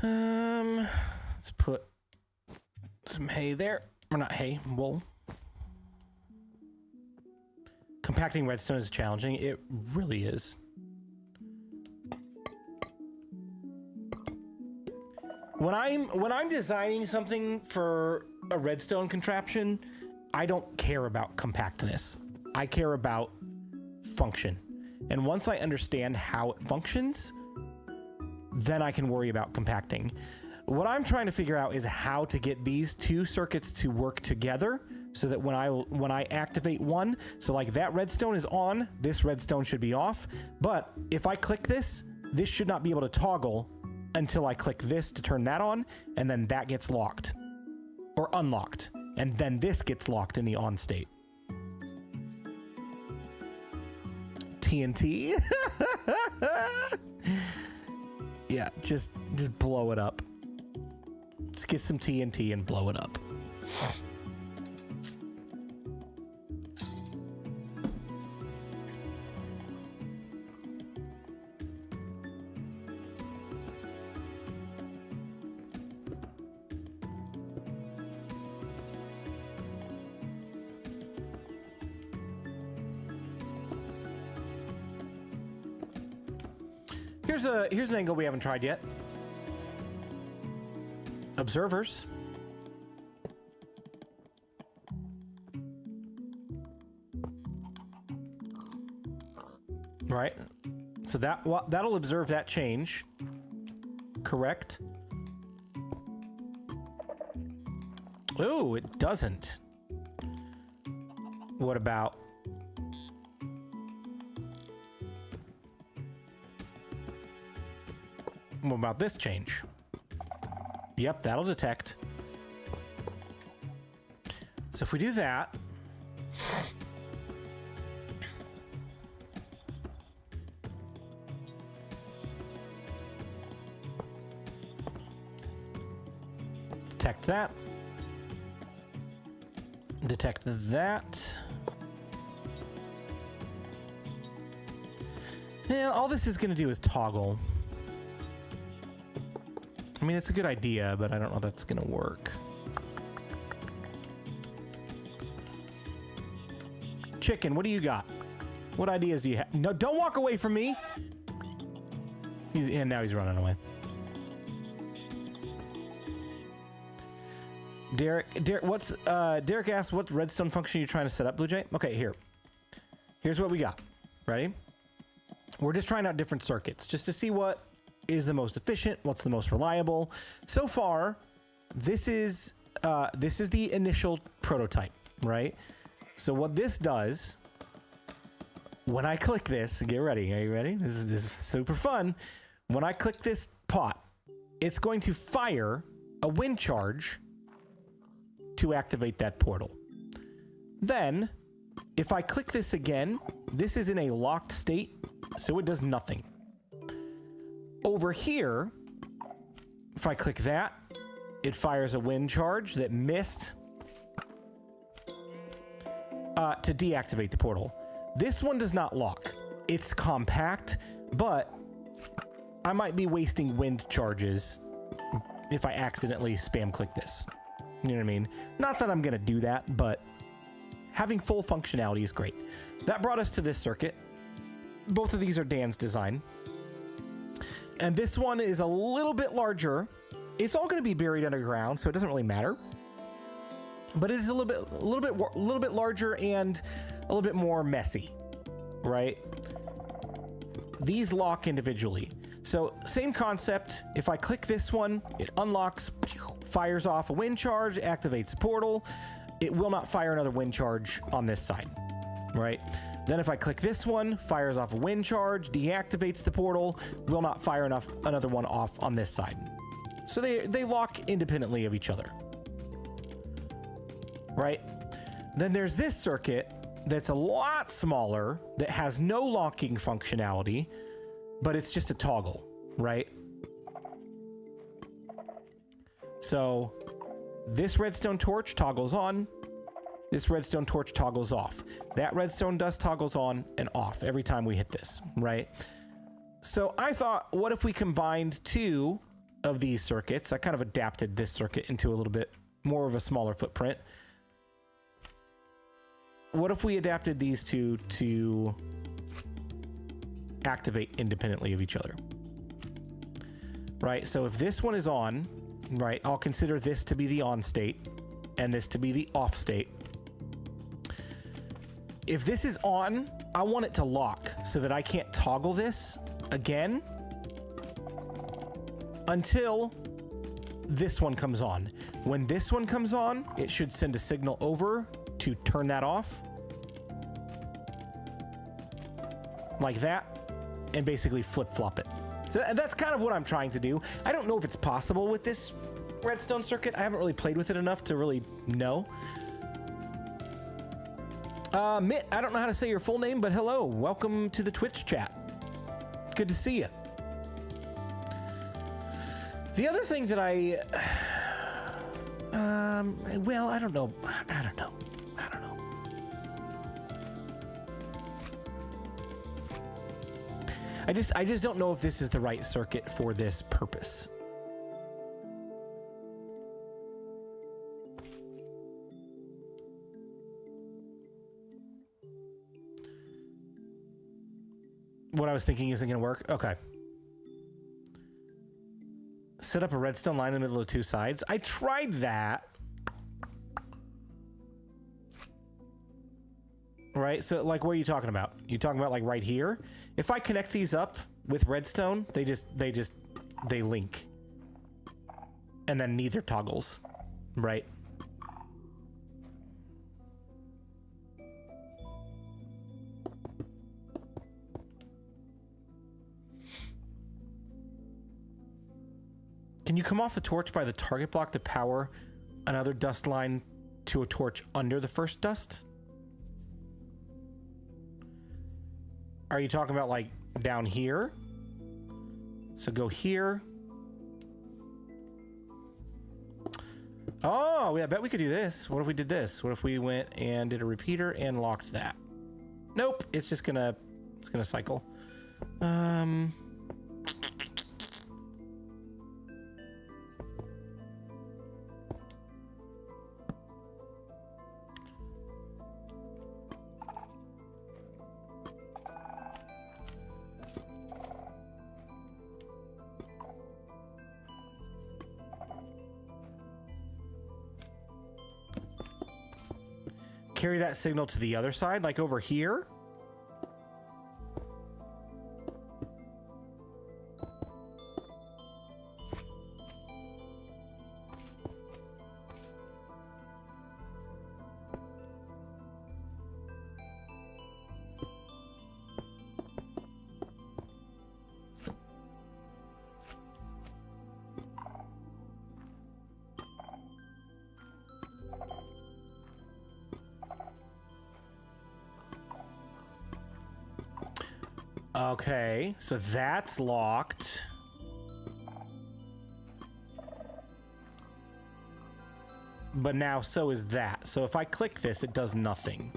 Let's put some hay there. Or not hay, wool. Compacting redstone is challenging. It really is. When I'm designing something for a redstone contraption, I don't care about compactness. I care about function. And once I understand how it functions, then I can worry about compacting. What I'm trying to figure out is how to get these two circuits to work together so that when I activate one, so like that redstone is on, this redstone should be off. But if I click this should not be able to toggle until I click this to turn that on, and then that gets locked or unlocked, and then this gets locked in the on state. TNT. Yeah, just blow it up. Let's get some TNT and blow it up. Here's an angle we haven't tried yet. Observers. Right. So that'll observe that change. Correct. Ooh, it doesn't. What about this change? Yep, that'll detect. So if we do that, detect that, detect that. Yeah, all this is going to do is toggle. I mean, it's a good idea, but I don't know if that's gonna work. Chicken, what do you got? What ideas do you have? No, don't walk away from me! Now he's running away. Derek asked what redstone function you're trying to set up, BluJay? Okay, here's what we got. Ready? We're just trying out different circuits just to see what is the most efficient, what's the most reliable. So far, this is the initial prototype, right? So what this does, when I click this, get ready, are you ready? This is super fun. When I click this pot, it's going to fire a wind charge to activate that portal. Then, if I click this again, this is in a locked state, so it does nothing. Over here, if I click that, it fires a wind charge that missed to deactivate the portal. This one does not lock. It's compact, but I might be wasting wind charges if I accidentally spam click this. You know what I mean? Not that I'm gonna do that, but having full functionality is great. That brought us to this circuit. Both of these are Dan's design. And this one is a little bit larger. It's all gonna be buried underground, so it doesn't really matter. But it is a little bit larger and a little bit more messy, right? These lock individually. So same concept. If I click this one, it unlocks, fires off a wind charge, activates the portal. It will not fire another wind charge on this side, right? Then if I click this one, fires off a wind charge, deactivates the portal, will not fire another one off on this side. So they lock independently of each other, right? Then there's this circuit that's a lot smaller that has no locking functionality, but it's just a toggle, right? So this redstone torch toggles on, this redstone torch toggles off. That redstone dust toggles on and off every time we hit this, right? So I thought, what if we combined two of these circuits? I kind of adapted this circuit into a little bit more of a smaller footprint. What if we adapted these two to activate independently of each other? Right, so if this one is on, right, I'll consider this to be the on state and this to be the off state. If this is on, I want it to lock so that I can't toggle this again until this one comes on. When this one comes on, it should send a signal over to turn that off. Like that, and basically flip-flop it. So that's kind of what I'm trying to do. I don't know if it's possible with this redstone circuit. I haven't really played with it enough to really know. Mitt, I don't know how to say your full name, but hello. Welcome to the Twitch chat. Good to see you. The other thing that well, I don't know. I just don't know if this is the right circuit for this purpose. What I was thinking isn't going to work. Okay. Set up a redstone line in the middle of two sides. I tried that. Right? So like, where are you talking about? You talking about like right here? If I connect these up with redstone, they link. And then neither toggles, right? Can you come off the torch by the target block to power another dust line to a torch under the first dust? Are you talking about like down here? So go here. Oh, yeah, I bet we could do this. What if we did this? What if we went and did a repeater and locked that? Nope, it's gonna cycle. Carry that signal to the other side, like over here. Okay, so that's locked. But now so is that. So if I click this, it does nothing.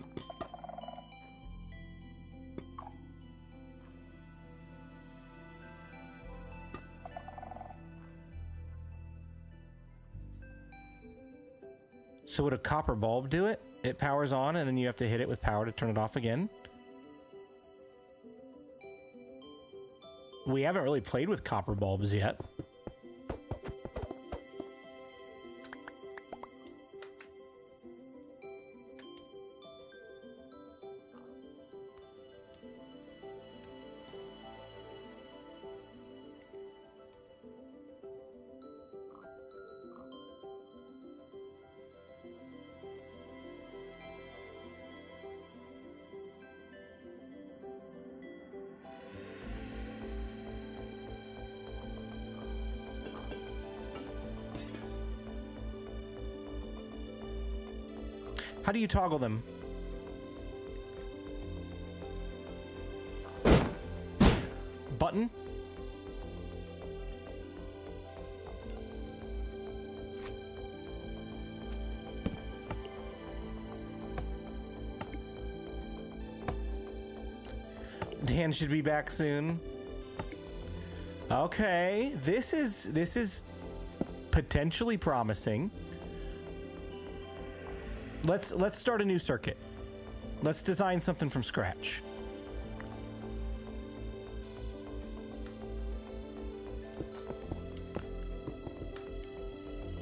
So would a copper bulb do it? It powers on and then you have to hit it with power to turn it off again? We haven't really played with copper bulbs yet. How do you toggle them? Button? Dan should be back soon. Okay, this is potentially promising. Let's start a new circuit. Let's design something from scratch.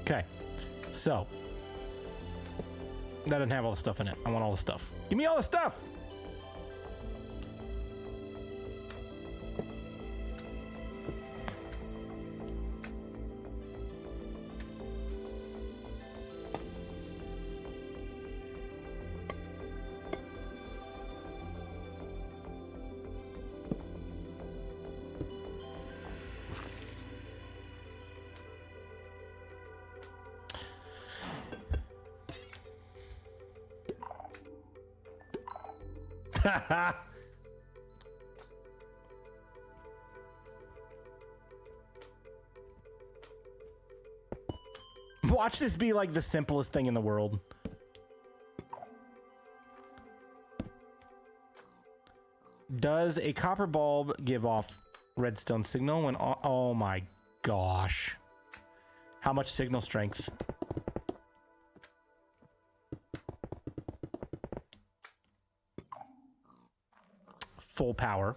Okay, so that doesn't have all the stuff in it. I want all the stuff. Give me all the stuff. Watch this be like the simplest thing in the world. Does a copper bulb give off redstone signal when... Oh my gosh. How much signal strength? Full power.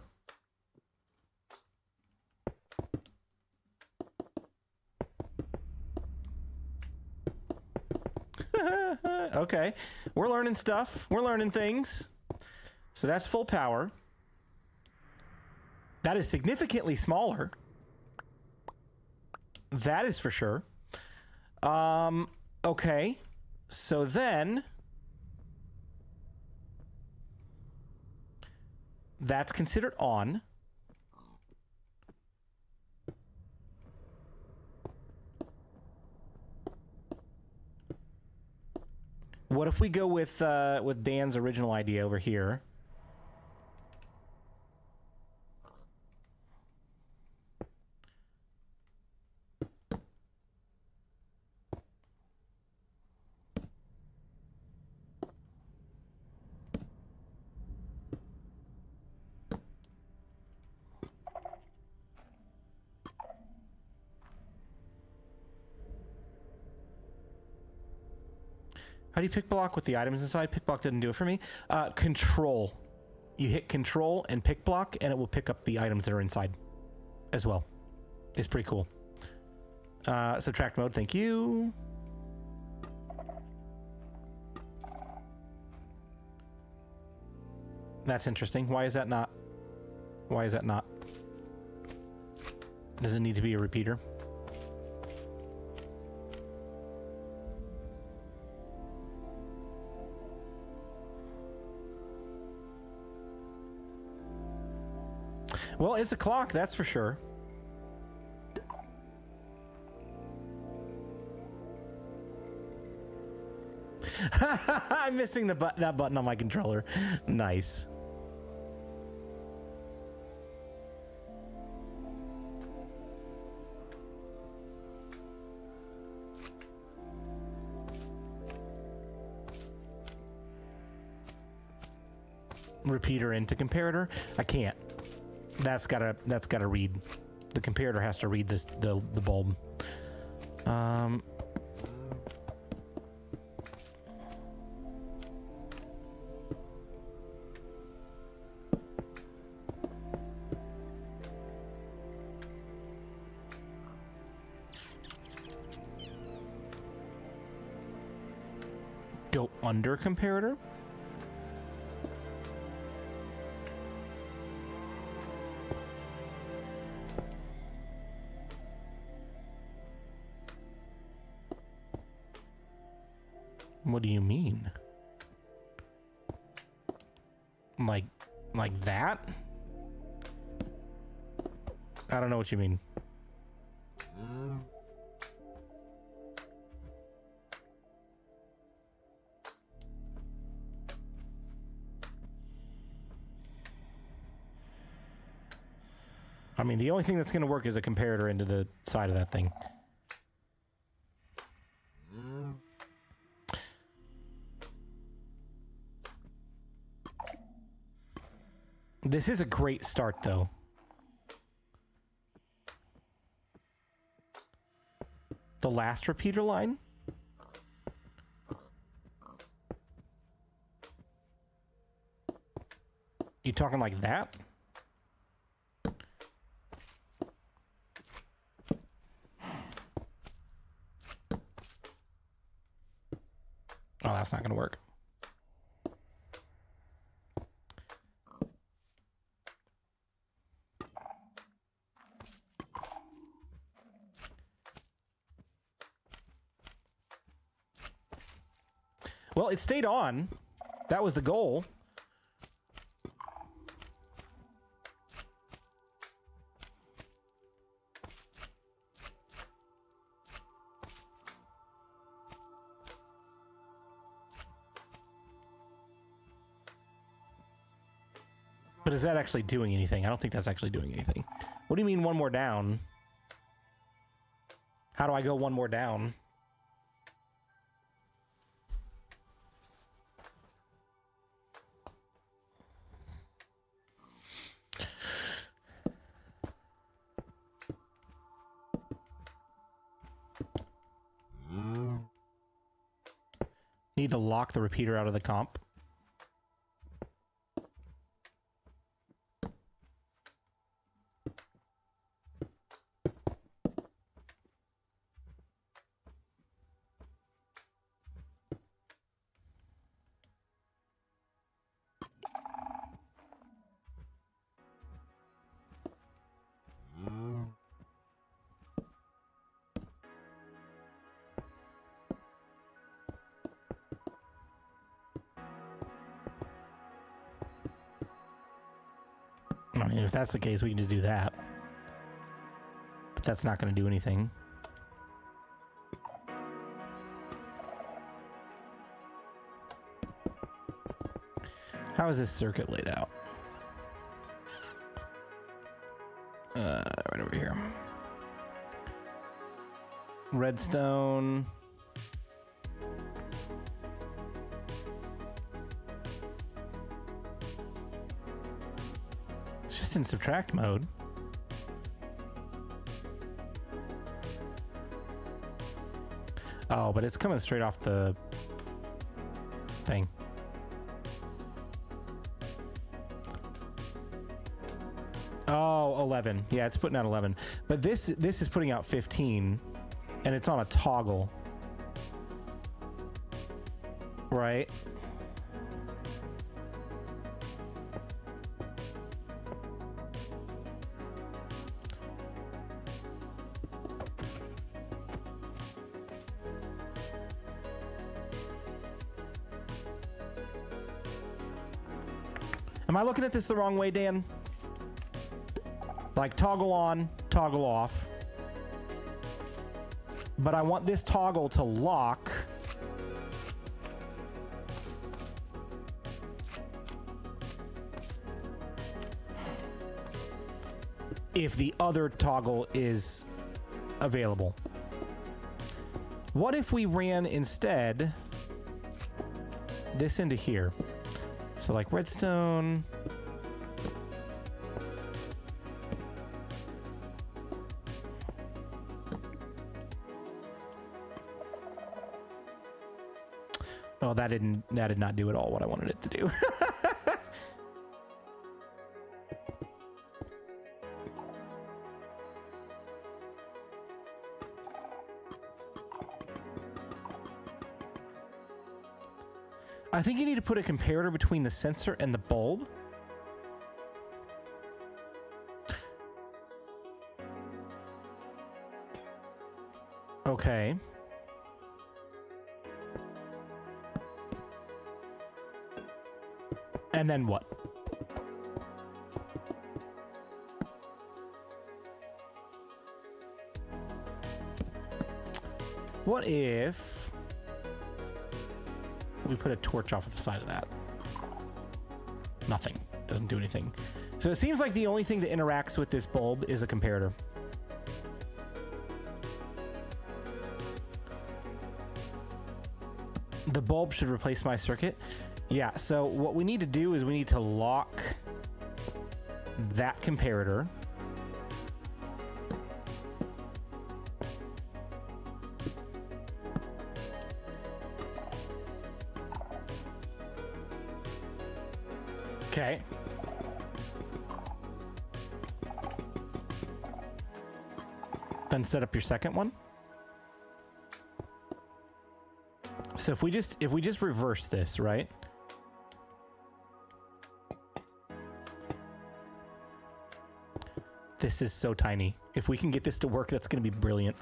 Okay, we're learning stuff. We're learning things. So that's full power. That is significantly smaller. That is for sure. Okay, so then that's considered on. What if we go with Dan's original idea over here? How do you pick block with the items inside? Pick block didn't do it for me. Control. You hit control and pick block, and it will pick up the items that are inside as well. It's pretty cool. Subtract mode, thank you. That's interesting. Why is that not? Why is that not? Does it need to be a repeater? Well, it's a clock, that's for sure. I'm missing the that button on my controller. Nice. Repeater into comparator. I can't. That's gotta read. The comparator has to read the bulb. Go under comparator? What do you mean? Like that? I don't know what you mean. I mean, the only thing that's going to work is a comparator into the side of that thing. This is a great start, though. The last repeater line? You talking like that? Oh, that's not gonna work. Well, it stayed on. That was the goal. But is that actually doing anything? I don't think that's actually doing anything. What do you mean one more down? How do I go one more down? Need to lock the repeater out of the comp. I mean, if that's the case, we can just do that. But that's not going to do anything. How is this circuit laid out? Right over here. Redstone. It's just in subtract mode. Oh, but it's coming straight off the thing. Oh, 11. Yeah, it's putting out 11. But this is putting out 15, and it's on a toggle. Right? Am I looking at this the wrong way, Dan? Like toggle on, toggle off. But I want this toggle to lock. If the other toggle is available. What if we ran instead this into here? So like redstone. Oh, that did not do at all what I wanted it to do. I think you need to put a comparator between the sensor and the bulb. Okay. And then what? What if we put a torch off at the side of that? Nothing. Doesn't do anything. So it seems like the only thing that interacts with this bulb is a comparator. The bulb should replace my circuit. Yeah, so what we need to do is we need to lock that comparator. Okay. Then set up your second one. So if we just reverse this, right? This is so tiny. If we can get this to work, that's going to be brilliant.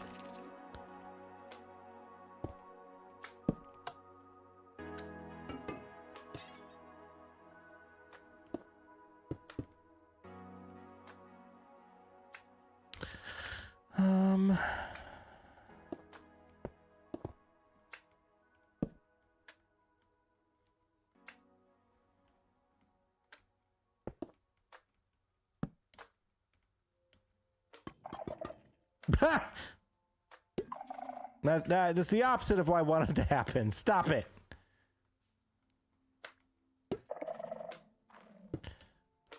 That's the opposite of what I wanted to happen. Stop it.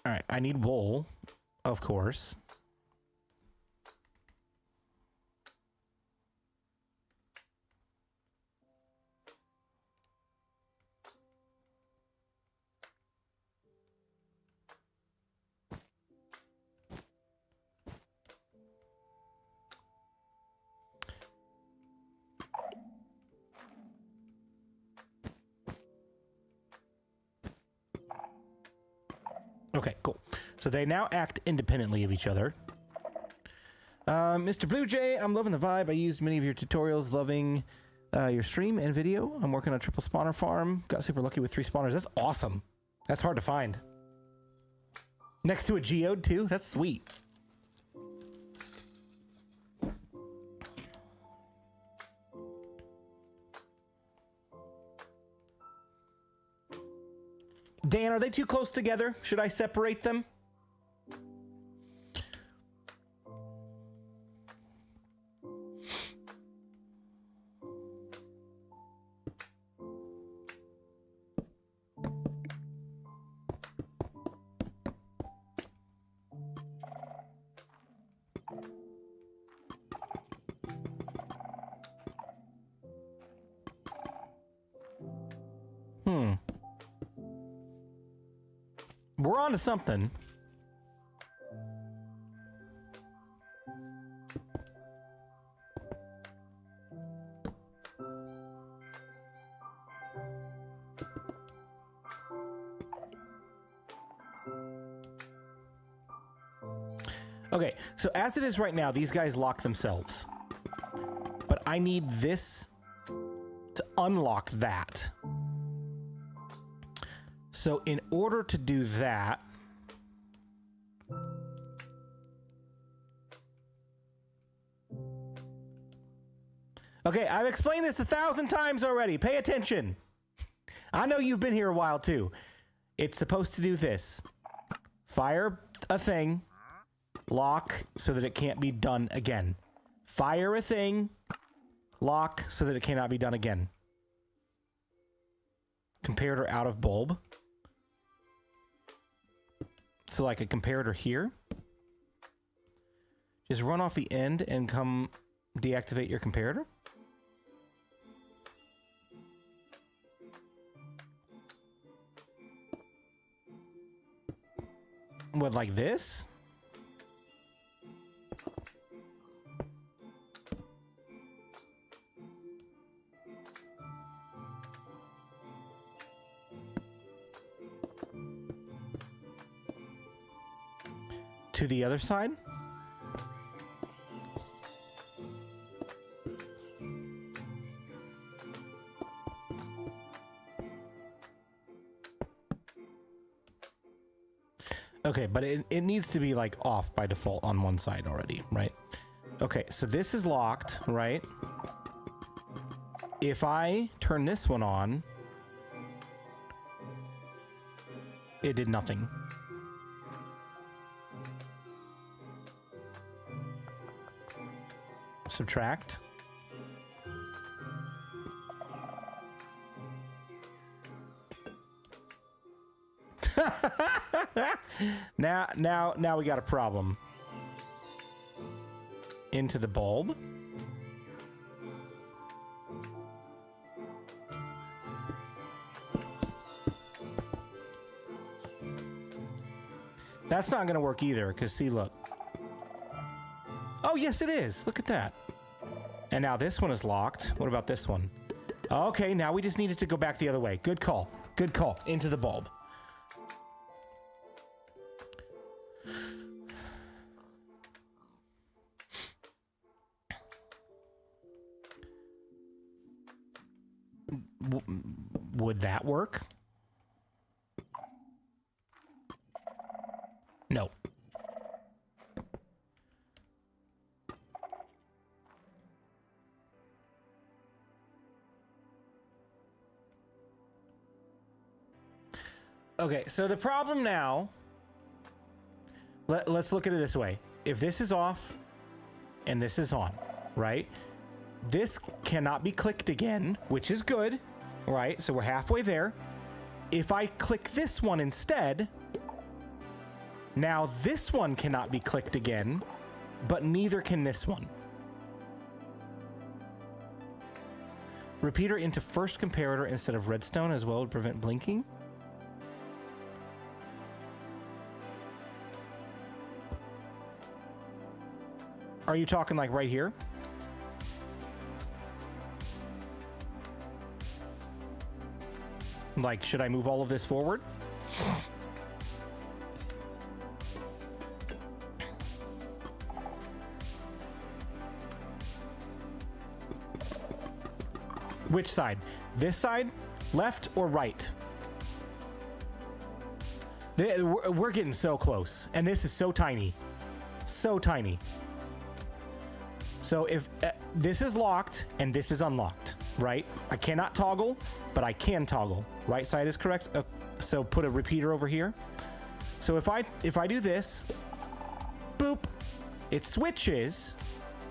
All right, I need wool, of course. Okay, cool. So they now act independently of each other. Mr. BluJay, I'm loving the vibe. I used many of your tutorials, loving your stream and video. I'm working on a triple spawner farm. Got super lucky with 3 spawners. That's awesome. That's hard to find. Next to a geode, too? That's sweet. Dan, are they too close together? Should I separate them? We're on to something. Okay, so as it is right now, these guys lock themselves. But I need this to unlock that. So in order to do that, okay, I've explained this 1,000 times already. Pay attention. I know you've been here a while too. It's supposed to do this. Fire a thing, lock so that it can't be done again. Fire a thing, lock so that it cannot be done again. Comparator out of bulb. So like a comparator here. Just run off the end and come deactivate your comparator. What, like this? to the other side. Okay, but it needs to be like off by default on one side already, right? Okay, so this is locked, right? If I turn this one on, it did nothing. Subtract. Now we got a problem. Into the bulb. That's not going to work either, because see, look. Oh, yes, it is. Look at that. And now this one is locked. What about this one? Okay, now we just need it to go back the other way. Good call. Good call. Into the bulb. Would that work? No. Okay, so the problem now, let's look at it this way. If this is off and this is on, right? This cannot be clicked again, which is good, right? So we're halfway there. If I click this one instead, now this one cannot be clicked again, but neither can this one. Repeater into first comparator instead of redstone as well would prevent blinking. Are you talking like right here? Like, should I move all of this forward? Which side? This side? Left or right? We're getting so close. And this is so tiny. So tiny. So if this is locked and this is unlocked, right? I cannot toggle, but I can toggle. Right side is correct. So put a repeater over here. So if I do this, boop, it switches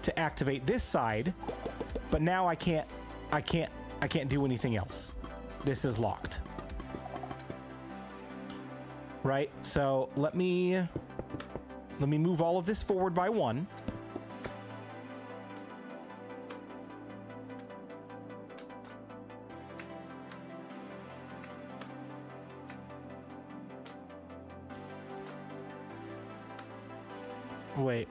to activate this side, but now I can't do anything else. This is locked. Right? So let me move all of this forward by one. Wait.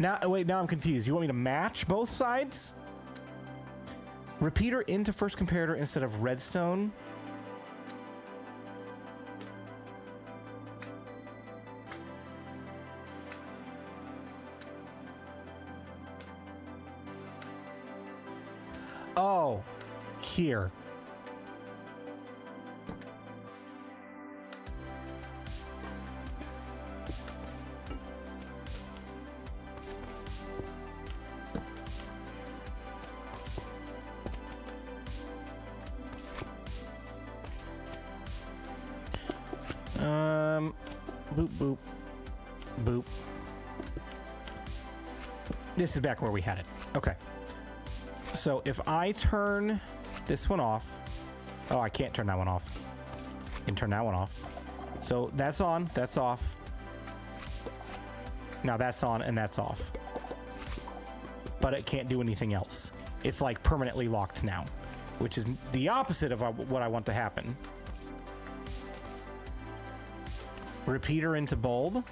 Now I'm confused. You want me to match both sides? Repeater into first comparator instead of redstone. Oh, here. Boop, boop, boop. This is back where we had it. Okay. So if I turn this one off, oh, I can't turn that one off. I can turn that one off. So that's on, that's off. Now that's on and that's off. But it can't do anything else. It's like permanently locked now, which is the opposite of what I want to happen. Repeater into bulb.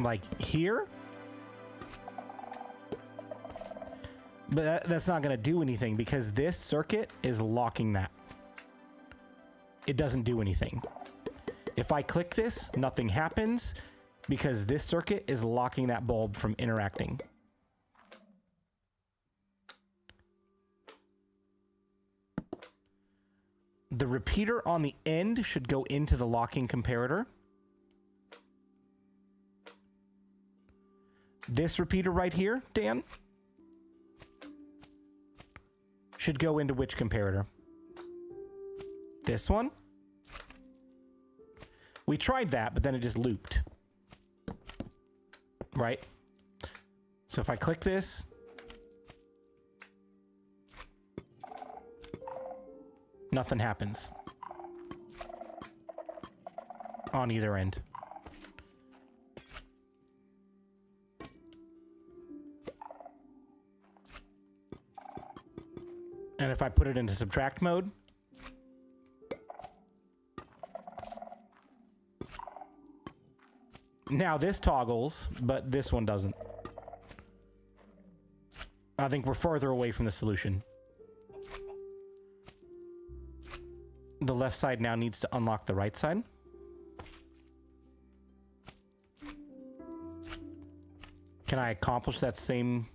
like here. But that's not going to do anything because this circuit is locking that. It doesn't do anything. If I click this, nothing happens because this circuit is locking that bulb from interacting. The repeater on the end should go into the locking comparator. This repeater right here, Dan, should go into which comparator? This one? We tried that, but then it just looped. Right? So if I click this, nothing happens on either end. And if I put it into subtract mode, now this toggles, but this one doesn't. I think we're further away from the solution. The left side now needs to unlock the right side. Can I accomplish that same?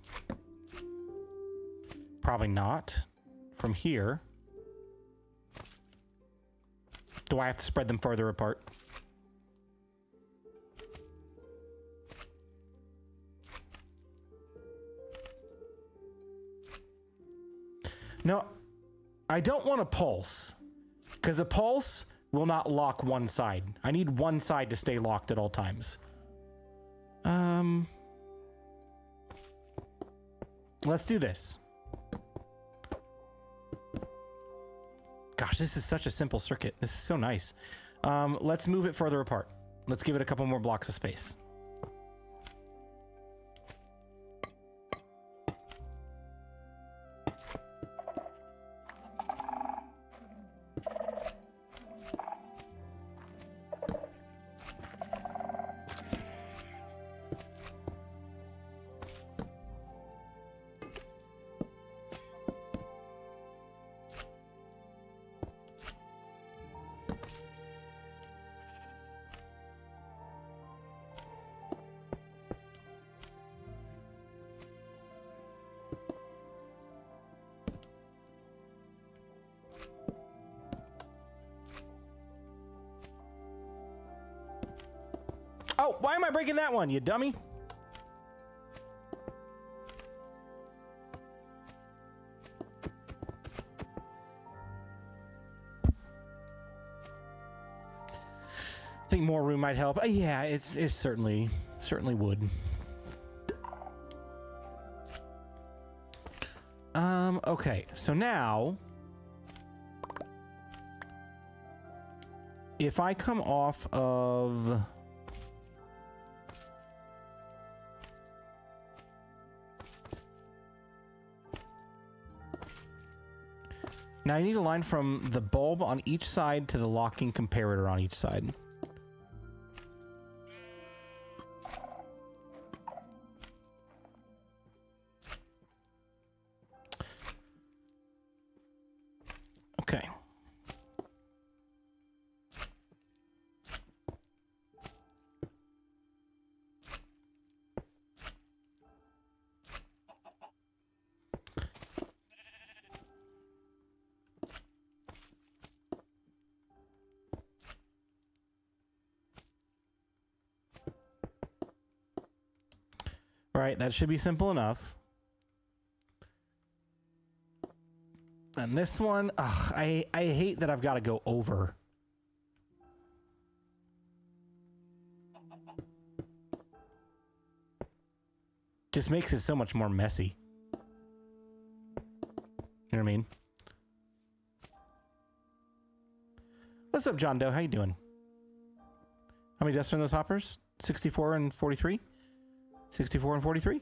Probably not. From here. Do I have to spread them further apart? No, I don't want a pulse. Because a pulse will not lock one side. I need one side to stay locked at all times. Let's do this. Gosh, this is such a simple circuit. This is so nice. Let's move it further apart. Let's give it a couple more blocks of space. Oh, why am I breaking that one, you dummy? I think more room might help. Yeah, it certainly would. Okay, so now if I come off of now I need a line from the bulb on each side to the locking comparator on each side. Okay. Right, that should be simple enough. And this one, ugh, I hate that I've got to go over. Just makes it so much more messy. You know what I mean? What's up, John Doe? How you doing? How many deaths are in those hoppers? 64 and 43? 64 and 43?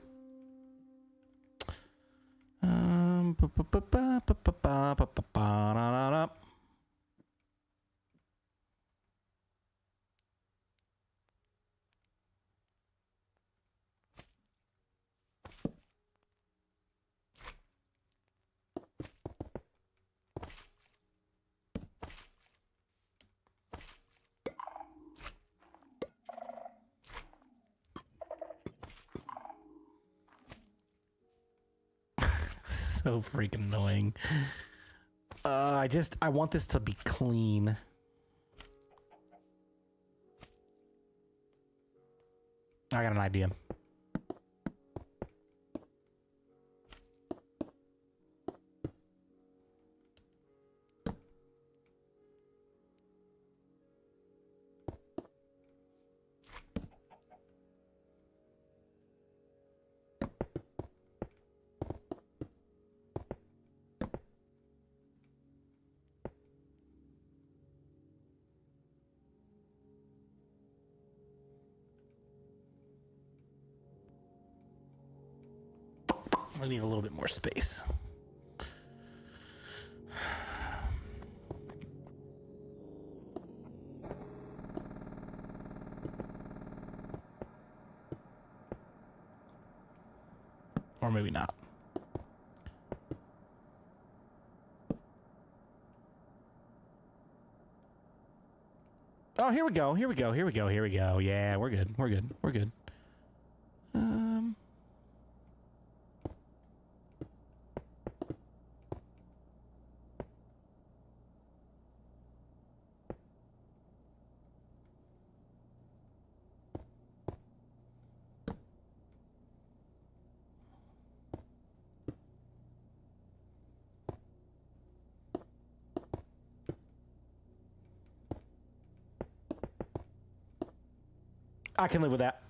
So freaking annoying. I want this to be clean. I got an idea. I need a little bit more space. Or maybe not. Oh, here we go. Here we go. Here we go. Here we go. Yeah, we're good. We're good. We're good. I can live with that.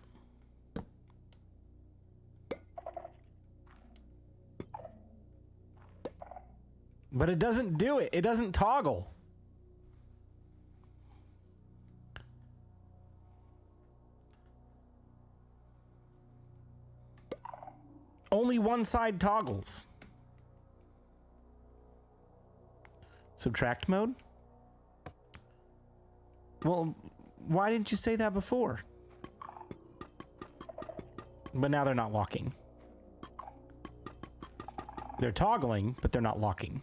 But it doesn't do it. It doesn't toggle. Only one side toggles. Subtract mode? Well, why didn't you say that before? But now they're not locking. They're toggling, but they're not locking.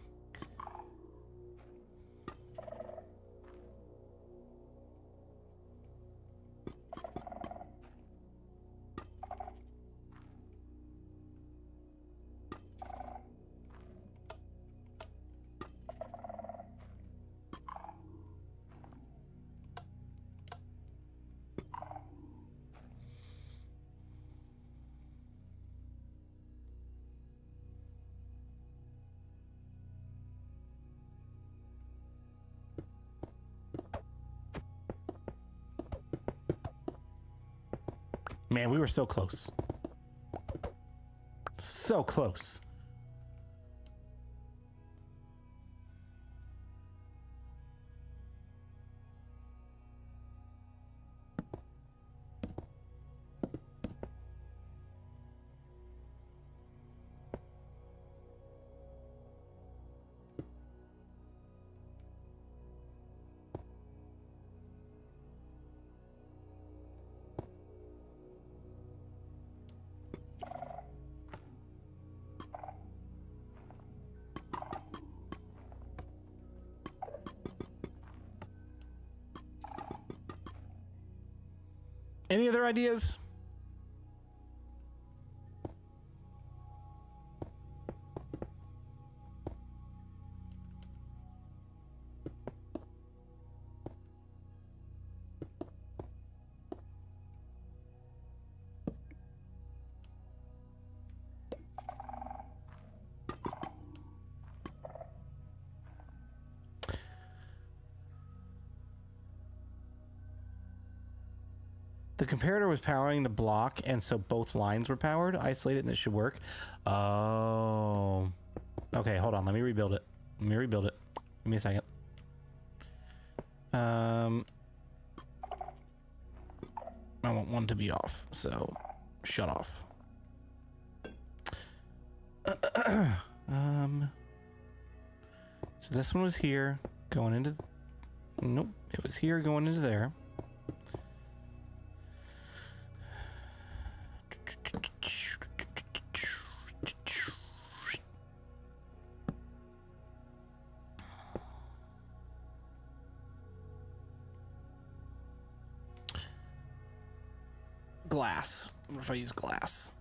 Man, we were so close. So close. Any other ideas? The comparator was powering the block, and so both lines were powered. Isolate it, and this should work. Oh. Okay, hold on. Let me rebuild it. Let me rebuild it. Give me a second. I want one to be off, so shut off. So this one was here, going into... Nope, it was here, going into there. Glass. I wonder if I use glass.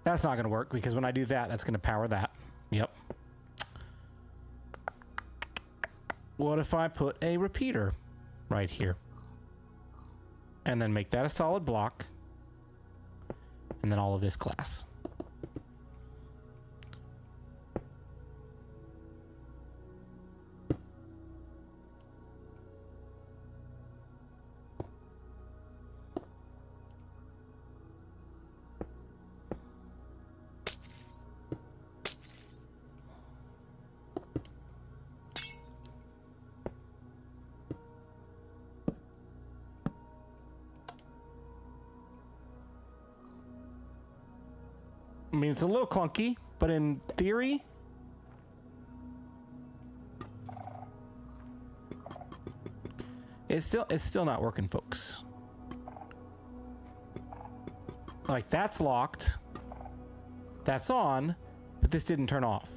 That's not going to work because when I do that, that's going to power that. Yep. What if I put a repeater right here? And then make that a solid block. And then all of this glass. I mean, it's a little clunky, but in theory, it's still not working, folks. Like, that's locked. That's on, but this didn't turn off.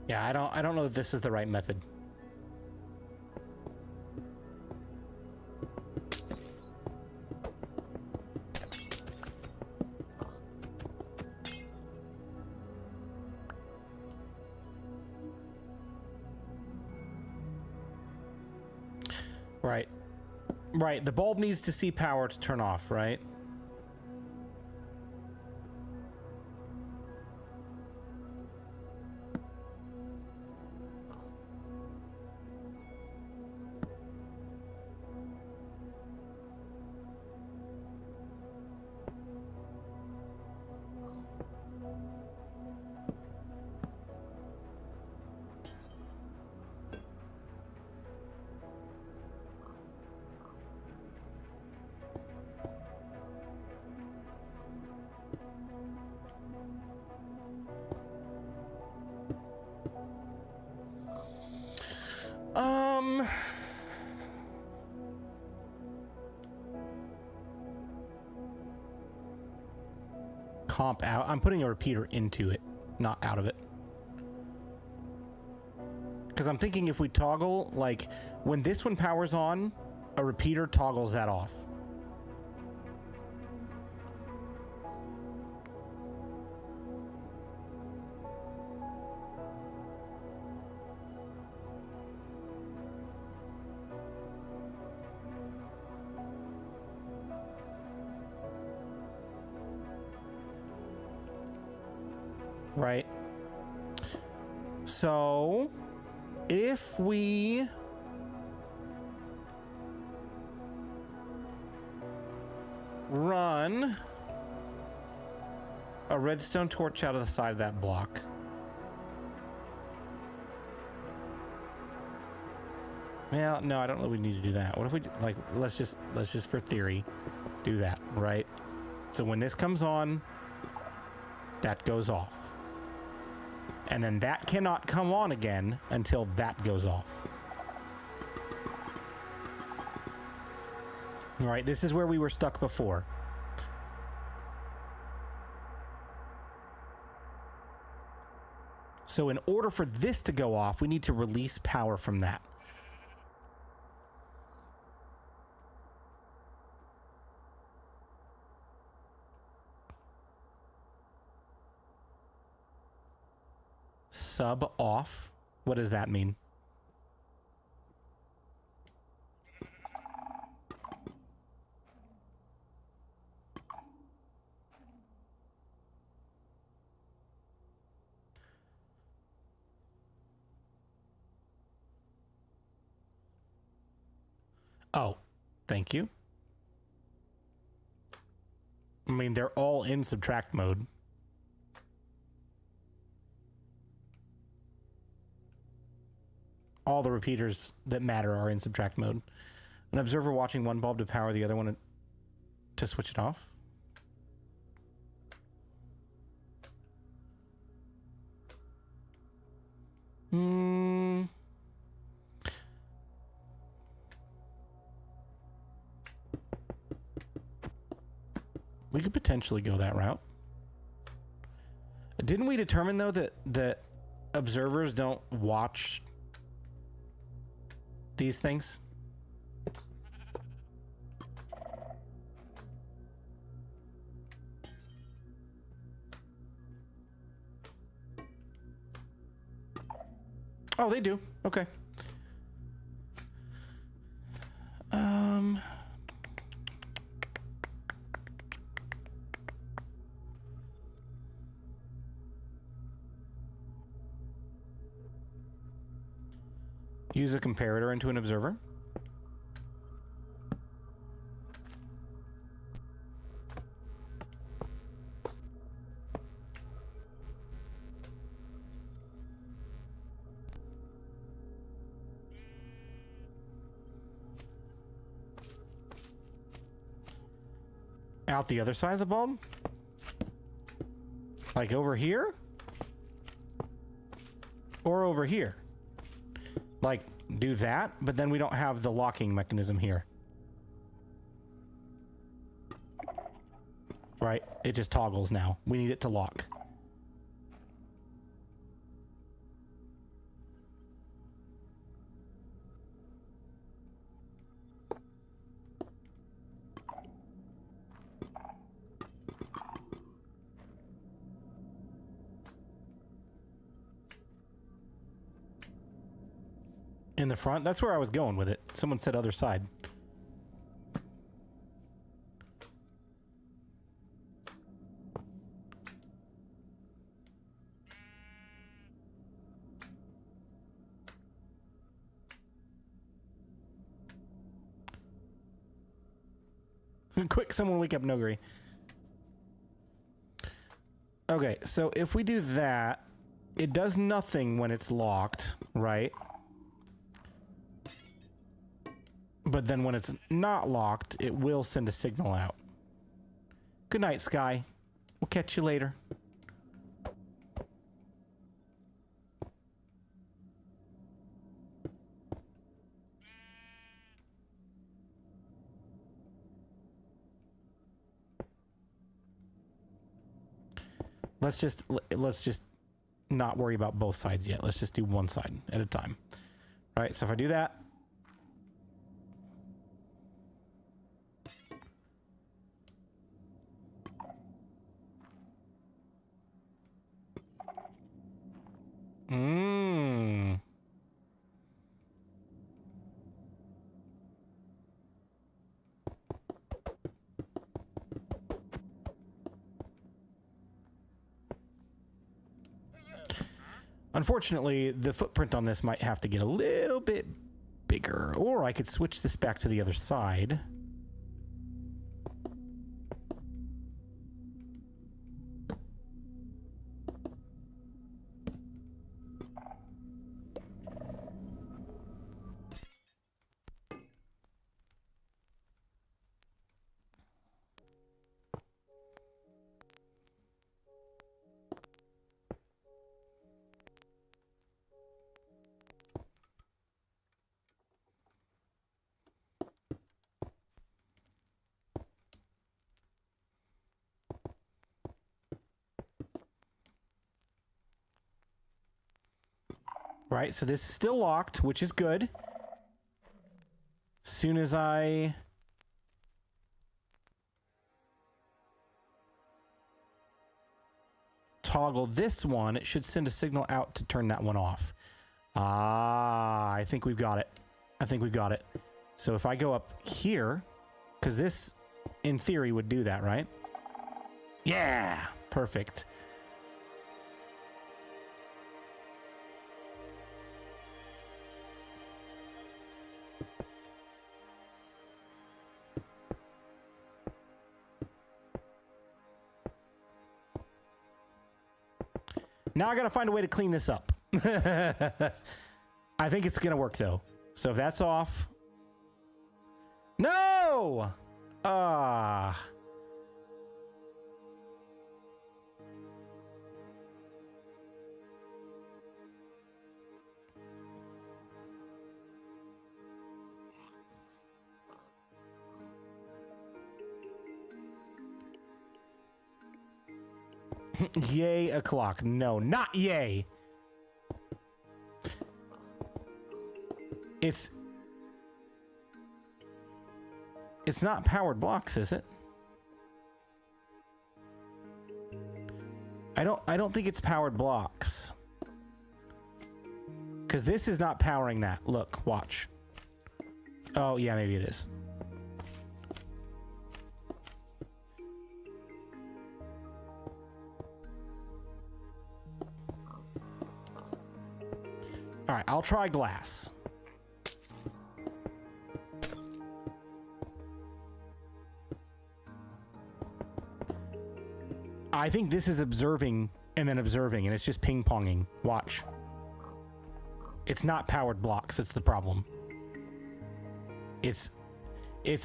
Yeah, I don't know if this is the right method. Right. Right, the bulb needs to see power to turn off, right? Comp out. I'm putting a repeater into it, not out of it. Because I'm thinking if we toggle, like, when this one powers on, a repeater toggles that off. Right. So, if we run a redstone torch out of the side of that block. Well, no, I don't know we need to do that. What if we, like, let's just for theory do that, right? So when this comes on, that goes off. And then that cannot come on again until that goes off. All right, this is where we were stuck before. So in order for this to go off, we need to release power from that. Sub off? What does that mean? Oh, thank you. I mean, they're all in subtract mode. All the repeaters that matter are in subtract mode. An observer watching one bulb to power the other one to switch it off. We could potentially go that route. Didn't we determine, though, that observers don't watch these things? Oh, they do. Okay. Use a comparator into an observer. Out the other side of the bulb? Like over here? Or over here? Like, do that, but then we don't have the locking mechanism here. Right? It just toggles now. We need it to lock. In the front? That's where I was going with it. Someone said other side. Quick, someone wake up Nogri. Okay, so if we do that, it does nothing when it's locked, right? But then when it's not locked, it will send a signal out. Good night, Sky. We'll catch you later. Let's just not worry about both sides yet. Let's just do one side at a time. All right, so if I do that, Unfortunately, the footprint on this might have to get a little bit bigger, or I could switch this back to the other side. Right, so this is still locked, which is good. Soon as I toggle this one, it should send a signal out to turn that one off. Ah, I think we've got it. I think we've got it. So if I go up here, because this, in theory, would do that, right? Yeah, perfect. Now I gotta find a way to clean this up. I think it's gonna work though. So if that's off. No! Ah. Yay o'clock. No, not yay. It's not powered blocks, is it? I don't think it's powered blocks. Cuz this is not powering that. Look, watch. Oh, yeah, maybe it is. All right, I'll try glass. I think this is observing and then observing, and it's just ping-ponging. Watch. It's not powered blocks, it's the problem. It's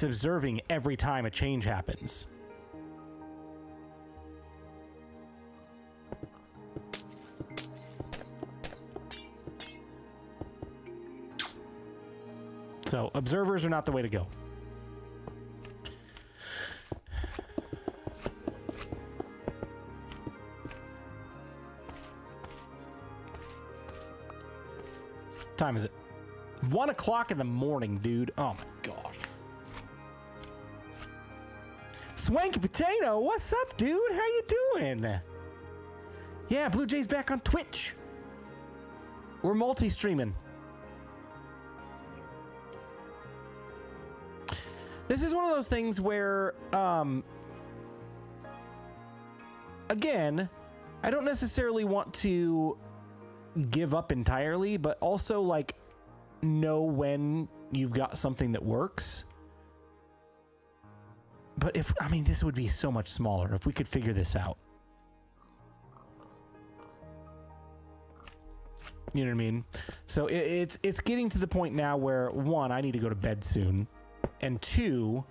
observing every time a change happens. So, observers are not the way to go. Time is it? 1 o'clock in the morning, dude. Oh my gosh. Swanky Potato, what's up, dude? How you doing? Yeah, BluJay's back on Twitch. We're multi-streaming. This is one of those things where, again, I don't necessarily want to give up entirely, but also like know when you've got something that works. But if, I mean, this would be so much smaller if we could figure this out. You know what I mean? So it's getting to the point now where, one, I need to go to bed soon, and two,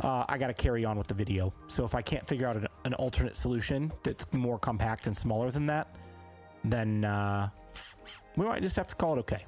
I got to carry on with the video. So if I can't figure out an alternate solution that's more compact and smaller than that, then we might just have to call it okay.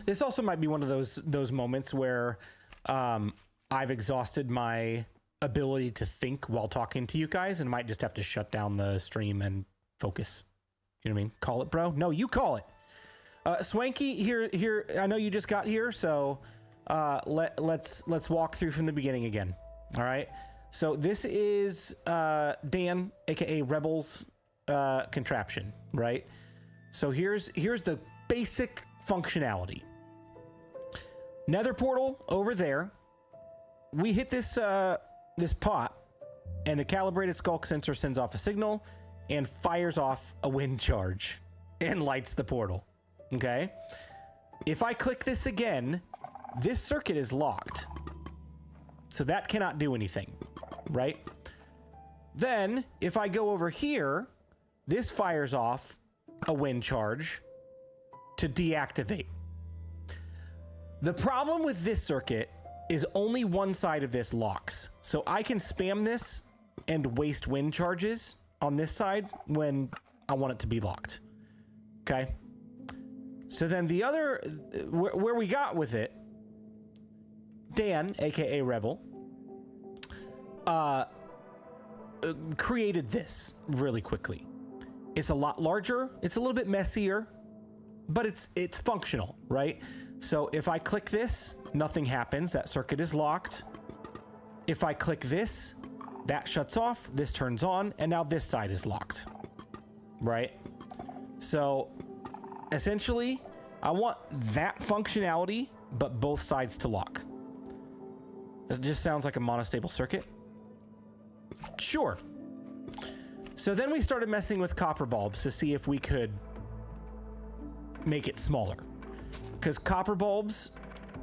This also might be one of those moments where I've exhausted my ability to think while talking to you guys and might just have to shut down the stream and focus. You know what I mean? Call it, bro. No, you call it. Swanky, here. I know you just got here, so let's walk through from the beginning again. All right. So this is Dan, aka Rebel's contraption, right? So here's the basic functionality. Nether portal over there. We hit this this pot, and the calibrated skulk sensor sends off a signal and fires off a wind charge and lights the portal. Okay. If I click this again, this circuit is locked, so that cannot do anything, right? Then if I go over here, this fires off a wind charge to deactivate. The problem with this circuit is only one side of this locks. So I can spam this and waste wind charges on this side when I want it to be locked. Okay. So then the other, where we got with it, Dan, aka Rebel, created this really quickly. It's a lot larger. It's a little bit messier, but it's functional, right? So if I click this, nothing happens. That circuit is locked. If I click this, That shuts off, this turns on, and now this side is locked, right? So essentially, I want that functionality, but both sides to lock. It just sounds like a monostable circuit. Sure. So then we started messing with copper bulbs to see if we could make it smaller. Because copper bulbs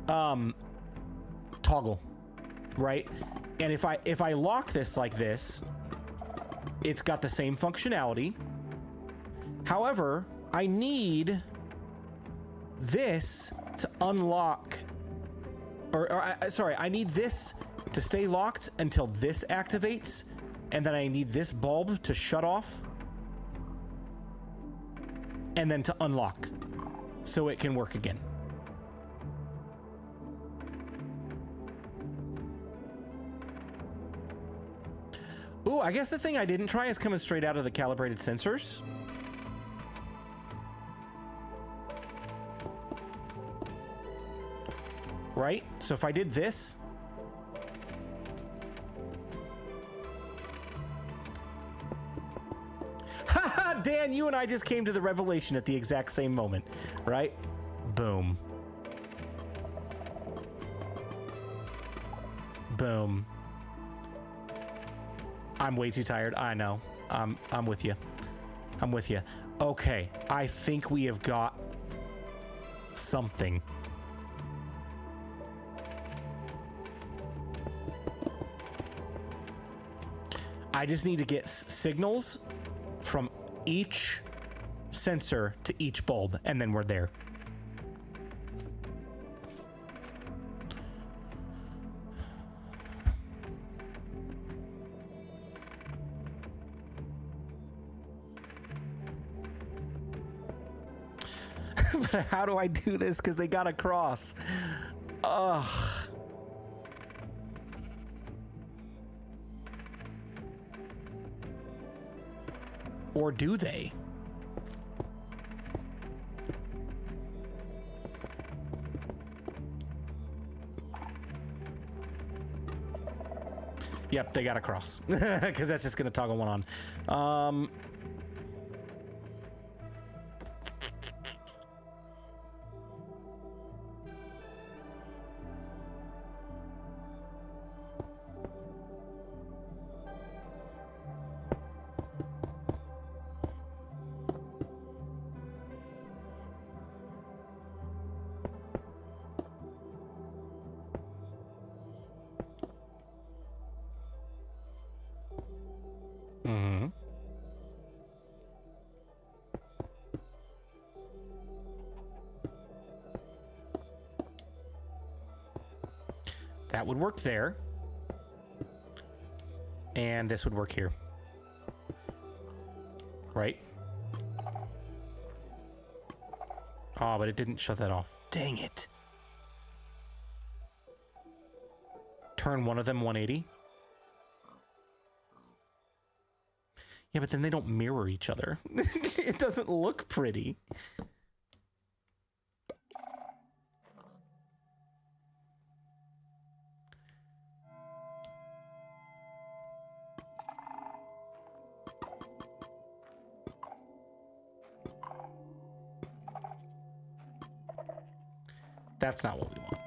toggle, right? And if I lock this like this, it's got the same functionality. However, I need this to unlock, sorry, I need this to stay locked until this activates, and then I need this bulb to shut off and then to unlock so it can work again. Ooh, I guess the thing I didn't try is coming straight out of the calibrated sensors. Right? So if I did this, haha, Dan, you and I just came to the revelation at the exact same moment, right? Boom. Boom. I'm way too tired. I know. I'm with you. I'm with you. Okay, I think we have got something. I just need to get signals from each sensor to each bulb, and then we're there. But how do I do this? Because they got a cross. Ugh. Or do they? Yep, they got a cross. Because that's just going to toggle one on. That would work there. And this would work here. Right? Oh, but it didn't shut that off. Dang it. Turn one of them 180. Yeah, but then they don't mirror each other. It doesn't look pretty. That's not what we want.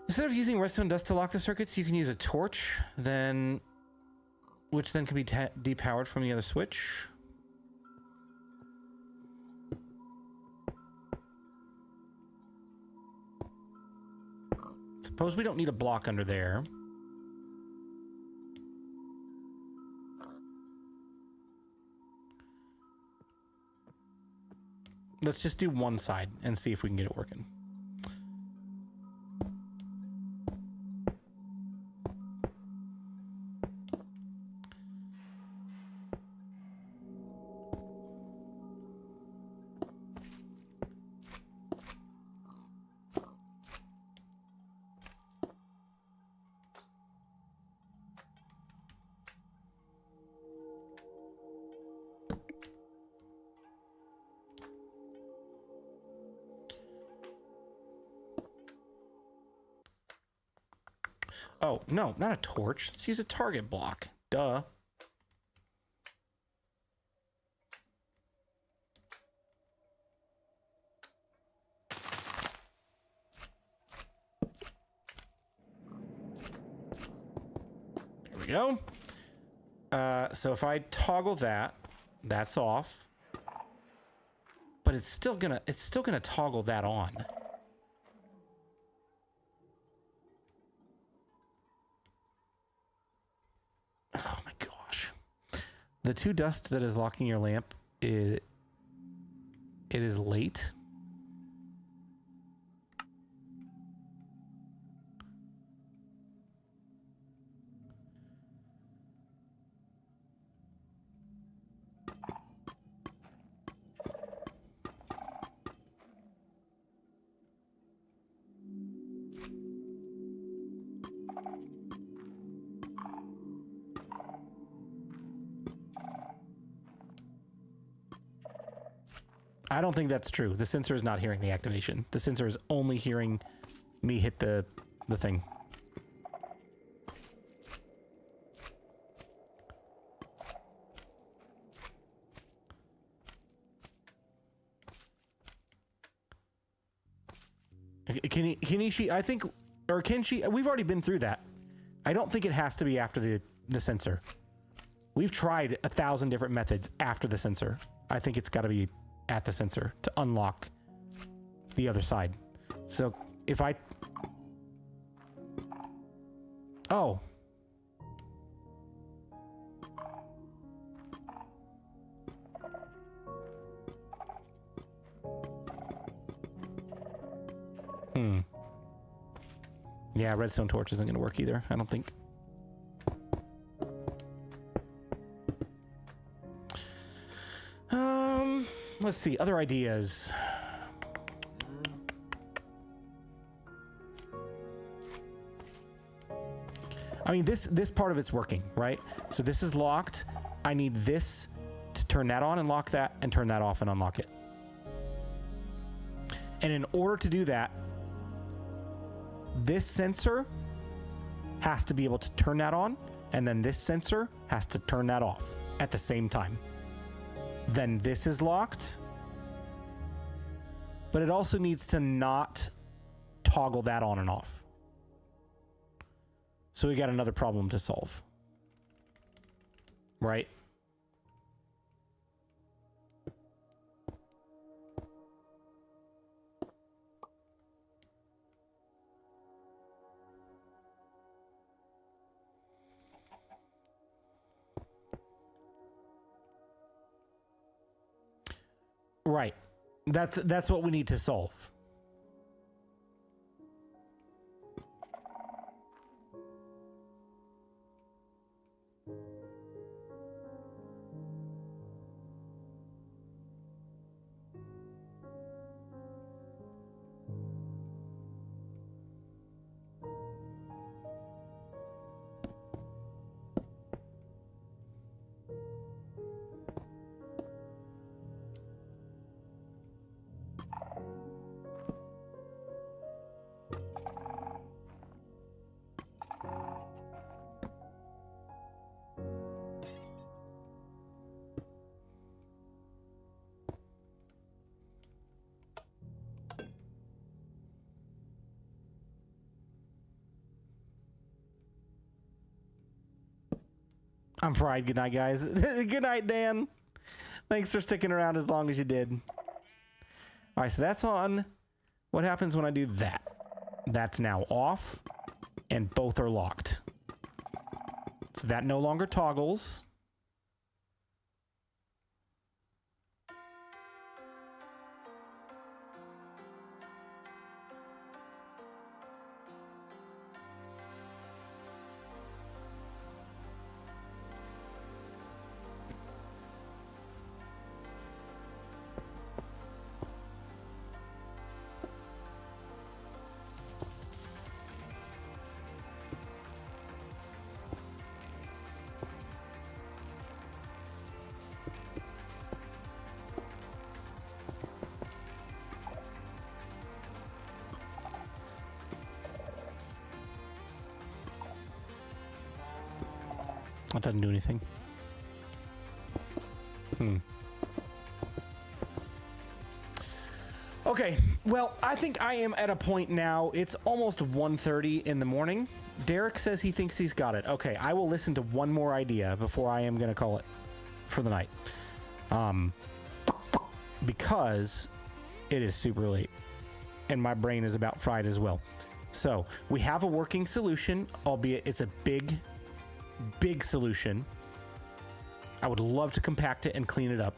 Instead of using redstone dust to lock the circuits, you can use a torch, which then can be depowered from the other switch. Suppose we don't need a block under there. Let's just do one side and see if we can get it working. Oh, no, not a torch. Let's use a target block. Duh. There we go. So if I toggle that, that's off. But it's still gonna toggle that on. Oh my gosh. The 2 dust that is locking your lamp, it is late. I don't think that's true. The sensor is not hearing the activation. The sensor is only hearing me hit the thing. Can she, I think, or can she, we've already been through that. I don't think it has to be after the sensor. We've tried 1,000 different methods after the sensor. I think it's got to be at the sensor to unlock the other side. So if I... Oh. Yeah, redstone torch isn't going to work either, I don't think. Let's see, other ideas. I mean, this part of it's working, right? So this is locked. I need this to turn that on and lock that, and turn that off and unlock it. And in order to do that, this sensor has to be able to turn that on, and then this sensor has to turn that off at the same time. Then this is locked, but it also needs to not toggle that on and off. So we got another problem to solve, right? Right. That's what we need to solve. I'm fried. Good night, guys. Good night, Dan. Thanks for sticking around as long as you did. All right, so that's on. What happens when I do that? That's now off, and both are locked. So that no longer toggles. That doesn't do anything. Okay, well, I think I am at a point now. It's almost 1:30 in the morning. Derek says he thinks he's got it. Okay, I will listen to one more idea before I am going to call it for the night. Because it is super late and my brain is about fried as well. So we have a working solution, albeit it's a big solution. I would love to compact it and clean it up,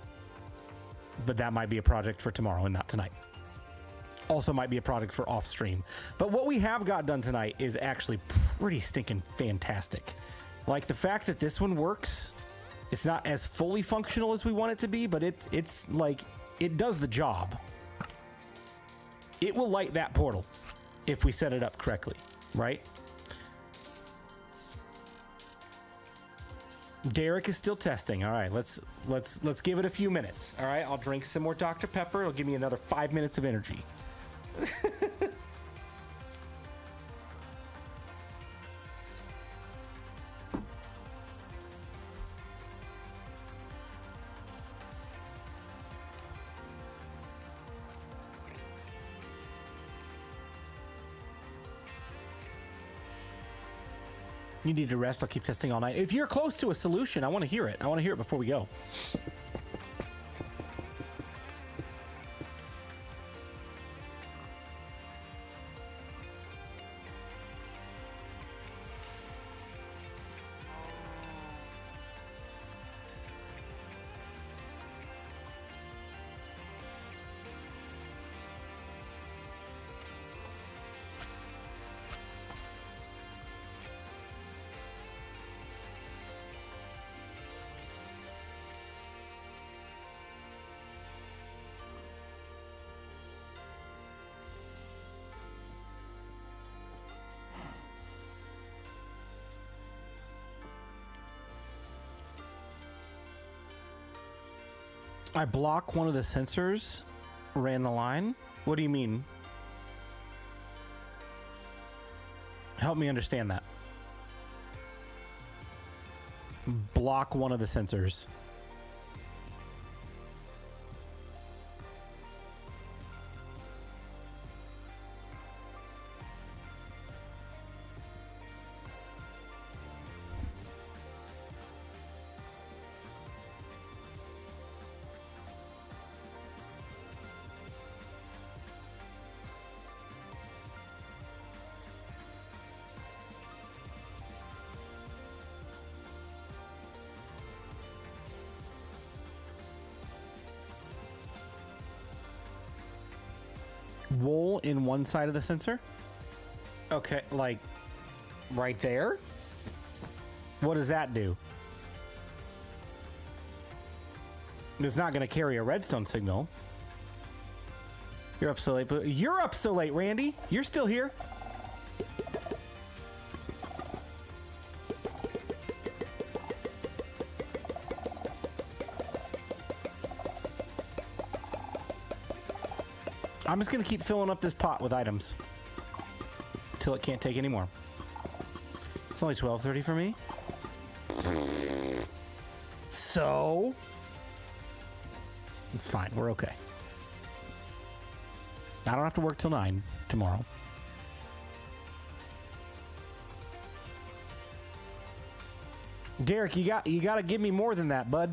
but that might be a project for tomorrow and not tonight. Also might be a project for off stream. But what we have got done tonight is actually pretty stinking fantastic. Like the fact that this one works, it's not as fully functional as we want it to be, but it's like, it does the job. It will light that portal if we set it up correctly, right? Derek is still testing. All right, let's give it a few minutes. All right, I'll drink some more Dr. Pepper. It'll give me another 5 minutes of energy. You need to rest. I'll keep testing all night. If you're close to a solution, I want to hear it. I want to hear it before we go. I block one of the sensors, ran the line. What do you mean? Help me understand that. Block one of the sensors. Wool in one side of the sensor? Okay, like right there? What does that do? It's not going to carry a redstone signal. You're up so late. You're up so late, Randy. You're still here. I'm just going to keep filling up this pot with items until it can't take any more. It's only 12:30 for me. So it's fine. We're okay. I don't have to work till 9 tomorrow. Derek, you got to give me more than that, bud.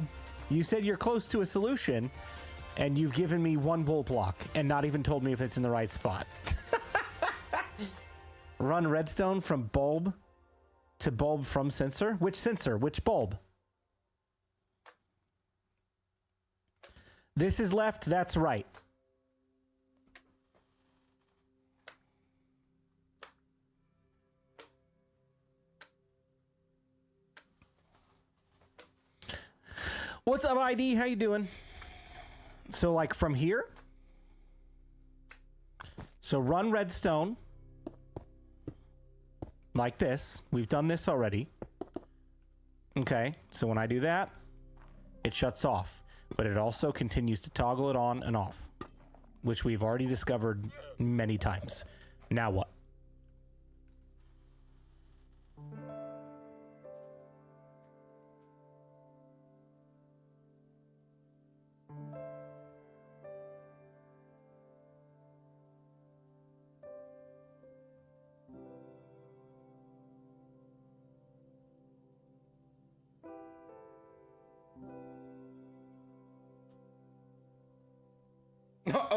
You said you're close to a solution. And you've given me one wool block and not even told me if it's in the right spot. Run redstone from bulb to bulb from sensor? Which sensor? Which bulb? This is left, that's right. What's up, ID? How you doing? So like from here, so run redstone like this. We've done this already. Okay, so when I do that, it shuts off, but it also continues to toggle it on and off, which we've already discovered many times. Now what?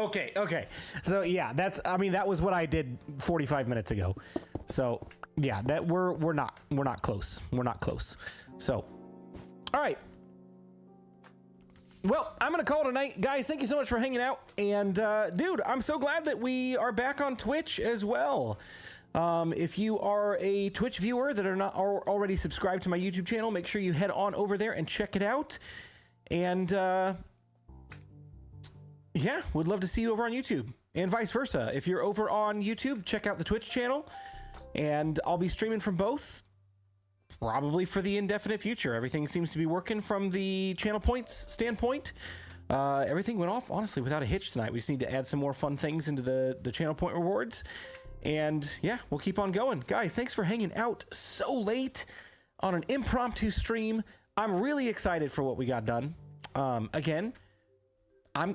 Okay. So yeah, I mean, that was what I did 45 minutes ago. So yeah, that we're not close. We're not close. So, all right. Well, I'm gonna call it a night, guys. Thank you so much for hanging out. And dude, I'm so glad that we are back on Twitch as well. If you are a Twitch viewer that are not already subscribed to my YouTube channel, make sure you head on over there and check it out. And yeah, would love to see you over on YouTube, and vice versa. If you're over on YouTube, check out the Twitch channel, and I'll be streaming from both, probably for the indefinite future. Everything seems to be working from the channel points standpoint. Everything went off, honestly, without a hitch tonight. We just need to add some more fun things into the channel point rewards. And yeah, we'll keep on going. Guys, thanks for hanging out so late on an impromptu stream. I'm really excited for what we got done. Again, I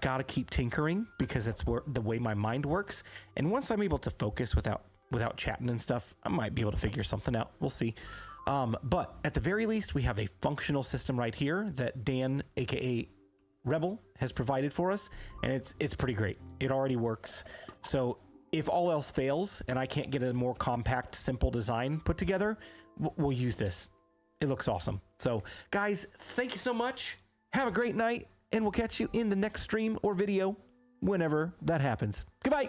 gotta keep tinkering, because that's the way my mind works. And once I'm able to focus without chatting and stuff, I might be able to figure something out. We'll see. But at the very least, we have a functional system right here that Dan, aka Rebel, has provided for us, and it's pretty great. It already works. So if all else fails and I can't get a more compact, simple design put together, we'll use this. It looks awesome. So guys, thank you so much. Have a great night, and we'll catch you in the next stream or video whenever that happens. Goodbye.